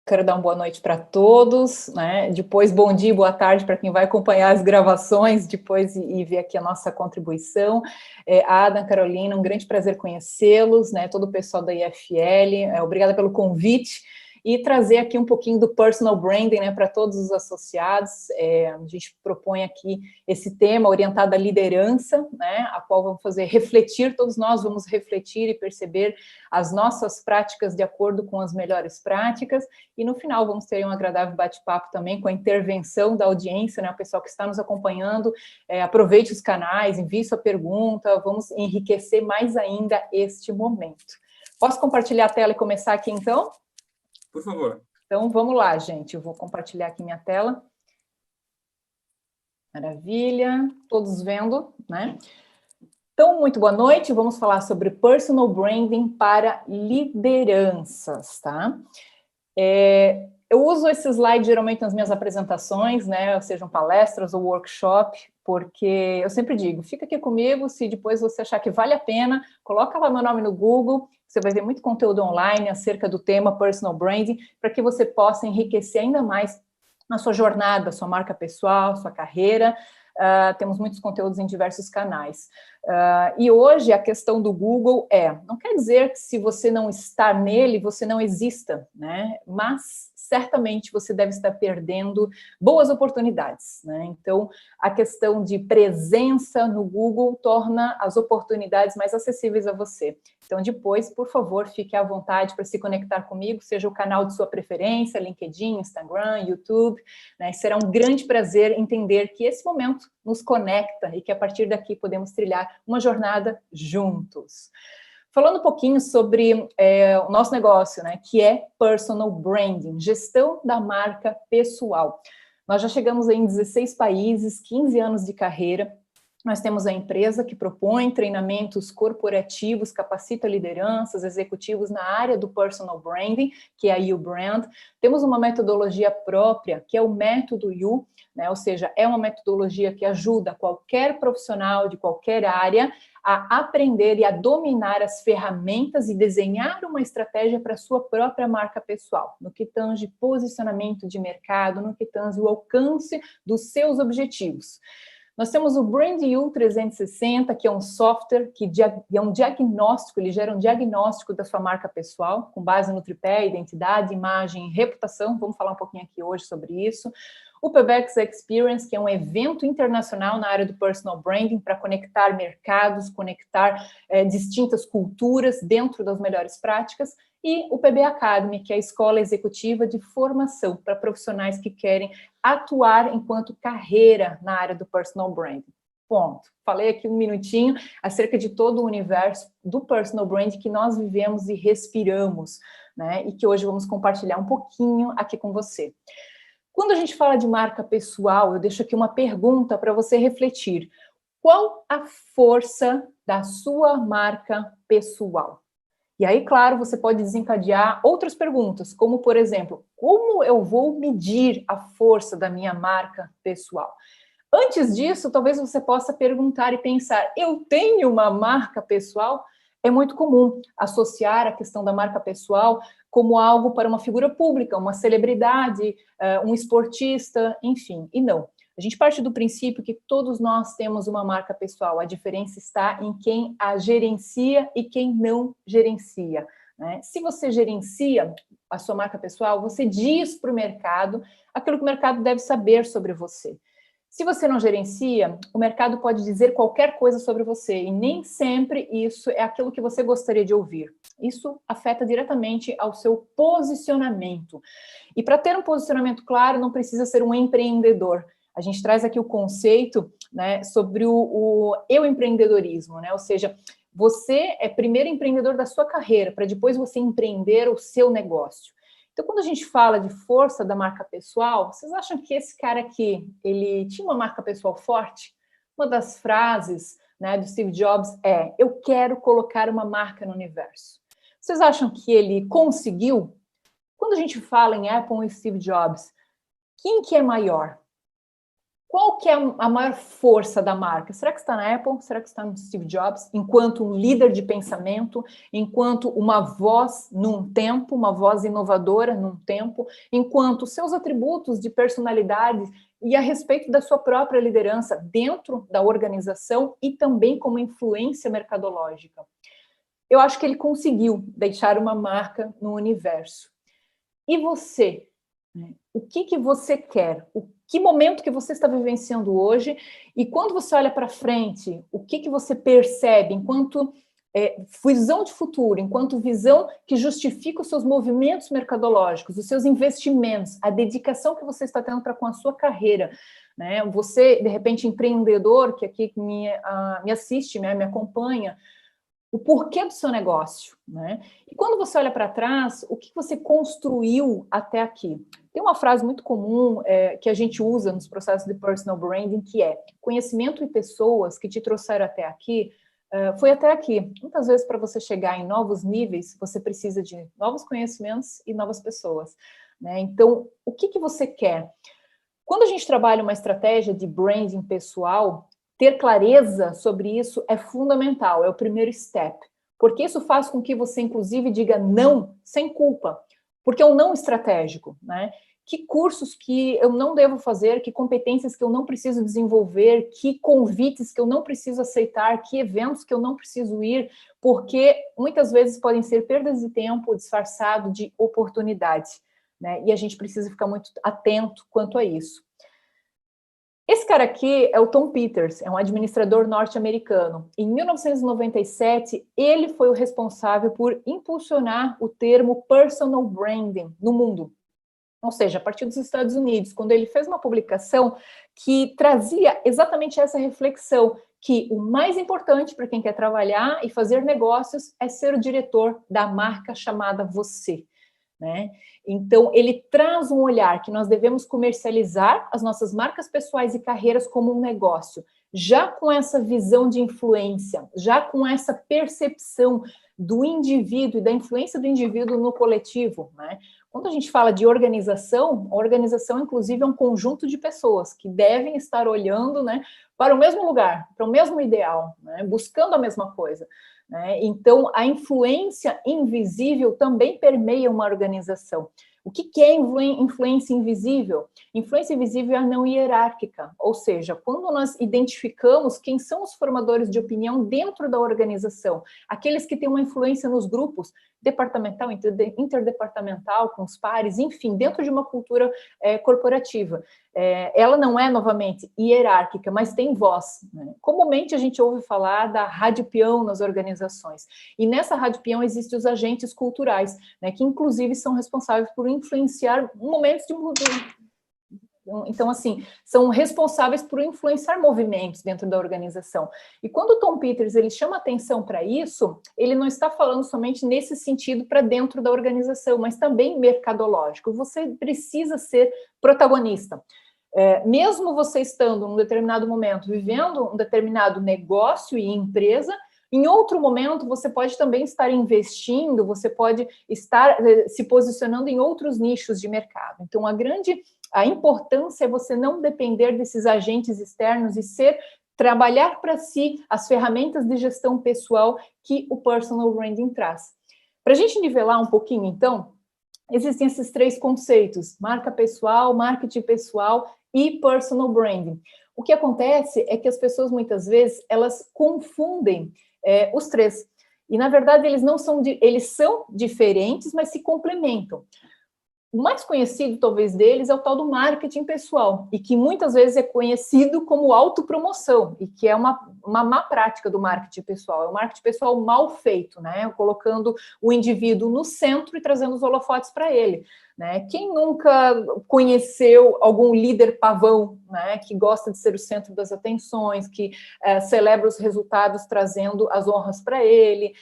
Quero dar uma boa noite para todos, né? Depois, bom dia, boa tarde para quem vai acompanhar as gravações depois e ver aqui a nossa contribuição. Adam, Carolina, um grande prazer conhecê-los, né? Todo o pessoal da IFL, obrigada pelo convite. E trazer aqui um pouquinho do personal branding, né, para todos os associados. A gente propõe aqui esse tema orientado à liderança, né, a qual vamos fazer refletir, todos nós vamos refletir e perceber as nossas práticas de acordo com as melhores práticas, e no final vamos ter um agradável bate-papo também com a intervenção da audiência, né, o pessoal que está nos acompanhando, aproveite os canais, envie sua pergunta, vamos enriquecer mais ainda este momento. Posso compartilhar a tela e começar aqui, então? Por favor. Então, vamos lá, gente. Eu vou compartilhar aqui minha tela. Maravilha. Todos vendo, né? Então, muito boa noite. Vamos falar sobre personal branding para lideranças, tá? Eu uso esse slide geralmente nas minhas apresentações, né? Sejam palestras ou workshop, porque eu sempre digo, fica aqui comigo, se depois você achar que vale a pena, coloca lá meu nome no Google, você vai ver muito conteúdo online acerca do tema personal branding, para que você possa enriquecer ainda mais a sua jornada, a sua marca pessoal, sua carreira. Temos muitos conteúdos em diversos canais. E hoje a questão do Google não quer dizer que se você não está nele, você não exista, né? Mas certamente você deve estar perdendo boas oportunidades, né? Então, a questão de presença no Google torna as oportunidades mais acessíveis a você. Então, depois, por favor, fique à vontade para se conectar comigo, seja o canal de sua preferência, LinkedIn, Instagram, YouTube, né? Será um grande prazer entender que esse momento nos conecta e que a partir daqui podemos trilhar uma jornada juntos. Falando um pouquinho sobre o nosso negócio, né, que é personal branding, gestão da marca pessoal. Nós já chegamos em 16 países, 15 anos de carreira. Nós temos a empresa que propõe treinamentos corporativos, capacita lideranças, executivos na área do personal branding, que é a YouBrand. Temos uma metodologia própria, que é o método You, né? Ou seja, é uma metodologia que ajuda qualquer profissional de qualquer área a aprender e a dominar as ferramentas e desenhar uma estratégia para a sua própria marca pessoal, no que tange posicionamento de mercado, no que tange o alcance dos seus objetivos. Nós temos o BrandU 360, que é um software que é um diagnóstico, ele gera um diagnóstico da sua marca pessoal, com base no tripé, identidade, imagem e reputação. Vamos falar um pouquinho aqui hoje sobre isso. O PBX Experience, que é um evento internacional na área do personal branding para conectar mercados, conectar distintas culturas dentro das melhores práticas. E o PB Academy, que é a escola executiva de formação para profissionais que querem atuar enquanto carreira na área do personal branding. Ponto. Falei aqui um minutinho acerca de todo o universo do personal branding que nós vivemos e respiramos, né? E que hoje vamos compartilhar um pouquinho aqui com você. Quando a gente fala de marca pessoal, eu deixo aqui uma pergunta para você refletir. Qual a força da sua marca pessoal? E aí, claro, você pode desencadear outras perguntas, como, por exemplo, como eu vou medir a força da minha marca pessoal? Antes disso, talvez você possa perguntar e pensar, eu tenho uma marca pessoal? É muito comum associar a questão da marca pessoal como algo para uma figura pública, uma celebridade, um esportista, enfim, e não. A gente parte do princípio que todos nós temos uma marca pessoal, a diferença está em quem a gerencia e quem não gerencia, né? Se você gerencia a sua marca pessoal, você diz para o mercado aquilo que o mercado deve saber sobre você. Se você não gerencia, o mercado pode dizer qualquer coisa sobre você e nem sempre isso é aquilo que você gostaria de ouvir. Isso afeta diretamente ao seu posicionamento. E para ter um posicionamento claro, não precisa ser um empreendedor. A gente traz aqui o conceito, né, sobre o eu empreendedorismo, né? Ou seja, você é primeiro empreendedor da sua carreira, para depois você empreender o seu negócio. Então, quando a gente fala de força da marca pessoal, vocês acham que esse cara aqui, ele tinha uma marca pessoal forte? Uma das frases, né, do Steve Jobs é: eu quero colocar uma marca no universo. Vocês acham que ele conseguiu? Quando a gente fala em Apple e Steve Jobs, quem que é maior? Qual que é a maior força da marca? Será que está na Apple? Será que está no Steve Jobs? Enquanto um líder de pensamento, enquanto uma voz num tempo, uma voz inovadora num tempo, enquanto seus atributos de personalidade e a respeito da sua própria liderança dentro da organização e também como influência mercadológica. Eu acho que ele conseguiu deixar uma marca no universo. E você? O que você quer? Que momento que você está vivenciando hoje? E quando você olha para frente, o que você percebe enquanto visão de futuro, enquanto visão que justifica os seus movimentos mercadológicos, os seus investimentos, a dedicação que você está tendo para com a sua carreira, né? Você, de repente, empreendedor, que aqui me assiste, me acompanha, o porquê do seu negócio, né? E quando você olha para trás, o que você construiu até aqui? Tem uma frase muito comum que a gente usa nos processos de personal branding, que é: conhecimento e pessoas que te trouxeram até aqui, foi até aqui. Muitas vezes, para você chegar em novos níveis, você precisa de novos conhecimentos e novas pessoas, né? Então, o que você quer? Quando a gente trabalha uma estratégia de branding pessoal, ter clareza sobre isso é fundamental, é o primeiro step, porque isso faz com que você, inclusive, diga não sem culpa, porque é um não estratégico, né? Que cursos que eu não devo fazer, que competências que eu não preciso desenvolver, que convites que eu não preciso aceitar, que eventos que eu não preciso ir, porque muitas vezes podem ser perdas de tempo disfarçado de oportunidades, né? E a gente precisa ficar muito atento quanto a isso. Esse cara aqui é o Tom Peters, é um administrador norte-americano. Em 1997, ele foi o responsável por impulsionar o termo personal branding no mundo. Ou seja, a partir dos Estados Unidos, quando ele fez uma publicação que trazia exatamente essa reflexão, que o mais importante para quem quer trabalhar e fazer negócios é ser o diretor da marca chamada você, né? Então, ele traz um olhar que nós devemos comercializar as nossas marcas pessoais e carreiras como um negócio, já com essa visão de influência, já com essa percepção do indivíduo e da influência do indivíduo no coletivo, né? Quando a gente fala de organização, a organização, inclusive, é um conjunto de pessoas que devem estar olhando, né, para o mesmo lugar, para o mesmo ideal, né, buscando a mesma coisa, né? Então, a influência invisível também permeia uma organização. O que é influência invisível? Influência invisível é a não hierárquica, ou seja, quando nós identificamos quem são os formadores de opinião dentro da organização, aqueles que têm uma influência nos grupos, departamental, interdepartamental, com os pares, enfim, dentro de uma cultura corporativa. Ela não é, novamente, hierárquica, mas tem voz, né? Comumente a gente ouve falar da rádio peão nas organizações, e nessa rádio peão existem os agentes culturais, né, que inclusive são responsáveis por influenciar momentos de mudança. Então, assim, são responsáveis por influenciar movimentos dentro da organização. E quando o Tom Peters ele chama atenção para isso, ele não está falando somente nesse sentido para dentro da organização, mas também mercadológico. Você precisa ser protagonista. Mesmo você estando num determinado momento vivendo um determinado negócio e empresa, em outro momento você pode também estar investindo, você pode estar se posicionando em outros nichos de mercado. Então, a importância é você não depender desses agentes externos e trabalhar para si as ferramentas de gestão pessoal que o personal branding traz. Para a gente nivelar um pouquinho, então, existem esses três conceitos: marca pessoal, marketing pessoal e personal branding. O que acontece é que as pessoas, muitas vezes, elas confundem os três. E, na verdade, eles são diferentes, mas se complementam. O mais conhecido, talvez, deles é o tal do marketing pessoal, e que muitas vezes é conhecido como autopromoção, e que é uma má prática do marketing pessoal. É o marketing pessoal mal feito, né? Colocando o indivíduo no centro e trazendo os holofotes para ele, né? Quem nunca conheceu algum líder pavão, né, que gosta de ser o centro das atenções, que celebra os resultados trazendo as honras para ele,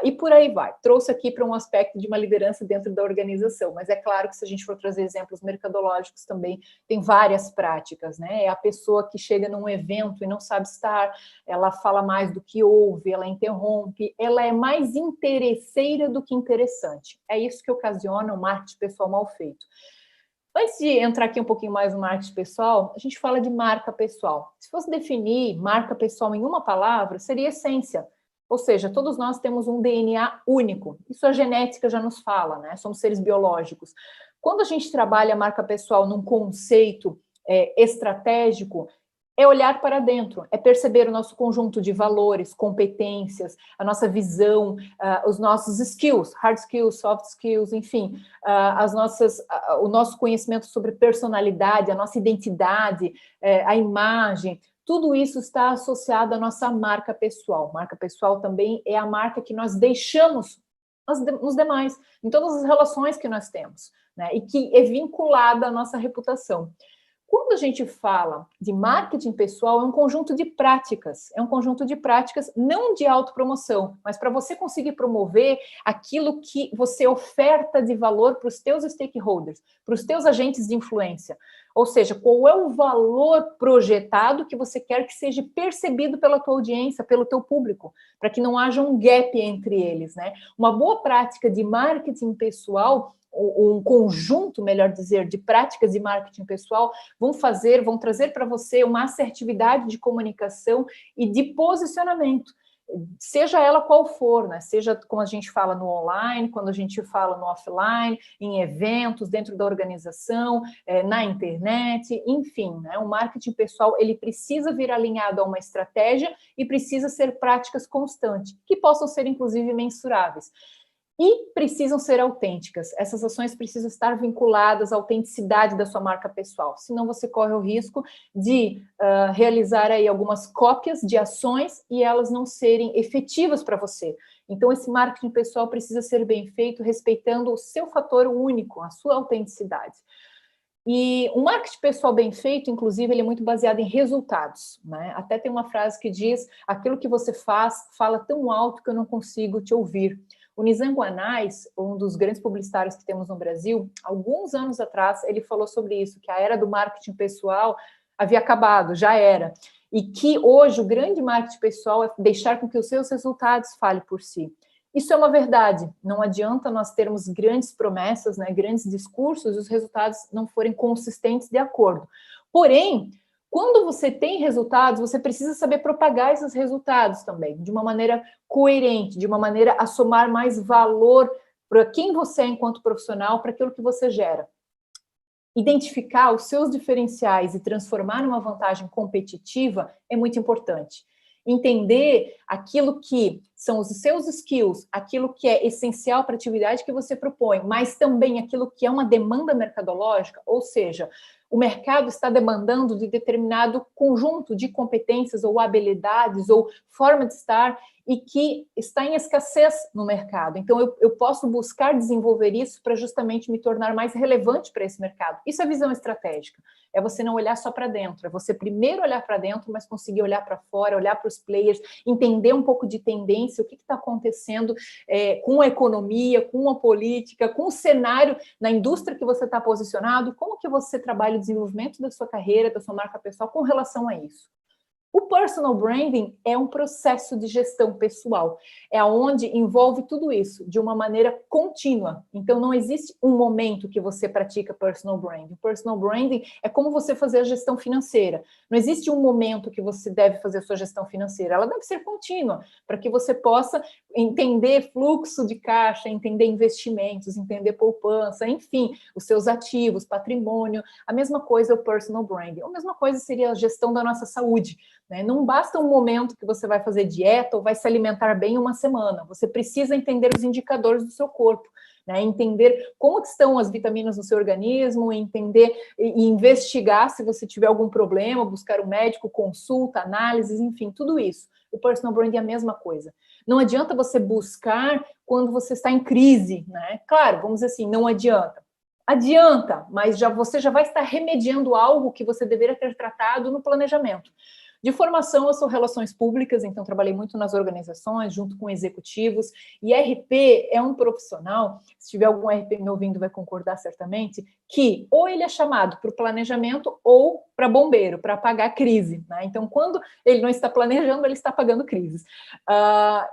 e por aí vai. Trouxe aqui para um aspecto de uma liderança dentro da organização, mas é claro que se a gente for trazer exemplos mercadológicos também, tem várias práticas, né? É a pessoa que chega num evento e não sabe estar, ela fala mais do que ouve, ela interrompe, ela é mais interesseira do que interessante. É isso que ocasiona o marketing pessoal mal feito. Antes de entrar aqui um pouquinho mais no marketing pessoal, a gente fala de marca pessoal. Se fosse definir marca pessoal em uma palavra, seria essência. Ou seja, todos nós temos um DNA único. Isso a genética já nos fala, né? Somos seres biológicos. Quando a gente trabalha a marca pessoal num conceito estratégico, é olhar para dentro, é perceber o nosso conjunto de valores, competências, a nossa visão, os nossos skills, hard skills, soft skills, enfim, o nosso conhecimento sobre personalidade, a nossa identidade, a imagem, tudo isso está associado à nossa marca pessoal. Marca pessoal também é a marca que nós deixamos nos demais, em todas as relações que nós temos, né? E que é vinculada à nossa reputação. Quando a gente fala de marketing pessoal, é um conjunto de práticas não de autopromoção, mas para você conseguir promover aquilo que você oferta de valor para os teus stakeholders, para os teus agentes de influência. Ou seja, qual é o valor projetado que você quer que seja percebido pela tua audiência, pelo teu público, para que não haja um gap entre eles, né? Uma boa prática de marketing pessoal, um conjunto, melhor dizer, de práticas de marketing pessoal, vão trazer para você uma assertividade de comunicação e de posicionamento, seja ela qual for, né? Seja como a gente fala no online, quando a gente fala no offline, em eventos, dentro da organização, na internet, enfim, né? O marketing pessoal, ele precisa vir alinhado a uma estratégia e precisa ser práticas constantes, que possam ser, inclusive, mensuráveis. E precisam ser autênticas. Essas ações precisam estar vinculadas à autenticidade da sua marca pessoal, senão você corre o risco de realizar aí algumas cópias de ações e elas não serem efetivas para você. Então, esse marketing pessoal precisa ser bem feito, respeitando o seu fator único, a sua autenticidade. E o marketing pessoal bem feito, inclusive, ele é muito baseado em resultados, né? Até tem uma frase que diz: aquilo que você faz fala tão alto que eu não consigo te ouvir. O Nizam Guanais, um dos grandes publicitários que temos no Brasil, alguns anos atrás, ele falou sobre isso, que a era do marketing pessoal havia acabado, já era. E que hoje o grande marketing pessoal é deixar com que os seus resultados falem por si. Isso é uma verdade. Não adianta nós termos grandes promessas, né, grandes discursos, e os resultados não forem consistentes de acordo. Porém, quando você tem resultados, você precisa saber propagar esses resultados também, de uma maneira coerente, de uma maneira a somar mais valor para quem você é enquanto profissional, para aquilo que você gera. Identificar os seus diferenciais e transformar numa vantagem competitiva é muito importante. Entender aquilo que são os seus skills, aquilo que é essencial para a atividade que você propõe, mas também aquilo que é uma demanda mercadológica, ou seja, o mercado está demandando de determinado conjunto de competências ou habilidades ou forma de estar e que está em escassez no mercado. Então, eu posso buscar desenvolver isso para justamente me tornar mais relevante para esse mercado. Isso é visão estratégica. É você não olhar só para dentro, é você primeiro olhar para dentro, mas conseguir olhar para fora, olhar para os players, entender um pouco de tendência, o que está acontecendo com a economia, com a política, com o cenário na indústria que você está posicionado, como que você trabalha o desenvolvimento da sua carreira, da sua marca pessoal com relação a isso. O personal branding é um processo de gestão pessoal, é onde envolve tudo isso de uma maneira contínua. Então, não existe um momento que você pratica personal branding. Personal branding é como você fazer a gestão financeira. Não existe um momento que você deve fazer a sua gestão financeira. Ela deve ser contínua, para que você possa entender fluxo de caixa, entender investimentos, entender poupança, enfim, os seus ativos, patrimônio. A mesma coisa é o personal branding. A mesma coisa seria a gestão da nossa saúde. Não basta um momento que você vai fazer dieta ou vai se alimentar bem uma semana. Você precisa entender os indicadores do seu corpo, né? Entender como estão as vitaminas no seu organismo, entender e investigar se você tiver algum problema, buscar um médico, consulta, análises, enfim, tudo isso. O personal branding é a mesma coisa. Não adianta você buscar quando você está em crise, né? Claro, vamos dizer assim, não adianta. Adianta, mas você já vai estar remediando algo que você deveria ter tratado no planejamento. De formação, eu sou relações públicas, então trabalhei muito nas organizações, junto com executivos, e RP é um profissional, se tiver algum RP me ouvindo vai concordar certamente, que ou ele é chamado para o planejamento ou para bombeiro, para apagar crise, né? Então, quando ele não está planejando, ele está apagando crises.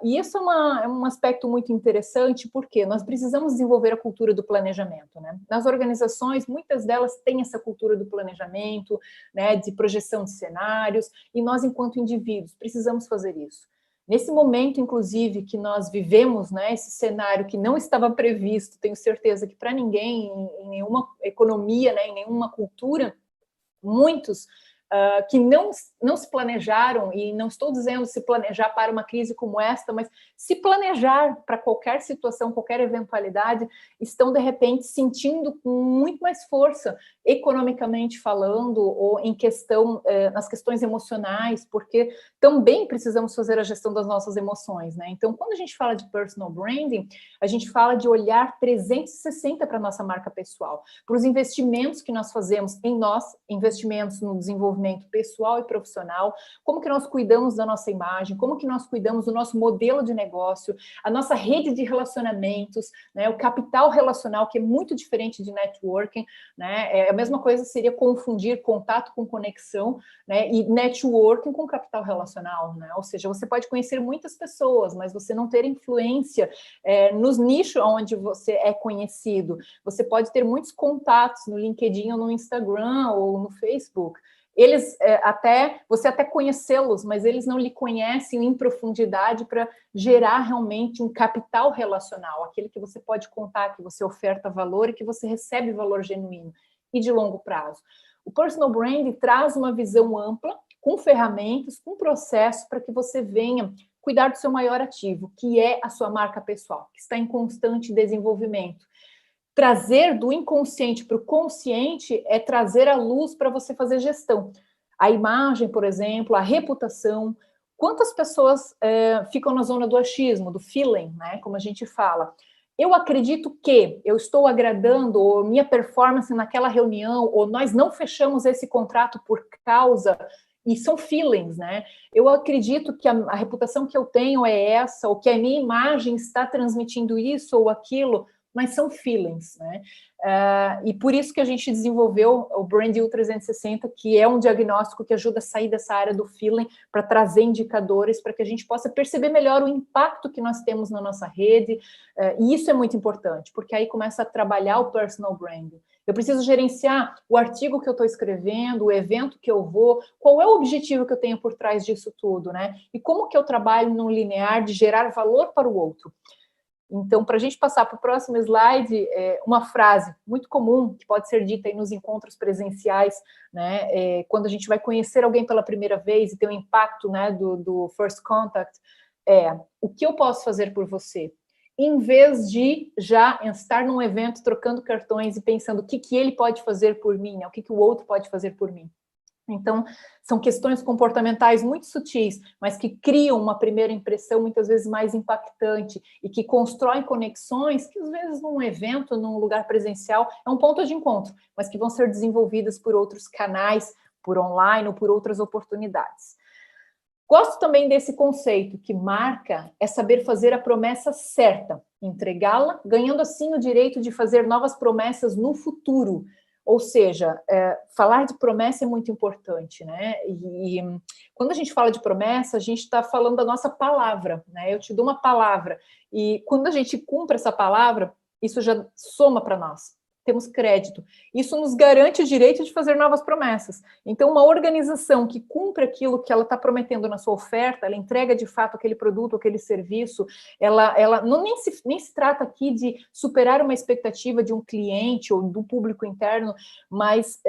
E isso é um aspecto muito interessante, porque nós precisamos desenvolver a cultura do planejamento, né? Nas organizações, muitas delas têm essa cultura do planejamento, né, de projeção de cenários, e nós, enquanto indivíduos, precisamos fazer isso. Nesse momento, inclusive, que nós vivemos, né, esse cenário que não estava previsto, tenho certeza que para ninguém, em nenhuma economia, né, em nenhuma cultura, muitos que não se planejaram, e não estou dizendo se planejar para uma crise como esta, mas se planejar para qualquer situação, qualquer eventualidade, estão, de repente, sentindo com muito mais força, economicamente falando, ou em questão, nas questões emocionais, porque também precisamos fazer a gestão das nossas emoções, né? Então, quando a gente fala de personal branding, a gente fala de olhar 360 para a nossa marca pessoal, para os investimentos que nós fazemos em nós, investimentos no desenvolvimento pessoal e profissional, como que nós cuidamos da nossa imagem, como que nós cuidamos do nosso modelo de negócio, a nossa rede de relacionamentos, né, o capital relacional, que é muito diferente de networking, né, a mesma coisa seria confundir contato com conexão, né, e networking com capital relacional, né, ou seja, você pode conhecer muitas pessoas, mas você não ter influência nos nichos onde você é conhecido. Você pode ter muitos contatos no LinkedIn ou no Instagram ou no Facebook, eles você até conhecê-los, mas eles não lhe conhecem em profundidade para gerar realmente um capital relacional, aquele que você pode contar, que você oferta valor e que você recebe valor genuíno e de longo prazo. O personal branding traz uma visão ampla, com ferramentas, com processo, para que você venha cuidar do seu maior ativo, que é a sua marca pessoal, que está em constante desenvolvimento. Trazer do inconsciente para o consciente é trazer a luz para você fazer gestão. A imagem, por exemplo, a reputação. Quantas pessoas ficam na zona do achismo, do feeling, né, como a gente fala? Eu acredito que eu estou agradando, ou minha performance naquela reunião, ou nós não fechamos esse contrato por causa... E são feelings, né? Eu acredito que a reputação que eu tenho é essa, ou que a minha imagem está transmitindo isso ou aquilo, mas são feelings, né? E por isso que a gente desenvolveu o Brand 360, que é um diagnóstico que ajuda a sair dessa área do feeling para trazer indicadores para que a gente possa perceber melhor o impacto que nós temos na nossa rede, e isso é muito importante, porque aí começa a trabalhar o personal branding. Eu preciso gerenciar o artigo que eu estou escrevendo, o evento que eu vou, qual é o objetivo que eu tenho por trás disso tudo, né? E como que eu trabalho num linear de gerar valor para o outro. Então, para a gente passar para o próximo slide, uma frase muito comum, que pode ser dita aí nos encontros presenciais, né, quando a gente vai conhecer alguém pela primeira vez e ter um impacto, né, do first contact, o que eu posso fazer por você? Em vez de já estar num evento trocando cartões e pensando o que ele pode fazer por mim, né, o que o outro pode fazer por mim. Então, são questões comportamentais muito sutis, mas que criam uma primeira impressão muitas vezes mais impactante e que constroem conexões que, às vezes, num evento, num lugar presencial, é um ponto de encontro, mas que vão ser desenvolvidas por outros canais, por online ou por outras oportunidades. Gosto também desse conceito, que marca é saber fazer a promessa certa, entregá-la, ganhando assim o direito de fazer novas promessas no futuro. Ou seja, falar de promessa é muito importante, né? E quando a gente fala de promessa, a gente está falando da nossa palavra, né? Eu te dou uma palavra, e quando a gente cumpre essa palavra, isso já soma para nós. Temos crédito. Isso nos garante o direito de fazer novas promessas. Então, uma organização que cumpre aquilo que ela está prometendo na sua oferta, ela entrega de fato aquele produto, aquele serviço, ela não, nem se trata aqui de superar uma expectativa de um cliente ou do público interno, mas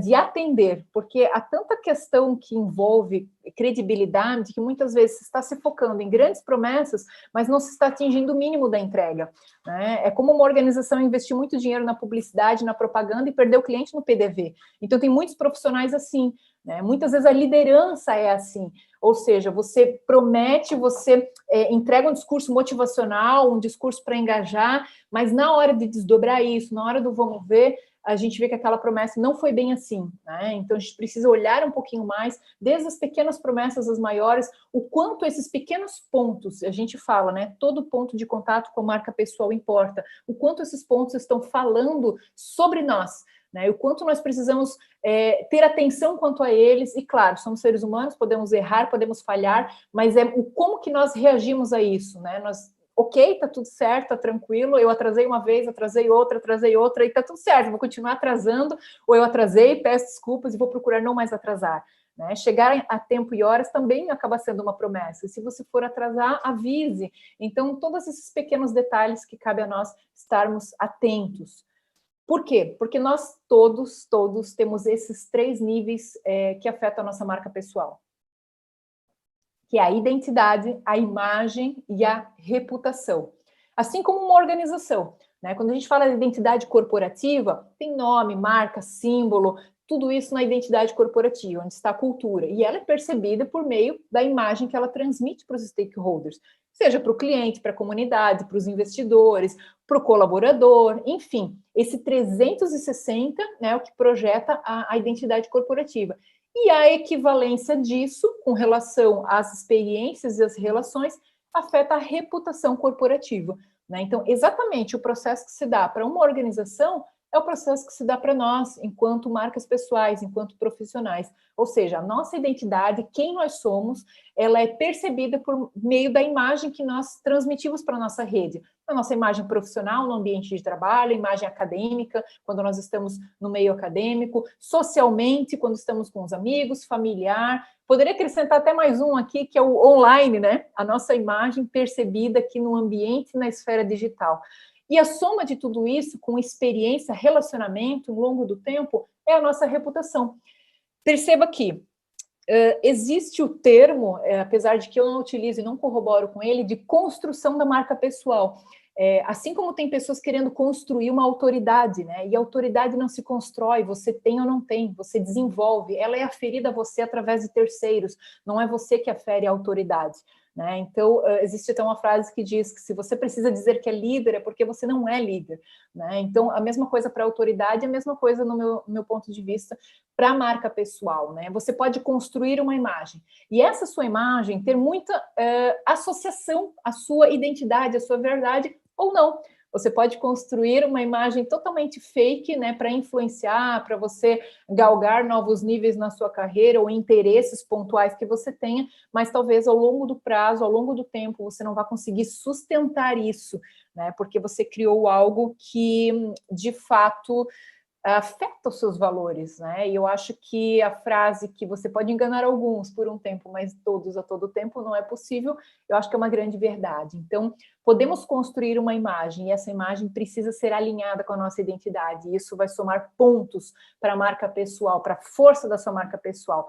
de atender, porque há tanta questão que envolve credibilidade que muitas vezes se está se focando em grandes promessas, mas não se está atingindo o mínimo da entrega, né? É como uma organização investir muito dinheiro na publicidade, na propaganda e perder o cliente no PDV. Então, tem muitos profissionais assim, né? Muitas vezes a liderança é assim, ou seja, você promete, você entrega um discurso motivacional, um discurso para engajar, mas na hora de desdobrar isso, na hora do vamos ver, a gente vê que aquela promessa não foi bem assim, né? Então a gente precisa olhar um pouquinho mais, desde as pequenas promessas às maiores, o quanto esses pequenos pontos, a gente fala, né? Todo ponto de contato com a marca pessoal importa, o quanto esses pontos estão falando sobre nós, né? O quanto nós precisamos ter atenção quanto a eles, e claro, somos seres humanos, podemos errar, podemos falhar, mas é o como que nós reagimos a isso, né? Ok, tá tudo certo, tá tranquilo, eu atrasei uma vez, atrasei outra, e tá tudo certo, vou continuar atrasando, ou eu atrasei, peço desculpas e vou procurar não mais atrasar. Né? Chegar a tempo e horas também acaba sendo uma promessa. Se você for atrasar, avise. Então, todos esses pequenos detalhes que cabe a nós estarmos atentos. Por quê? Porque nós todos temos esses 3 níveis que afetam a nossa marca pessoal, que é a identidade, a imagem e a reputação. Assim como uma organização, né? Quando a gente fala de identidade corporativa, tem nome, marca, símbolo, tudo isso na identidade corporativa, onde está a cultura. E ela é percebida por meio da imagem que ela transmite para os stakeholders, seja para o cliente, para a comunidade, para os investidores, para o colaborador, enfim, esse 360, né, é o que projeta a identidade corporativa. E a equivalência disso, com relação às experiências e às relações, afeta a reputação corporativa. Né? Então, exatamente o processo que se dá para uma organização é o processo que se dá para nós, enquanto marcas pessoais, enquanto profissionais. Ou seja, a nossa identidade, quem nós somos, ela é percebida por meio da imagem que nós transmitimos para a nossa rede. A nossa imagem profissional no ambiente de trabalho, a imagem acadêmica, quando nós estamos no meio acadêmico, socialmente, quando estamos com os amigos, familiar. Poderia acrescentar até mais um aqui, que é o online, né? A nossa imagem percebida aqui no ambiente, na esfera digital. E a soma de tudo isso, com experiência, relacionamento, ao longo do tempo, é a nossa reputação. Perceba que existe o termo, apesar de que eu não utilizo e não corroboro com ele, de construção da marca pessoal. Assim como tem pessoas querendo construir uma autoridade, né? E a autoridade não se constrói, você tem ou não tem, você desenvolve, ela é aferida a você através de terceiros, não é você que afere a autoridade. Né? Então, existe até uma frase que diz que se você precisa dizer que é líder, é porque você não é líder. Né? Então, a mesma coisa para a autoridade, a mesma coisa no meu ponto de vista para a marca pessoal. Né? Você pode construir uma imagem, e essa sua imagem ter muita associação à sua identidade, à sua verdade, ou não. Você pode construir uma imagem totalmente fake, né, para influenciar, para você galgar novos níveis na sua carreira ou interesses pontuais que você tenha, mas talvez ao longo do prazo, ao longo do tempo, você não vai conseguir sustentar isso, né, porque você criou algo que, de fato, afeta os seus valores, né? E eu acho que a frase que você pode enganar alguns por um tempo, mas todos a todo tempo não é possível, eu acho que é uma grande verdade. Então, podemos construir uma imagem e essa imagem precisa ser alinhada com a nossa identidade. E isso vai somar pontos para a marca pessoal, para a força da sua marca pessoal.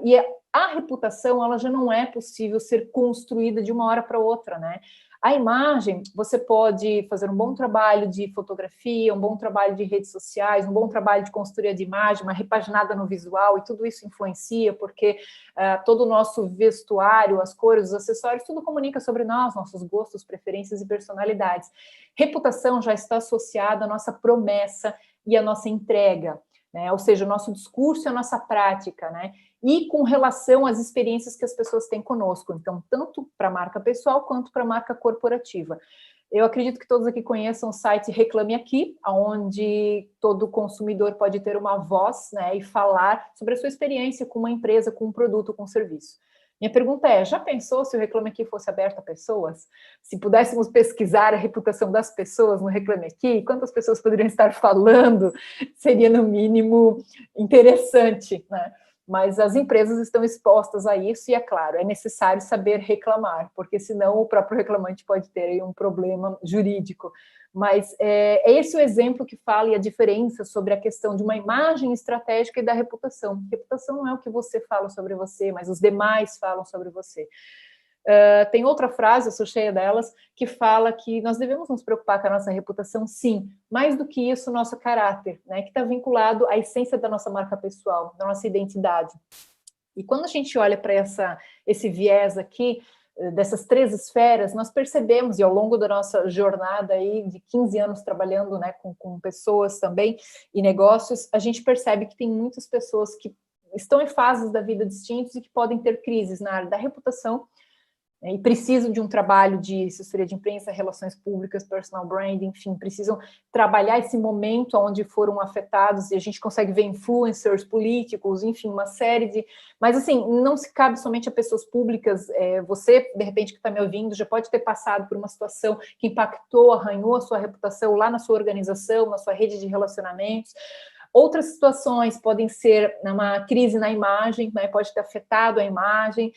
E a reputação, ela já não é possível ser construída de uma hora para outra, né? A imagem, você pode fazer um bom trabalho de fotografia, um bom trabalho de redes sociais, um bom trabalho de consultoria de imagem, uma repaginada no visual, e tudo isso influencia, porque todo o nosso vestuário, as cores, os acessórios, tudo comunica sobre nós, nossos gostos, preferências e personalidades. Reputação já está associada à nossa promessa e à nossa entrega, né? Ou seja, o nosso discurso e a nossa prática, né? E com relação às experiências que as pessoas têm conosco, então, tanto para a marca pessoal quanto para a marca corporativa. Eu acredito que todos aqui conheçam o site Reclame Aqui, onde todo consumidor pode ter uma voz, né, e falar sobre a sua experiência com uma empresa, com um produto, com um serviço. Minha pergunta é, já pensou se o Reclame Aqui fosse aberto a pessoas? Se pudéssemos pesquisar a reputação das pessoas no Reclame Aqui, quantas pessoas poderiam estar falando? Seria, no mínimo, interessante, né? Mas as empresas estão expostas a isso e, é claro, é necessário saber reclamar, porque senão o próprio reclamante pode ter aí um problema jurídico. Mas é esse o exemplo que fala e a diferença sobre a questão de uma imagem estratégica e da reputação. Reputação não é o que você fala sobre você, mas os demais falam sobre você. Tem outra frase, eu sou cheia delas, que fala que nós devemos nos preocupar com a nossa reputação, sim, mais do que isso, o nosso caráter, né, que está vinculado à essência da nossa marca pessoal, da nossa identidade. E quando a gente olha para esse viés aqui, dessas 3 esferas, nós percebemos, e ao longo da nossa jornada aí de 15 anos trabalhando, né, com pessoas também e negócios, a gente percebe que tem muitas pessoas que estão em fases da vida distintas e que podem ter crises na área da reputação, né, e precisam de um trabalho de assessoria de imprensa, relações públicas, personal branding, enfim, precisam trabalhar esse momento onde foram afetados, e a gente consegue ver influencers políticos, enfim, uma série de... Mas, assim, não se cabe somente a pessoas públicas. Você, de repente, que está me ouvindo, já pode ter passado por uma situação que impactou, arranhou a sua reputação lá na sua organização, na sua rede de relacionamentos. Outras situações podem ser uma crise na imagem, né, pode ter afetado a imagem,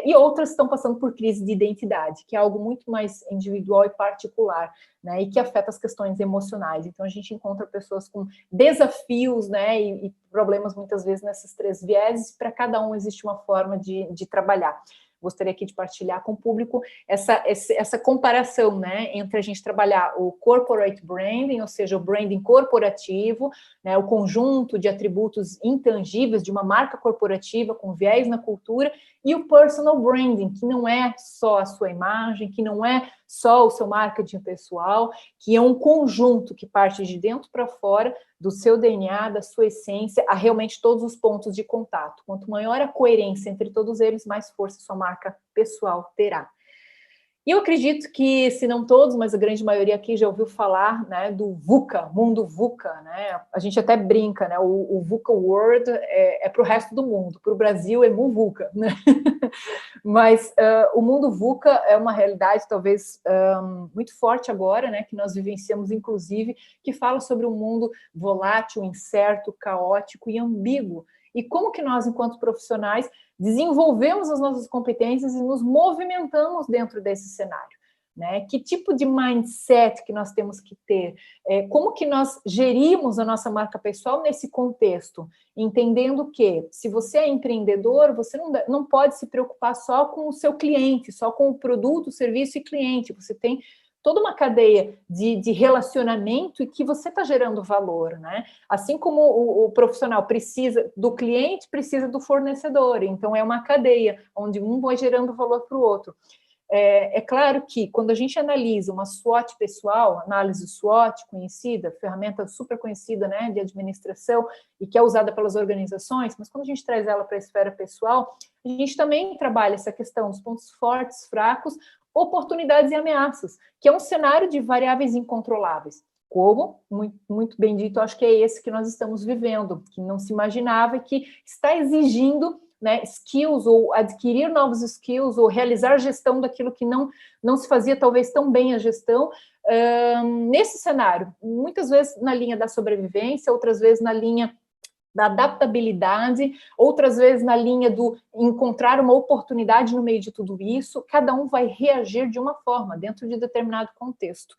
e outras estão passando por crise de identidade, que é algo muito mais individual e particular, né, e que afeta as questões emocionais. Então, a gente encontra pessoas com desafios, né, e problemas, muitas vezes, nessas 3 vieses. Para cada um existe uma forma de trabalhar. Gostaria aqui de partilhar com o público essa comparação, né, entre a gente trabalhar o corporate branding, ou seja, o branding corporativo, né, o conjunto de atributos intangíveis de uma marca corporativa com viés na cultura, e o personal branding, que não é só a sua imagem, que não é só o seu marketing pessoal, que é um conjunto que parte de dentro para fora do seu DNA, da sua essência, a realmente todos os pontos de contato. Quanto maior a coerência entre todos eles, mais força sua marca pessoal terá. E eu acredito que, se não todos, mas a grande maioria aqui já ouviu falar, né, do VUCA, mundo VUCA, né? A gente até brinca, né? O VUCA World é para o resto do mundo, para o Brasil é MUVUCA, né? Mas o mundo VUCA é uma realidade talvez muito forte agora, né, que nós vivenciamos, inclusive, que fala sobre um mundo volátil, incerto, caótico e ambíguo. E como que nós, enquanto profissionais, desenvolvemos as nossas competências e nos movimentamos dentro desse cenário, né? Que tipo de mindset que nós temos que ter? Como que nós gerimos a nossa marca pessoal nesse contexto? Entendendo que, se você é empreendedor, você não pode se preocupar só com o seu cliente, só com o produto, serviço e cliente. Você tem toda uma cadeia de relacionamento e que você está gerando valor, né? Assim como o profissional precisa do cliente, precisa do fornecedor. Então, é uma cadeia, onde um vai gerando valor para o outro. É claro que, quando a gente analisa uma SWOT pessoal, análise SWOT conhecida, ferramenta super conhecida, né, de administração, e que é usada pelas organizações, mas quando a gente traz ela para a esfera pessoal, a gente também trabalha essa questão dos pontos fortes, fracos, oportunidades e ameaças, que é um cenário de variáveis incontroláveis. Como, muito bem dito, acho que é esse que nós estamos vivendo, que não se imaginava e que está exigindo, né, skills, ou adquirir novos skills, ou realizar gestão daquilo que não se fazia talvez tão bem a gestão, nesse cenário, muitas vezes na linha da sobrevivência, outras vezes na linha da adaptabilidade, outras vezes na linha do encontrar uma oportunidade no meio de tudo isso. Cada um vai reagir de uma forma, dentro de determinado contexto.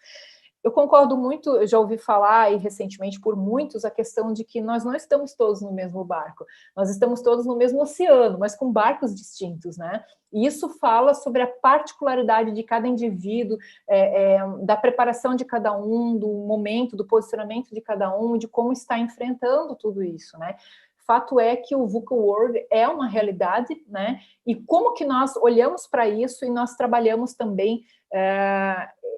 Eu concordo muito, eu já ouvi falar, e recentemente por muitos, a questão de que nós não estamos todos no mesmo barco, nós estamos todos no mesmo oceano, mas com barcos distintos, né? E isso fala sobre a particularidade de cada indivíduo, da preparação de cada um, do momento, do posicionamento de cada um, de como está enfrentando tudo isso, né? Fato é que o VUCA World é uma realidade, né? E como que nós olhamos para isso e nós trabalhamos também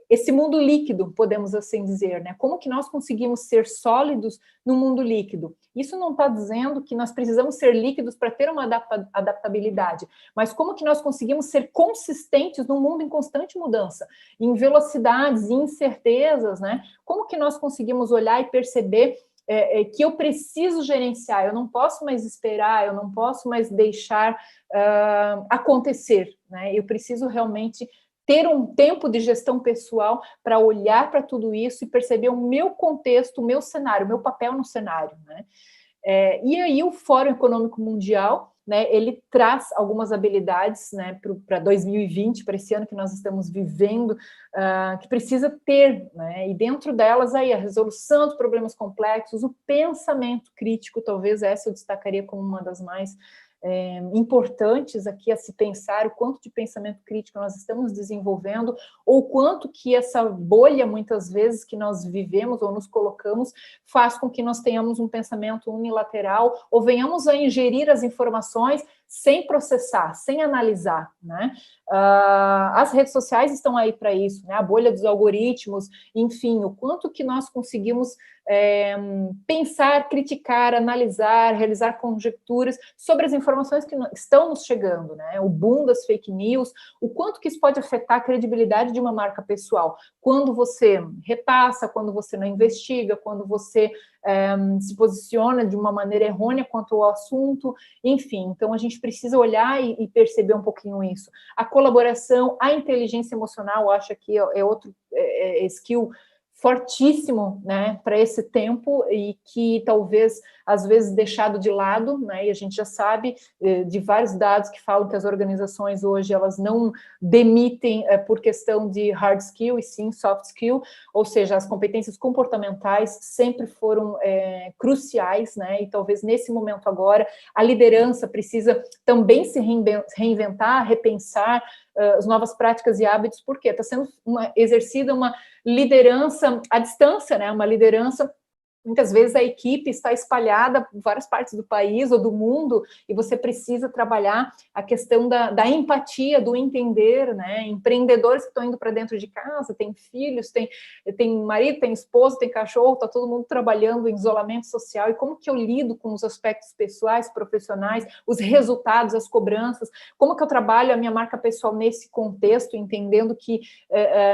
esse mundo líquido, podemos assim dizer, né? Como que nós conseguimos ser sólidos no mundo líquido? Isso não está dizendo que nós precisamos ser líquidos para ter uma adaptabilidade, mas como que nós conseguimos ser consistentes num mundo em constante mudança, em velocidades, em incertezas, né? Como que nós conseguimos olhar e perceber que eu preciso gerenciar, eu não posso mais esperar, eu não posso mais deixar acontecer, né? Eu preciso realmente ter um tempo de gestão pessoal para olhar para tudo isso e perceber o meu contexto, o meu cenário, o meu papel no cenário, né? E aí o Fórum Econômico Mundial, né, ele traz algumas habilidades, né, para 2020, para esse ano que nós estamos vivendo, que precisa ter, né, e dentro delas aí a resolução de problemas complexos, o pensamento crítico, talvez essa eu destacaria como uma das mais importantes aqui a se pensar, o quanto de pensamento crítico nós estamos desenvolvendo, ou quanto que essa bolha, muitas vezes, que nós vivemos ou nos colocamos, faz com que nós tenhamos um pensamento unilateral, ou venhamos a ingerir as informações sem processar, sem analisar, né? As redes sociais estão aí para isso, né? A bolha dos algoritmos, enfim, o quanto que nós conseguimos pensar, criticar, analisar, realizar conjecturas sobre as informações que estão nos chegando, né? O boom das fake news, o quanto que isso pode afetar a credibilidade de uma marca pessoal. Quando você repassa, quando você não investiga, quando você se posiciona de uma maneira errônea quanto ao assunto, enfim. Então, a gente precisa olhar e perceber um pouquinho isso. A colaboração, a inteligência emocional, acho que é outro skill fortíssimo, né, para esse tempo e que talvez, às vezes, deixado de lado, né, e a gente já sabe de vários dados que falam que as organizações hoje, elas não demitem por questão de hard skill e sim soft skill, ou seja, as competências comportamentais sempre foram cruciais, né, e talvez nesse momento agora, a liderança precisa também se reinventar, repensar as novas práticas e hábitos, porque está sendo exercida uma liderança à distância, né? Uma liderança, muitas vezes a equipe está espalhada por várias partes do país ou do mundo, e você precisa trabalhar a questão da empatia, do entender, né? Empreendedores que estão indo para dentro de casa, tem filhos, tem marido, tem esposa, tem cachorro, está todo mundo trabalhando em isolamento social, e como que eu lido com os aspectos pessoais, profissionais, os resultados, as cobranças, como que eu trabalho a minha marca pessoal nesse contexto, entendendo que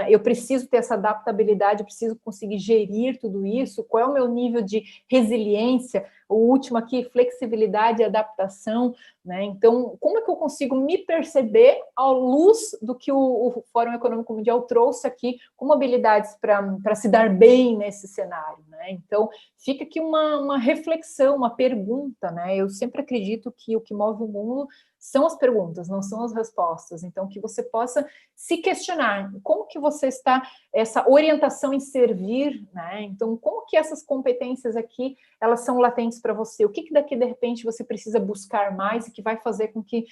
eu preciso ter essa adaptabilidade, eu preciso conseguir gerir tudo isso, qual é o meu nível de resiliência, o último aqui, flexibilidade e adaptação, né? Então, como é que eu consigo me perceber à luz do que o Fórum Econômico Mundial trouxe aqui como habilidades para se dar bem nesse cenário, né? Então, fica aqui uma reflexão, uma pergunta, né? Eu sempre acredito que o que move o mundo são as perguntas, não são as respostas. Então, que você possa se questionar, como que você está, essa orientação em servir, né? Então, como que essas competências aqui, elas são latentes para você? O que daqui, de repente, você precisa buscar mais e que vai fazer com que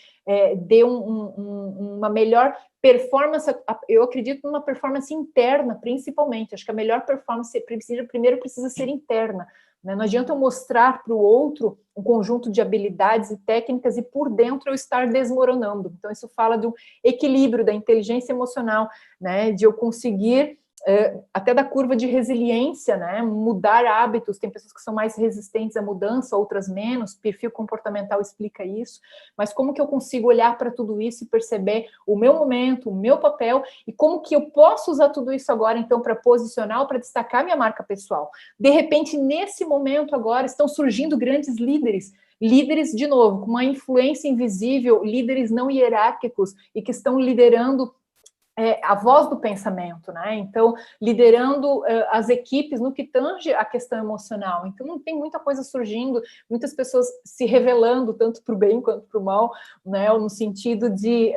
dê uma melhor performance? Eu acredito numa performance interna, principalmente. Acho que a melhor performance primeiro precisa ser interna. Não adianta eu mostrar para o outro um conjunto de habilidades e técnicas e por dentro eu estar desmoronando. Então, isso fala do equilíbrio da inteligência emocional, né? De eu conseguir, até da curva de resiliência, né? Mudar hábitos. Tem pessoas que são mais resistentes à mudança, outras menos. Perfil comportamental explica isso. Mas como que eu consigo olhar para tudo isso e perceber o meu momento, o meu papel e como que eu posso usar tudo isso agora, então, para posicionar, para destacar minha marca pessoal? De repente, nesse momento agora, estão surgindo grandes líderes, de novo, com uma influência invisível, líderes não hierárquicos e que estão liderando a voz do pensamento, né? Então, liderando as equipes no que tange a questão emocional. Então, tem muita coisa surgindo, muitas pessoas se revelando, tanto para o bem quanto para o mal, né? No sentido de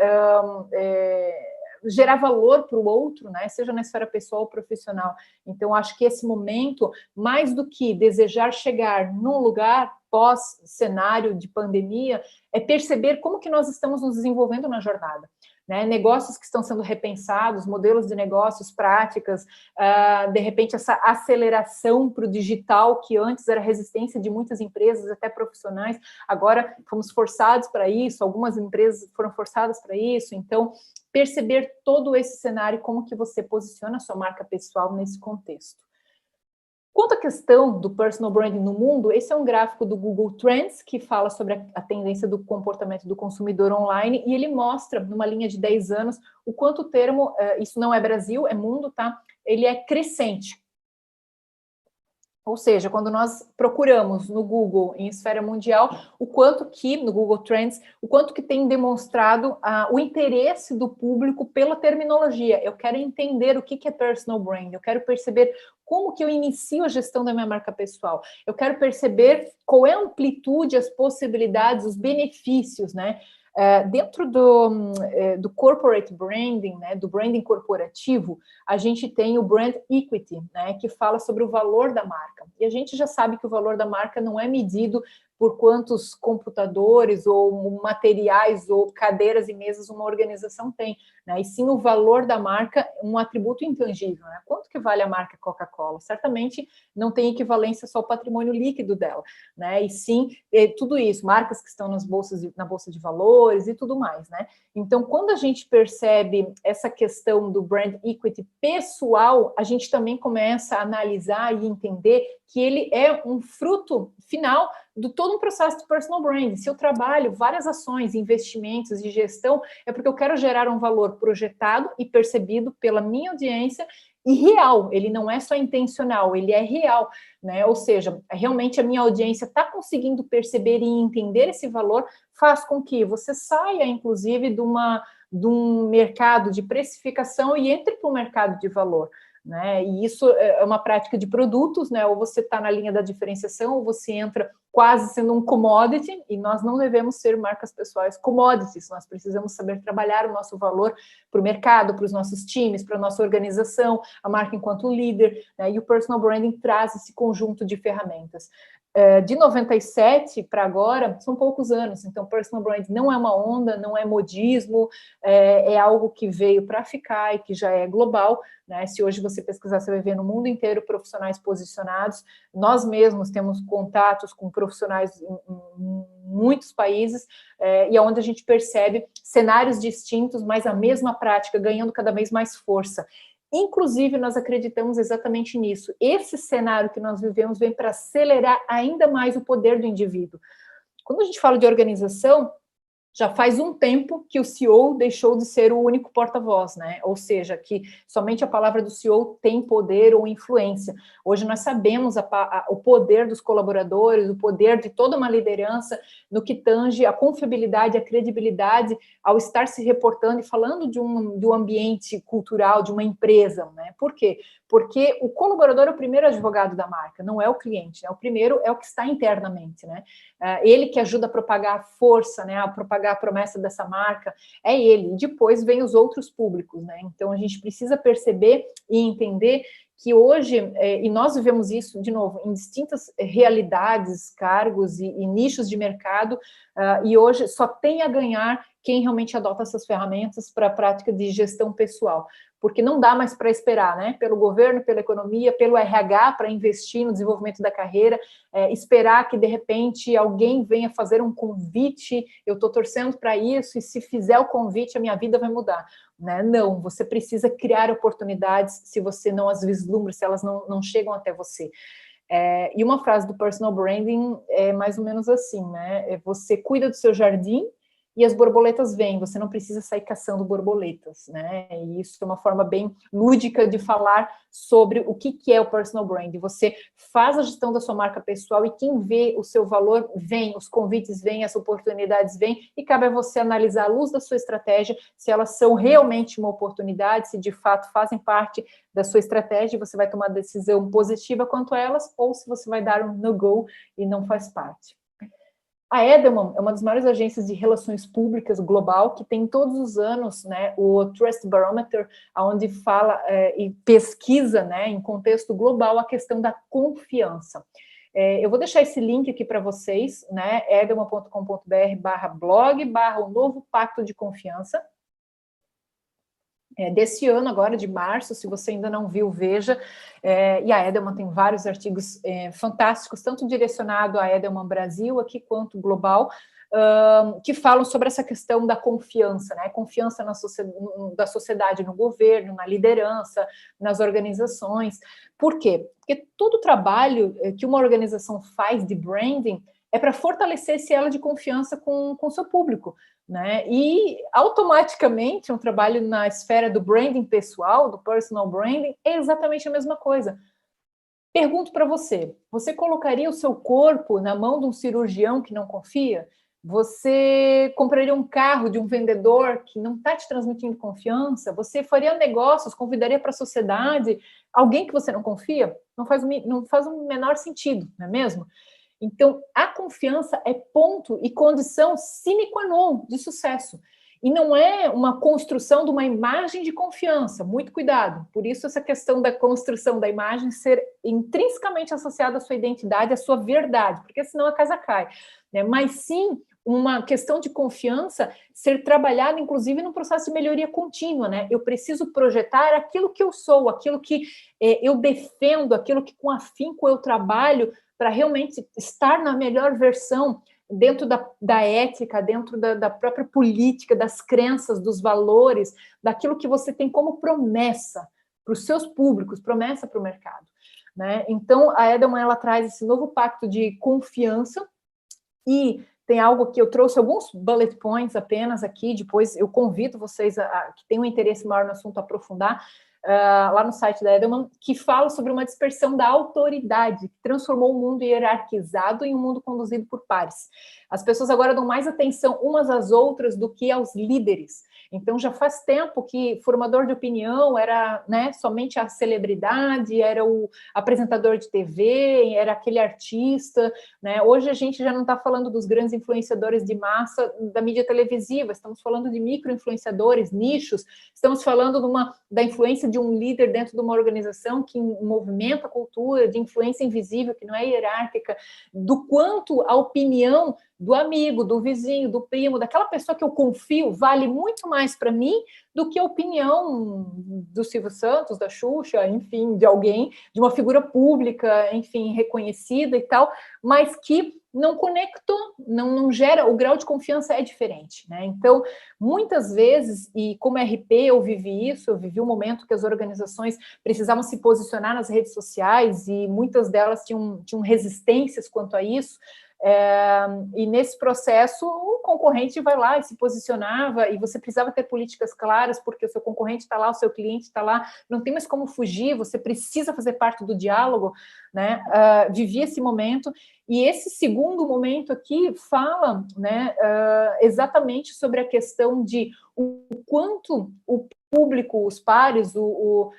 gerar valor para o outro, né? Seja na esfera pessoal ou profissional. Então, acho que esse momento, mais do que desejar chegar num lugar pós-cenário de pandemia, é perceber como que nós estamos nos desenvolvendo na jornada. Né, negócios que estão sendo repensados, modelos de negócios, práticas, de repente essa aceleração para o digital, que antes era resistência de muitas empresas, até profissionais, agora fomos forçados para isso, algumas empresas foram forçadas para isso, então perceber todo esse cenário, como que você posiciona a sua marca pessoal nesse contexto. Quanto à questão do personal branding no mundo, esse é um gráfico do Google Trends, que fala sobre a tendência do comportamento do consumidor online, e ele mostra, numa linha de 10 anos, o quanto o termo, isso não é Brasil, é mundo, tá? Ele é crescente. Ou seja, quando nós procuramos no Google, em esfera mundial, o quanto que, no Google Trends, o quanto que tem demonstrado o interesse do público pela terminologia. Eu quero entender o que é personal brand, eu quero perceber como que eu inicio a gestão da minha marca pessoal, eu quero perceber qual é a amplitude, as possibilidades, os benefícios, né? Dentro do corporate branding, né, do branding corporativo, a gente tem o brand equity, né, que fala sobre o valor da marca. E a gente já sabe que o valor da marca não é medido por quantos computadores ou materiais ou cadeiras e mesas uma organização tem. né? E sim o valor da marca, um atributo intangível, né? Quanto que vale a marca Coca-Cola? Certamente não tem equivalência só ao patrimônio líquido dela, né? E sim tudo isso, marcas que estão na bolsa de valores e tudo mais, né? Então, quando a gente percebe essa questão do brand equity pessoal, a gente também começa a analisar e entender que ele é um fruto final de todo um processo de personal branding. Se eu trabalho várias ações, investimentos e gestão, é porque eu quero gerar um valor projetado e percebido pela minha audiência e real. Ele não é só intencional, ele é real, né? Ou seja, realmente a minha audiência está conseguindo perceber e entender esse valor, faz com que você saia, inclusive, de um mercado de precificação e entre para um mercado de valor, né? E isso é uma prática de produtos, né? Ou você está na linha da diferenciação, ou você entra quase sendo um commodity, e nós não devemos ser marcas pessoais commodities, nós precisamos saber trabalhar o nosso valor para o mercado, para os nossos times, para a nossa organização, a marca enquanto líder, né? E o personal branding traz esse conjunto de ferramentas. De 97 para agora, são poucos anos, então personal branding não é uma onda, não é modismo, é algo que veio para ficar e que já é global, né? Se hoje você pesquisar, você vai ver no mundo inteiro profissionais posicionados, nós mesmos temos contatos com profissionais em muitos países, e é onde a gente percebe cenários distintos, mas a mesma prática ganhando cada vez mais força. Inclusive, nós acreditamos exatamente nisso. Esse cenário que nós vivemos vem para acelerar ainda mais o poder do indivíduo. Quando a gente fala de organização, já faz um tempo que o CEO deixou de ser o único porta-voz, né? Ou seja, que somente a palavra do CEO tem poder ou influência. Hoje nós sabemos o poder dos colaboradores, o poder de toda uma liderança no que tange a confiabilidade, a credibilidade ao estar se reportando e falando de um ambiente cultural, de uma empresa, né? Por quê? Porque o colaborador é o primeiro advogado da marca, não é o cliente, né? O primeiro é o que está internamente, né? Ele que ajuda a propagar a força, né? A propagar a promessa dessa marca, é ele. E depois vem os outros públicos, né? Então a gente precisa perceber e entender que hoje, e nós vivemos isso, de novo, em distintas realidades, cargos e nichos de mercado, e hoje só tem a ganhar quem realmente adota essas ferramentas para a prática de gestão pessoal, porque não dá mais para esperar, né? Pelo governo, pela economia, pelo RH, para investir no desenvolvimento da carreira, esperar que, de repente, alguém venha fazer um convite, eu estou torcendo para isso, e se fizer o convite, a minha vida vai mudar. Né? Não, você precisa criar oportunidades se você não as vislumbra, se elas não chegam até você. E uma frase do personal branding é mais ou menos assim, né? Você cuida do seu jardim e as borboletas vêm, você não precisa sair caçando borboletas, né? E isso é uma forma bem lúdica de falar sobre o que é o personal branding. Você faz a gestão da sua marca pessoal e quem vê o seu valor vem, os convites vêm, as oportunidades vêm, e cabe a você analisar à luz da sua estratégia se elas são realmente uma oportunidade, se de fato fazem parte da sua estratégia, você vai tomar decisão positiva quanto a elas, ou se você vai dar um no-go e não faz parte. A Edelman é uma das maiores agências de relações públicas global, que tem todos os anos, né, o Trust Barometer, onde fala e pesquisa, né, em contexto global a questão da confiança. Eu vou deixar esse link aqui para vocês, né, edelman.com.br/blog/ o novo pacto de confiança. Desse ano agora, de março, se você ainda não viu, veja, e a Edelman tem vários artigos fantásticos, tanto direcionado à Edelman Brasil aqui, quanto global, que falam sobre essa questão da confiança, né? Confiança da sociedade no governo, na liderança, nas organizações. Por quê? Porque todo o trabalho que uma organização faz de branding é para fortalecer esse elo de confiança com o seu público, né? E automaticamente um trabalho na esfera do branding pessoal, do personal branding, é exatamente a mesma coisa. Pergunto para você, você colocaria o seu corpo na mão de um cirurgião que não confia? Você compraria um carro de um vendedor que não está te transmitindo confiança? Você faria negócios, convidaria para a sociedade alguém que você não confia? Não faz o menor sentido, não é mesmo? Então, a confiança é ponto e condição sine qua non de sucesso. E não é uma construção de uma imagem de confiança, muito cuidado. Por isso, essa questão da construção da imagem ser intrinsecamente associada à sua identidade, à sua verdade, porque senão a casa cai. Né? Mas sim, uma questão de confiança ser trabalhada, inclusive, num processo de melhoria contínua, né? Eu preciso projetar aquilo que eu sou, aquilo que eu defendo, aquilo que com afinco eu trabalho para realmente estar na melhor versão dentro da ética, dentro da própria política, das crenças, dos valores, daquilo que você tem como promessa para os seus públicos, promessa para o mercado, né? Então, a Edelman, ela traz esse novo pacto de confiança e tem algo que eu trouxe alguns bullet points apenas aqui, depois eu convido vocês que tenham um interesse maior no assunto a aprofundar, lá no site da Edelman, que fala sobre uma dispersão da autoridade, que transformou o mundo hierarquizado em um mundo conduzido por pares. As pessoas agora dão mais atenção umas às outras do que aos líderes. Então, já faz tempo que formador de opinião era, né, somente a celebridade, era o apresentador de TV, era aquele artista, né? Hoje a gente já não está falando dos grandes influenciadores de massa da mídia televisiva, estamos falando de micro-influenciadores, nichos, estamos falando da influência de um líder dentro de uma organização que movimenta a cultura, de influência invisível, que não é hierárquica, do quanto a opinião do amigo, do vizinho, do primo, daquela pessoa que eu confio, vale muito mais para mim do que a opinião do Silvio Santos, da Xuxa, enfim, de alguém, de uma figura pública, enfim, reconhecida e tal, mas que não conectou, não gera, o grau de confiança é diferente, né? Então, muitas vezes, e como RP eu vivi um momento que as organizações precisavam se posicionar nas redes sociais e muitas delas tinham resistências quanto a isso, e nesse processo o concorrente vai lá e se posicionava, e você precisava ter políticas claras, porque o seu concorrente está lá, o seu cliente está lá, não tem mais como fugir, você precisa fazer parte do diálogo, né? Vivi esse momento, e esse segundo momento aqui fala, né, exatamente sobre a questão de o quanto o público, os pares, o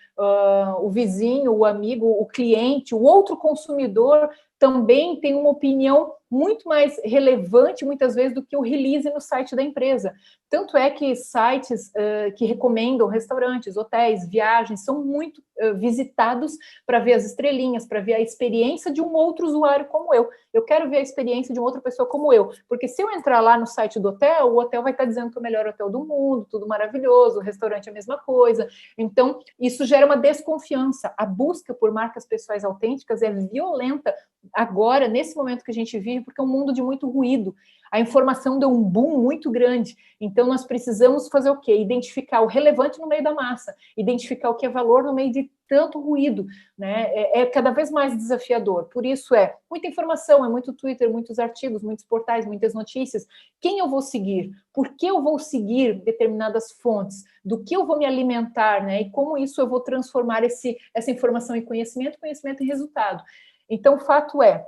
vizinho, o amigo, o cliente, o outro consumidor também tem uma opinião muito mais relevante, muitas vezes, do que o release no site da empresa. Tanto é que sites que recomendam restaurantes, hotéis, viagens, são muito visitados para ver as estrelinhas, para ver a experiência de um outro usuário como eu. Eu quero ver a experiência de uma outra pessoa como eu, porque se eu entrar lá no site do hotel, o hotel vai estar dizendo que é o melhor hotel do mundo, tudo maravilhoso, o restaurante é a mesma coisa. Então, isso gera uma desconfiança. A busca por marcas pessoais autênticas é violenta agora, nesse momento que a gente vive, porque é um mundo de muito ruído. A informação deu um boom muito grande. Então, nós precisamos fazer o quê? Identificar o relevante no meio da massa, identificar o que é valor no meio de tanto ruído, né? É cada vez mais desafiador. Por isso muita informação, é muito Twitter, muitos artigos, muitos portais, muitas notícias. Quem eu vou seguir? Por que eu vou seguir determinadas fontes? Do que eu vou me alimentar, né? E como isso eu vou transformar essa informação em conhecimento em resultado. Então, o fato é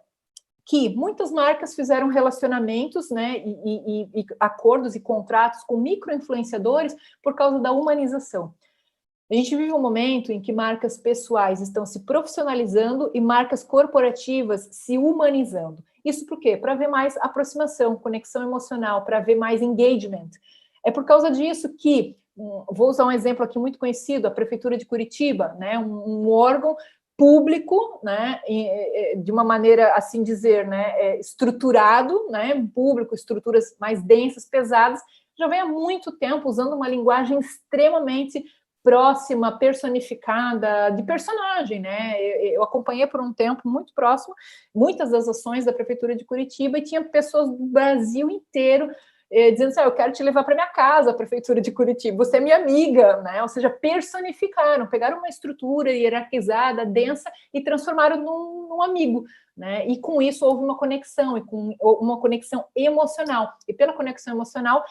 que muitas marcas fizeram relacionamentos, né, e acordos e contratos com micro-influenciadores por causa da humanização. A gente vive um momento em que marcas pessoais estão se profissionalizando e marcas corporativas se humanizando. Isso por quê? Para haver mais aproximação, conexão emocional, para haver mais engagement. É por causa disso que, vou usar um exemplo aqui muito conhecido, a Prefeitura de Curitiba, né, um órgão público, né, de uma maneira, assim dizer, né, estruturado, né, público, estruturas mais densas, pesadas, já vem há muito tempo usando uma linguagem extremamente próxima, personificada, de personagem, né? Eu acompanhei por um tempo muito próximo muitas das ações da Prefeitura de Curitiba e tinha pessoas do Brasil inteiro dizendo assim, eu quero te levar para minha casa, a Prefeitura de Curitiba, você é minha amiga, né? Ou seja, personificaram, pegaram uma estrutura hierarquizada, densa, e transformaram num amigo, né? E com isso houve uma conexão, e com uma conexão emocional. E pela conexão emocional,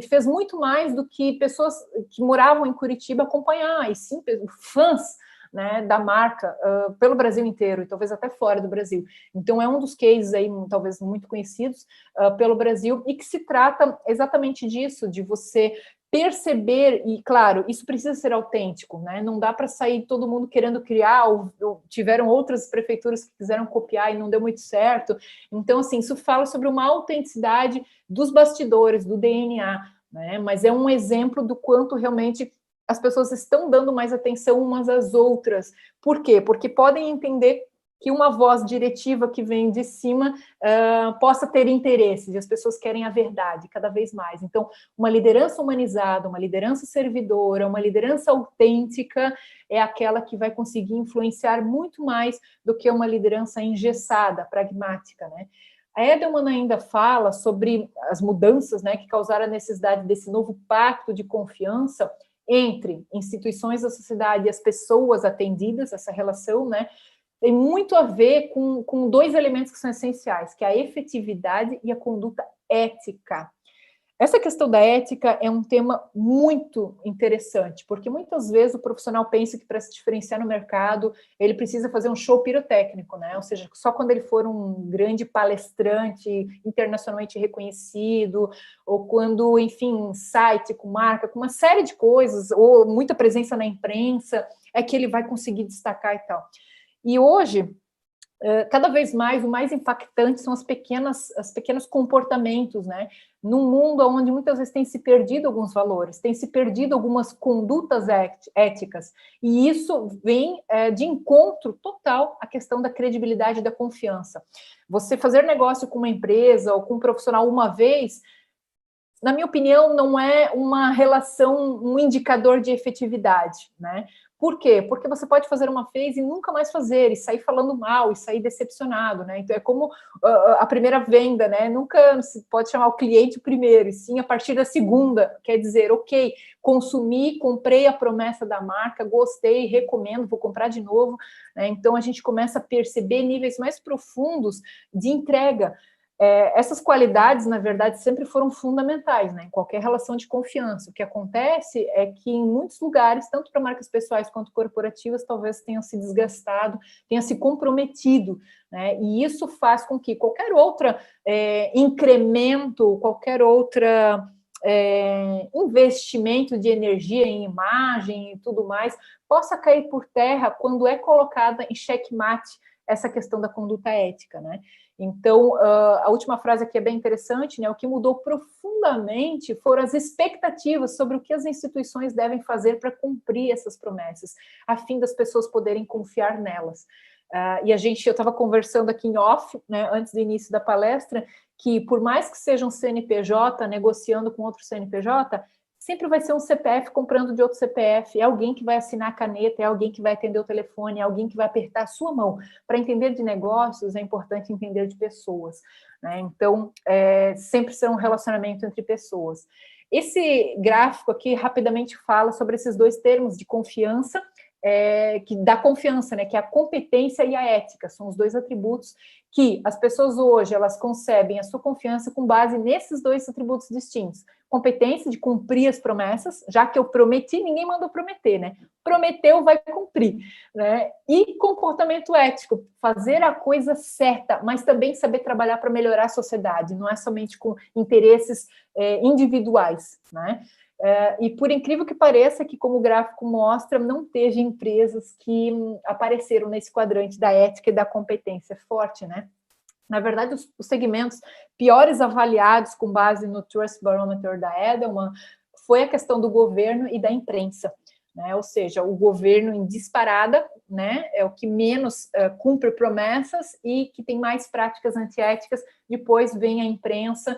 fez muito mais do que pessoas que moravam em Curitiba acompanhar, e sim, fãs, né, da marca pelo Brasil inteiro e talvez até fora do Brasil. Então é um dos cases aí talvez muito conhecidos pelo Brasil e que se trata exatamente disso, de você perceber, e claro, isso precisa ser autêntico, né? Não dá para sair todo mundo querendo criar, ou tiveram outras prefeituras que quiseram copiar e não deu muito certo. Então, assim, isso fala sobre uma autenticidade dos bastidores, do DNA, né? Mas é um exemplo do quanto realmente as pessoas estão dando mais atenção umas às outras. Por quê? Porque podem entender que uma voz diretiva que vem de cima possa ter interesses, e as pessoas querem a verdade cada vez mais. Então, uma liderança humanizada, uma liderança servidora, uma liderança autêntica é aquela que vai conseguir influenciar muito mais do que uma liderança engessada, pragmática, né? A Edelman ainda fala sobre as mudanças, né, que causaram a necessidade desse novo pacto de confiança entre instituições da sociedade e as pessoas atendidas, essa relação, né, tem muito a ver com dois elementos que são essenciais, que é a efetividade e a conduta ética. Essa questão da ética é um tema muito interessante, porque muitas vezes o profissional pensa que para se diferenciar no mercado, ele precisa fazer um show pirotécnico, né? Ou seja, só quando ele for um grande palestrante internacionalmente reconhecido, ou quando, enfim, site com marca, com uma série de coisas, ou muita presença na imprensa, é que ele vai conseguir destacar e tal. E hoje, cada vez mais, o mais impactante são os pequenos comportamentos, né? Num mundo onde muitas vezes tem se perdido alguns valores, tem se perdido algumas condutas éticas, e isso vem de encontro total à questão da credibilidade e da confiança. Você fazer negócio com uma empresa ou com um profissional uma vez, na minha opinião, não é uma relação, um indicador de efetividade, né? Por quê? Porque você pode fazer uma vez e nunca mais fazer, e sair falando mal, e sair decepcionado, né? Então, é como a primeira venda, né? Nunca se pode chamar o cliente primeiro, e sim a partir da segunda, quer dizer, ok, consumi, comprei a promessa da marca, gostei, recomendo, vou comprar de novo, né? Então, a gente começa a perceber níveis mais profundos de entrega. Essas qualidades, na verdade, sempre foram fundamentais, né, em qualquer relação de confiança. O que acontece é que em muitos lugares, tanto para marcas pessoais quanto corporativas, talvez tenham se desgastado, tenha se comprometido, né, e isso faz com que qualquer outro incremento, qualquer outra investimento de energia em imagem e tudo mais, possa cair por terra quando é colocada em xeque-mate essa questão da conduta ética, né? Então, a última frase aqui é bem interessante, né? O que mudou profundamente foram as expectativas sobre o que as instituições devem fazer para cumprir essas promessas, a fim das pessoas poderem confiar nelas. E eu estava conversando aqui em off, né, antes do início da palestra, que por mais que seja um CNPJ negociando com outro CNPJ, sempre vai ser um CPF comprando de outro CPF, é alguém que vai assinar a caneta, é alguém que vai atender o telefone, é alguém que vai apertar a sua mão. Para entender de negócios, é importante entender de pessoas, né? Então, sempre será um relacionamento entre pessoas. Esse gráfico aqui rapidamente fala sobre esses dois termos de confiança, que dá confiança, né? Que é a competência e a ética, são os dois atributos que as pessoas hoje, elas concebem a sua confiança com base nesses dois atributos distintos. Competência de cumprir as promessas, já que eu prometi, ninguém mandou prometer, né? Prometeu, vai cumprir, né? E comportamento ético, fazer a coisa certa, mas também saber trabalhar para melhorar a sociedade, não é somente com interesses individuais, né? E por incrível que pareça, que como o gráfico mostra, não teve empresas que apareceram nesse quadrante da ética e da competência forte, né? Na verdade, os segmentos piores avaliados com base no Trust Barometer da Edelman foi a questão do governo e da imprensa, né? Ou seja, o governo em disparada, né, é o que menos cumpre promessas e que tem mais práticas antiéticas. Depois vem a imprensa,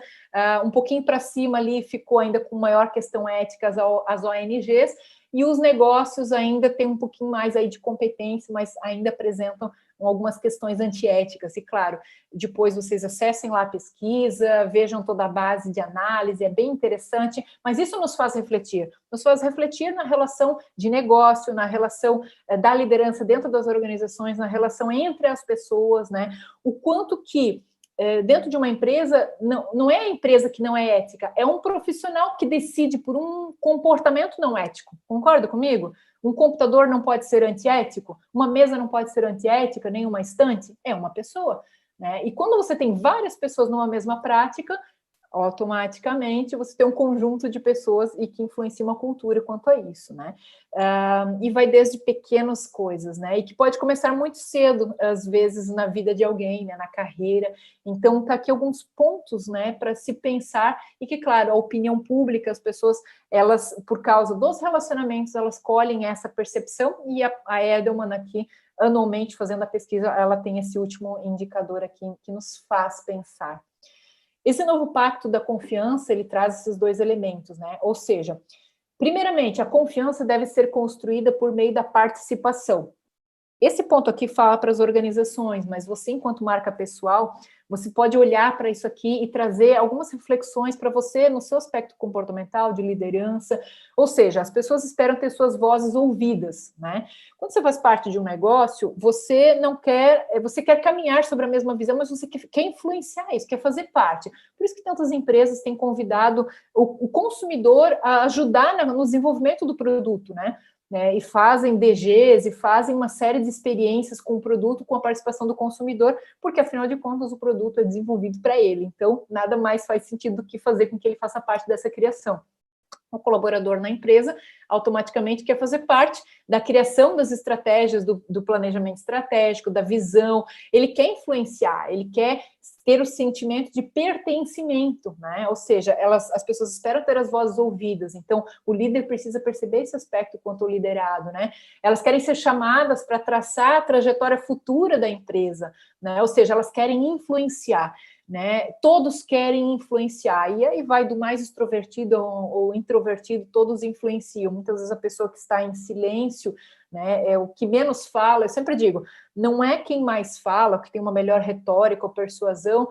um pouquinho para cima ali ficou ainda com maior questão ética as ONGs, e os negócios ainda têm um pouquinho mais aí de competência, mas ainda apresentam algumas questões antiéticas. E claro, depois vocês acessem lá a pesquisa, vejam toda a base de análise, é bem interessante, mas isso nos faz refletir na relação de negócio, na relação da liderança dentro das organizações, na relação entre as pessoas, né? O quanto que dentro de uma empresa, não é a empresa que não é ética, é um profissional que decide por um comportamento não ético. Concorda comigo? Um computador não pode ser antiético, uma mesa não pode ser antiética, nem uma estante, é uma pessoa, né? E quando você tem várias pessoas numa mesma prática, Automaticamente você tem um conjunto de pessoas e que influencia uma cultura quanto a isso, né? E vai desde pequenas coisas, né? E que pode começar muito cedo, às vezes, na vida de alguém, né? Na carreira. Então, tá aqui alguns pontos, né? Para se pensar e que, claro, a opinião pública, as pessoas, elas, por causa dos relacionamentos, elas colhem essa percepção e a Edelman aqui, anualmente, fazendo a pesquisa, ela tem esse último indicador aqui que nos faz pensar. Esse novo pacto da confiança, ele traz esses dois elementos, né? Ou seja, primeiramente, a confiança deve ser construída por meio da participação. Esse ponto aqui fala para as organizações, mas você, enquanto marca pessoal, você pode olhar para isso aqui e trazer algumas reflexões para você no seu aspecto comportamental, de liderança, ou seja, as pessoas esperam ter suas vozes ouvidas, né? Quando você faz parte de um negócio, você não quer, você quer caminhar sobre a mesma visão, mas você quer influenciar isso, quer fazer parte. Por isso que tantas empresas têm convidado o consumidor a ajudar no desenvolvimento do produto, né? E fazem DGs e fazem uma série de experiências com o produto, com a participação do consumidor, porque, afinal de contas, o produto é desenvolvido para ele. Então, nada mais faz sentido do que fazer com que ele faça parte dessa criação. O colaborador na empresa automaticamente quer fazer parte da criação das estratégias, do planejamento estratégico, da visão, ele quer influenciar, ele quer ter o sentimento de pertencimento, né? Ou seja, as pessoas esperam ter as vozes ouvidas, então o líder precisa perceber esse aspecto quanto ao liderado, né? Elas querem ser chamadas para traçar a trajetória futura da empresa, né? Ou seja, elas querem influenciar. Né? Todos querem influenciar, e aí vai do mais extrovertido ou introvertido, todos influenciam. Muitas vezes a pessoa que está em silêncio, né, é o que menos fala. Eu sempre digo, não é quem mais fala, que tem uma melhor retórica ou persuasão,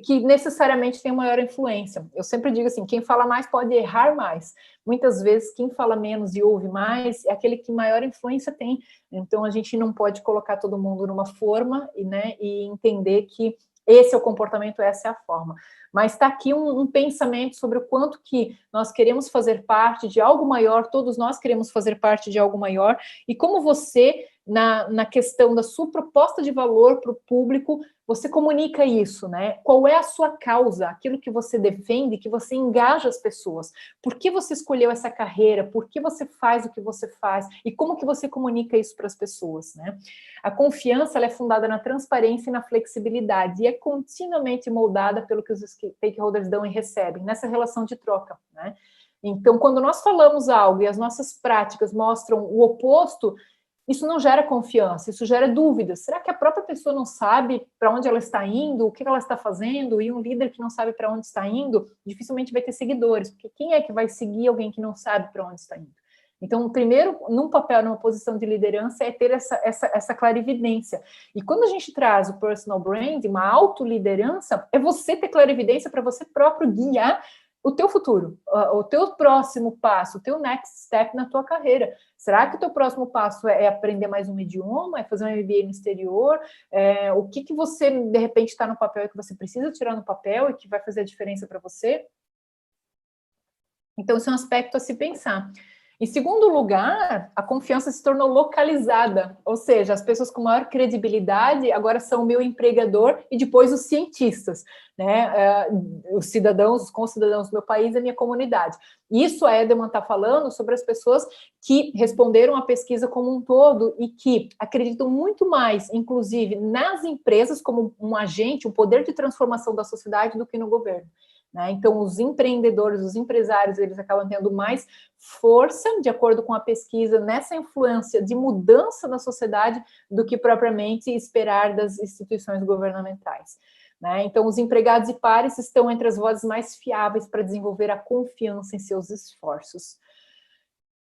que necessariamente tem maior influência. Eu sempre digo assim, quem fala mais pode errar mais. Muitas vezes quem fala menos e ouve mais é aquele que maior influência tem. Então a gente não pode colocar todo mundo numa forma, né, e entender que esse é o comportamento, essa é a forma. Mas está aqui um pensamento sobre o quanto que nós queremos fazer parte de algo maior, todos nós queremos fazer parte de algo maior, e como você, na questão da sua proposta de valor para o público, você comunica isso, né? Qual é a sua causa, aquilo que você defende, que você engaja as pessoas. Por que você escolheu essa carreira? Por que você faz o que você faz? E como que você comunica isso para as pessoas, né? A confiança, ela é fundada na transparência e na flexibilidade e é continuamente moldada pelo que os stakeholders dão e recebem, nessa relação de troca, né? Então, quando nós falamos algo e as nossas práticas mostram o oposto, isso não gera confiança, isso gera dúvidas. Será que a própria pessoa não sabe para onde ela está indo, o que ela está fazendo? E um líder que não sabe para onde está indo, dificilmente vai ter seguidores, porque quem é que vai seguir alguém que não sabe para onde está indo? Então, primeiro, num papel, numa posição de liderança, é ter essa clarividência. E quando a gente traz o personal brand, uma autoliderança, é você ter clarividência para você próprio guiar o teu futuro, o teu próximo passo, o teu next step na tua carreira. Será que o teu próximo passo é aprender mais um idioma, é fazer um MBA no exterior? O que você, de repente, está no papel e que você precisa tirar no papel e que vai fazer a diferença para você? Então, isso é um aspecto a se pensar. Em segundo lugar, a confiança se tornou localizada, ou seja, as pessoas com maior credibilidade agora são o meu empregador e depois os cientistas, né? Os cidadãos, os concidadãos do meu país e a minha comunidade. Isso a Edelman está falando sobre as pessoas que responderam à pesquisa como um todo e que acreditam muito mais, inclusive, nas empresas como um agente, um poder de transformação da sociedade do que no governo. Né? Então, os empreendedores, os empresários, eles acabam tendo mais força, de acordo com a pesquisa, nessa influência de mudança na sociedade do que propriamente esperar das instituições governamentais. Né? Então, os empregados e pares estão entre as vozes mais fiáveis para desenvolver a confiança em seus esforços.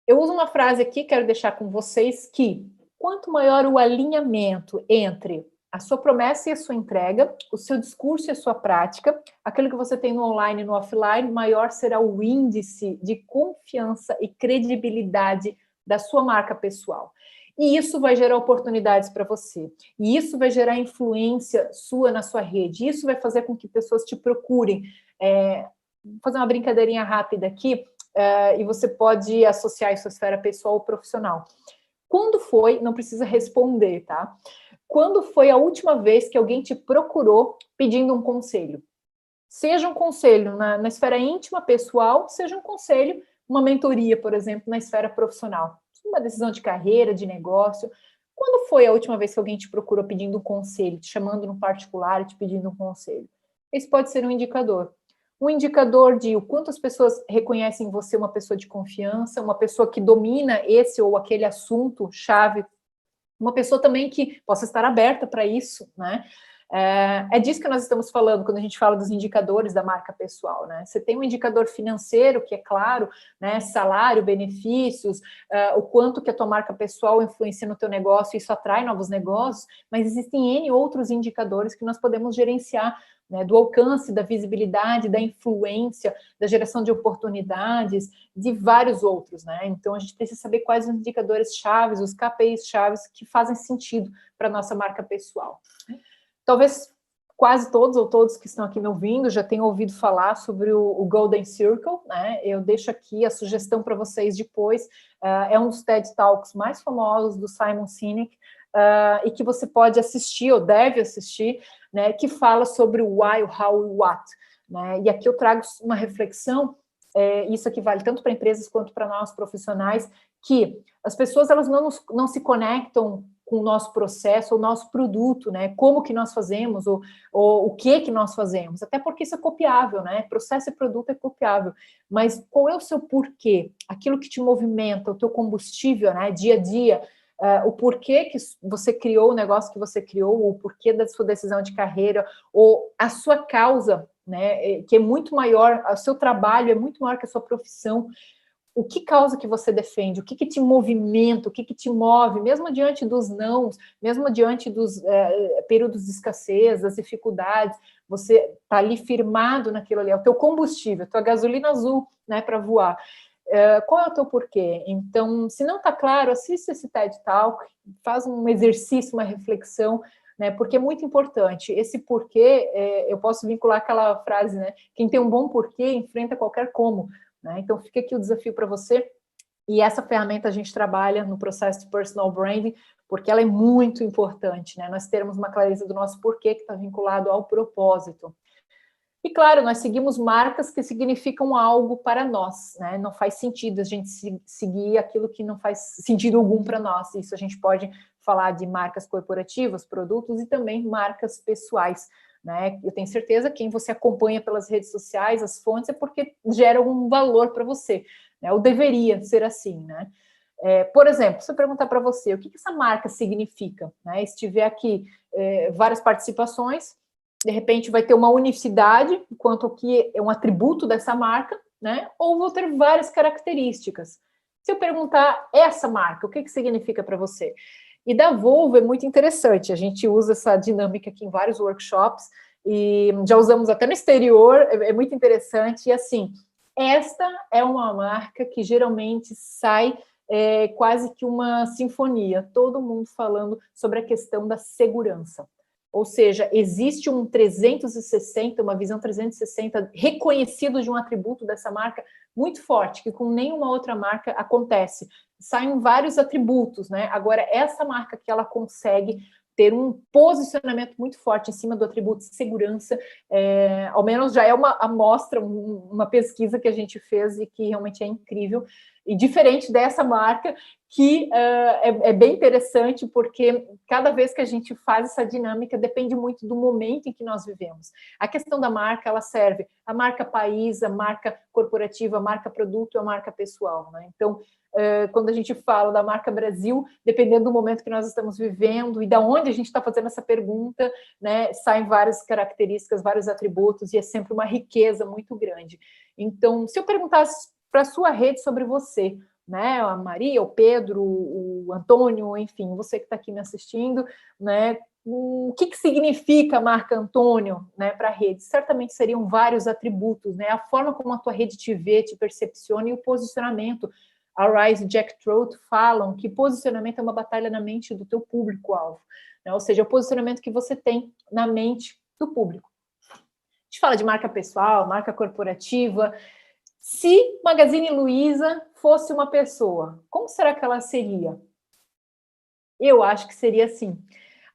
Eu uso uma frase aqui, quero deixar com vocês, que quanto maior o alinhamento entre a sua promessa e a sua entrega, o seu discurso e a sua prática, aquilo que você tem no online e no offline, maior será o índice de confiança e credibilidade da sua marca pessoal. E isso vai gerar oportunidades para você. E isso vai gerar influência sua na sua rede. Isso vai fazer com que pessoas te procurem. Vou fazer uma brincadeirinha rápida aqui, e você pode associar isso à esfera pessoal ou profissional. Quando foi, não precisa responder, tá? Quando foi a última vez que alguém te procurou pedindo um conselho? Seja um conselho na esfera íntima, pessoal, seja um conselho, uma mentoria, por exemplo, na esfera profissional. Uma decisão de carreira, de negócio. Quando foi a última vez que alguém te procurou pedindo um conselho, te chamando no particular e te pedindo um conselho? Esse pode ser um indicador. Um indicador de o quanto as pessoas reconhecem em você uma pessoa de confiança, uma pessoa que domina esse ou aquele assunto chave, uma pessoa também que possa estar aberta para isso, né? É disso que nós estamos falando quando a gente fala dos indicadores da marca pessoal, né? Você tem um indicador financeiro, que é claro, né? Salário, benefícios, o quanto que a tua marca pessoal influencia no teu negócio, isso atrai novos negócios, mas existem N outros indicadores que nós podemos gerenciar, né? Do alcance, da visibilidade, da influência, da geração de oportunidades, de vários outros, né? Então, a gente precisa saber quais os indicadores chaves, os KPIs chaves que fazem sentido para a nossa marca pessoal. Talvez quase todos ou todos que estão aqui me ouvindo já tenham ouvido falar sobre o Golden Circle, né? Eu deixo aqui a sugestão para vocês depois. É um dos TED Talks mais famosos do Simon Sinek, e que você pode assistir ou deve assistir, né? Que fala sobre o why, o how e o what, né? E aqui eu trago uma reflexão. Isso aqui vale tanto para empresas quanto para nós profissionais, que as pessoas elas não se conectam com o nosso processo, o nosso produto, né? Como que nós fazemos, ou o que nós fazemos, até porque isso é copiável, né? Processo e produto é copiável, mas qual é o seu porquê? Aquilo que te movimenta, o teu combustível, né? Dia a dia, o porquê que você criou o negócio que você criou, o porquê da sua decisão de carreira, ou a sua causa, né? Que é muito maior, o seu trabalho é muito maior que a sua profissão. O que causa que você defende, o que te movimenta, o que te move, mesmo diante dos nãos, mesmo diante dos períodos de escassez, das dificuldades, você está ali firmado naquilo ali, é o teu combustível, a tua gasolina azul, né, para voar. Qual é o teu porquê? Então, se não está claro, assista esse TED Talk, faz um exercício, uma reflexão, né, porque é muito importante. Esse porquê, eu posso vincular aquela frase, né, quem tem um bom porquê enfrenta qualquer como. Né? Então, fica aqui o desafio para você. E essa ferramenta a gente trabalha no processo de personal branding, porque ela é muito importante, né? Nós termos uma clareza do nosso porquê, que está vinculado ao propósito. E, claro, nós seguimos marcas que significam algo para nós, né? Não faz sentido a gente seguir aquilo que não faz sentido algum para nós. Isso a gente pode falar de marcas corporativas, produtos e também marcas pessoais. Né? Eu tenho certeza que quem você acompanha pelas redes sociais, as fontes, é porque gera algum valor para você, né? Ou deveria ser assim, né? Por exemplo, se eu perguntar para você o que essa marca significa, né? Se tiver aqui várias participações, de repente vai ter uma unicidade, quanto ao que é um atributo dessa marca, né? Ou vou ter várias características. Se eu perguntar essa marca, o que significa para você? E da Volvo é muito interessante, a gente usa essa dinâmica aqui em vários workshops, e já usamos até no exterior, é muito interessante, e assim, esta é uma marca que geralmente sai quase que uma sinfonia, todo mundo falando sobre a questão da segurança. Ou seja, existe um 360, uma visão 360 reconhecido de um atributo dessa marca muito forte, que com nenhuma outra marca acontece. Saem vários atributos, né? Agora, essa marca que ela consegue ter um posicionamento muito forte em cima do atributo de segurança, ao menos já é uma amostra, uma pesquisa que a gente fez e que realmente é incrível, e diferente dessa marca, que é bem interessante, porque cada vez que a gente faz essa dinâmica, depende muito do momento em que nós vivemos. A questão da marca, ela serve a marca país, a marca corporativa, a marca produto e a marca pessoal, né? Então, quando a gente fala da marca Brasil, dependendo do momento que nós estamos vivendo e da onde a gente está fazendo essa pergunta, né, saem várias características, vários atributos, e é sempre uma riqueza muito grande. Então, se eu perguntasse para a sua rede sobre você, né, a Maria, o Pedro, o Antônio, enfim, você que está aqui me assistindo, né, o que significa a marca Antônio, né, para a rede? Certamente seriam vários atributos, né, a forma como a tua rede te vê, te percepciona e o posicionamento. A Rise e Jack Trout falam que posicionamento é uma batalha na mente do teu público-alvo, né, ou seja, o posicionamento que você tem na mente do público. A gente fala de marca pessoal, marca corporativa. Se Magazine Luiza fosse uma pessoa, como será que ela seria? Eu acho que seria assim.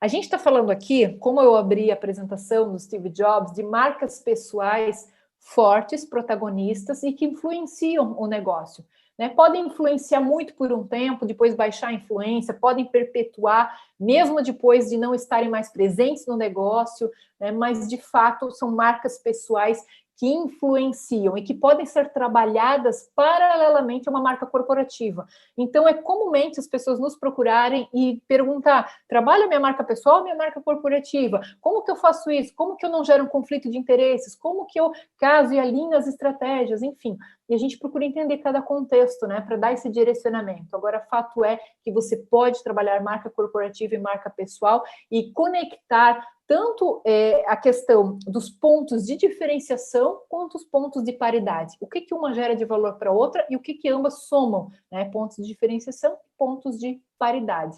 A gente está falando aqui, como eu abri a apresentação do Steve Jobs, de marcas pessoais fortes, protagonistas e que influenciam o negócio. Né? Podem influenciar muito por um tempo, depois baixar a influência, podem perpetuar, mesmo depois de não estarem mais presentes no negócio, né? Mas, de fato, são marcas pessoais que influenciam e que podem ser trabalhadas paralelamente a uma marca corporativa. Então, é comumente as pessoas nos procurarem e perguntar, trabalha minha marca pessoal ou minha marca corporativa? Como que eu faço isso? Como que eu não gero um conflito de interesses? Como que eu caso e alinho as estratégias? Enfim, e a gente procura entender cada contexto, né, para dar esse direcionamento. Agora, fato é que você pode trabalhar marca corporativa e marca pessoal e conectar tanto a questão dos pontos de diferenciação quanto os pontos de paridade. O que uma gera de valor para a outra e o que ambas somam, né? Pontos de diferenciação e pontos de paridade.